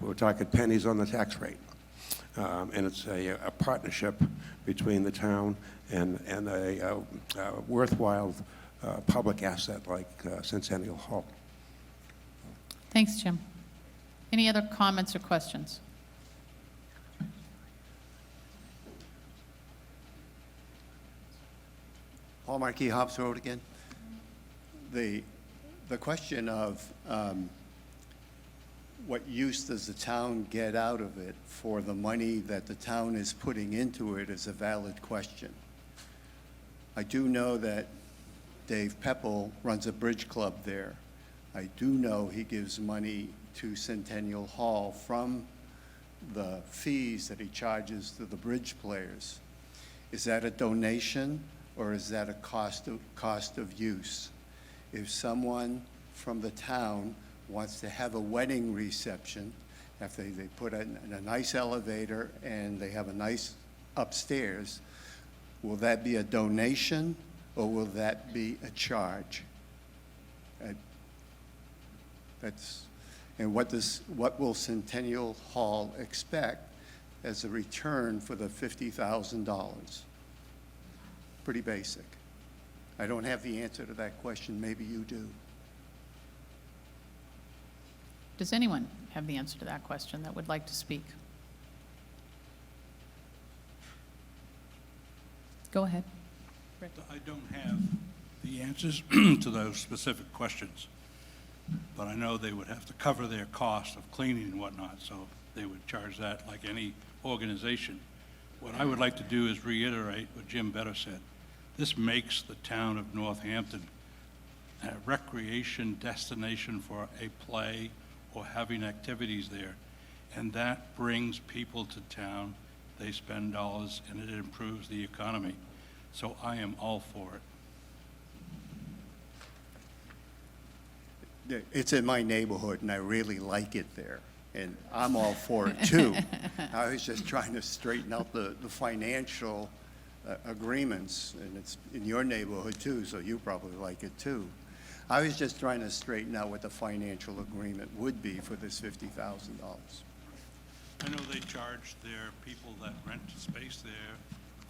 We're talking pennies on the tax rate. And it's a partnership between the town and a worthwhile public asset like Centennial Hall. Thanks, Jim. Any other comments or questions? Paul Marquis, Hobbs Road again. The question of what use does the town get out of it for the money that the town is putting into it is a valid question. I do know that Dave Pepple runs a bridge club there. I do know he gives money to Centennial Hall from the fees that he charges to the bridge players. Is that a donation or is that a cost of use? If someone from the town wants to have a wedding reception, if they put in a nice elevator and they have a nice upstairs, will that be a donation or will that be a charge? And what will Centennial Hall expect as a return for the $50,000? Pretty basic. I don't have the answer to that question. Maybe you do. Does anyone have the answer to that question that would like to speak? Go ahead. Rick. I don't have the answers to those specific questions, but I know they would have to cover their cost of cleaning and whatnot, so they would charge that like any organization. What I would like to do is reiterate what Jim Better said. This makes the town of Northampton a recreation destination for a play or having activities there, and that brings people to town. They spend dollars and it improves the economy. So I am all for it. It's in my neighborhood and I really like it there. And I'm all for it too. I was just trying to straighten out the financial agreements, and it's in your neighborhood too, so you probably like it too. I was just trying to straighten out what the financial agreement would be for this $50,000. I know they charge their people that rent space there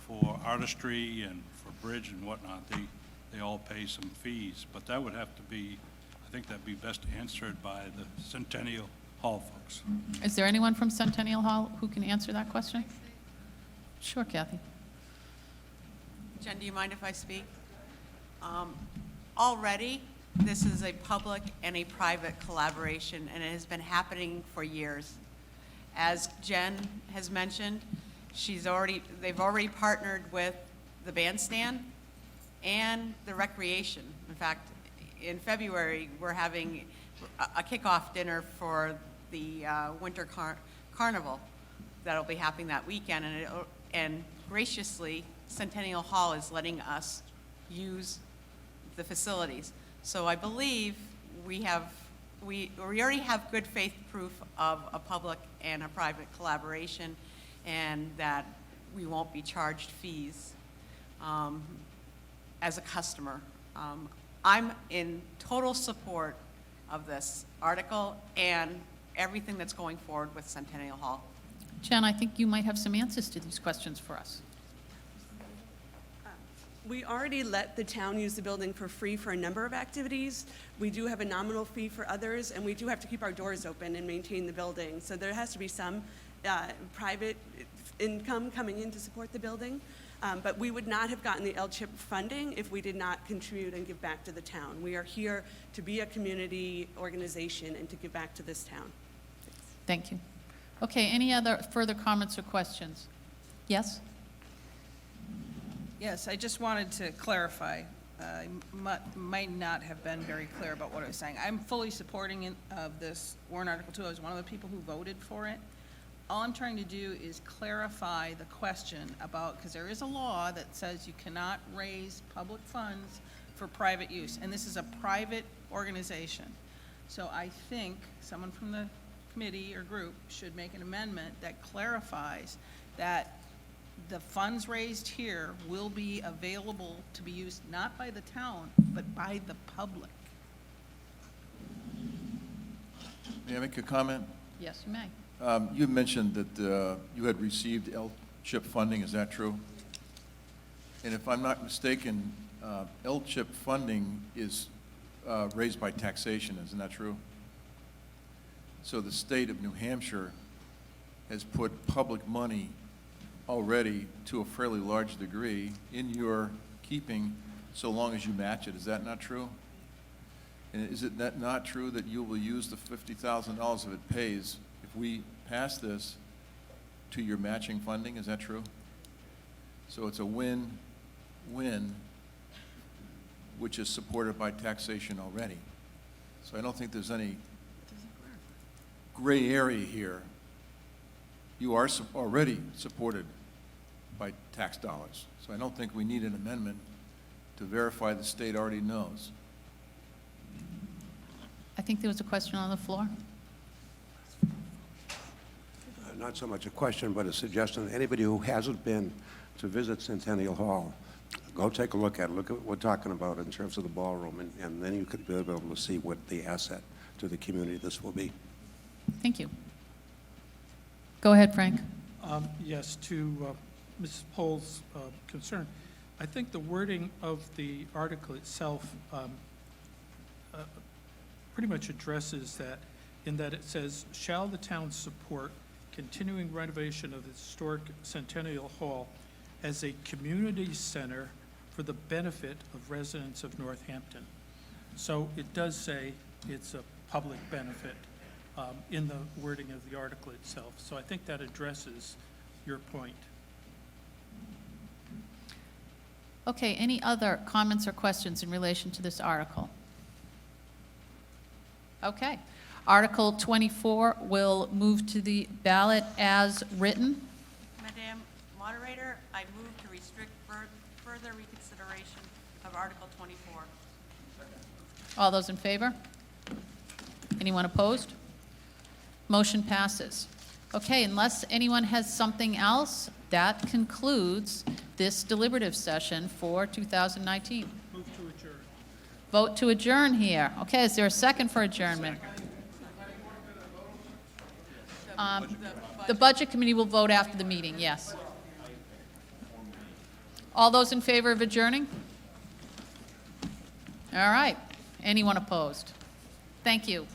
for artistry and for bridge and whatnot. They all pay some fees, but that would have to be, I think that'd be best answered by the Centennial Hall folks. Is there anyone from Centennial Hall who can answer that question? Sure, Kathy. Jen, do you mind if I speak? Already, this is a public and a private collaboration, and it has been happening for years. As Jen has mentioned, they've already partnered with the bandstand and the recreation. In fact, in February, we're having a kickoff dinner for the Winter Carnival that'll be happening that weekend, and graciously, Centennial Hall is letting us use the facilities. So I believe we already have good faith proof of a public and a private collaboration, and that we won't be charged fees as a customer. I'm in total support of this article and everything that's going forward with Centennial Hall. Jen, I think you might have some answers to these questions for us. We already let the town use the building for free for a number of activities. We do have a nominal fee for others, and we do have to keep our doors open and maintain the building. So there has to be some private income coming in to support the building. But we would not have gotten the LCHIP funding if we did not contribute and give back to the town. We are here to be a community organization and to give back to this town. Thank you. Okay, any other further comments or questions? Yes? Yes, I just wanted to clarify. I might not have been very clear about what I was saying. I'm fully supporting of this warrant article 2. I was one of the people who voted for it. All I'm trying to do is clarify the question about, because there is a law that says you cannot raise public funds for private use, and this is a private organization. So I think someone from the committee or group should make an amendment that clarifies that the funds raised here will be available to be used not by the town, but by the public. May I make a comment? Yes, you may. You mentioned that you had received LCHIP funding, is that true? And if I'm not mistaken, LCHIP funding is raised by taxation, isn't that true? So the state of New Hampshire has put public money already to a fairly large degree in your keeping so long as you match it. Is that not true? And is it not true that you will use the $50,000 if it pays, if we pass this, to your matching funding? Is that true? So it's a win-win, which is supported by taxation already. So I don't think there's any gray area here. You are already supported by tax dollars. So I don't think we need an amendment to verify the state already knows. I think there was a question on the floor. Not so much a question, but a suggestion. Anybody who hasn't been to visit Centennial Hall, go take a look at it. Look at what we're talking about in terms of the ballroom, and then you could be able to see what the asset to the community this will be. Thank you. Go ahead, Frank. Yes, to Mrs. Pohl's concern, I think the wording of the article itself pretty much addresses that, in that it says, shall the town support continuing renovation of the historic Centennial Hall as a community center for the benefit of residents of Northampton. So it does say it's a public benefit in the wording of the article itself. So I think that addresses your point. Okay, any other comments or questions in relation to this article? Okay. Article 24 will move to the ballot as written. Madam Moderator, I move to restrict further reconsideration of Article 24. All those in favor? Anyone opposed? Motion passes. Okay, unless anyone has something else, that concludes this deliberative session for 2019. Move to adjourn. Vote to adjourn here. Okay, is there a second for adjournment? The Budget Committee will vote after the meeting, yes. All those in favor of adjourning? All right. Anyone opposed? Thank you.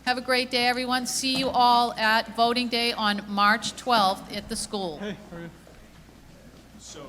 Have a great day, everyone. See you all at voting day on March 12th at the school. Hey, how are you? So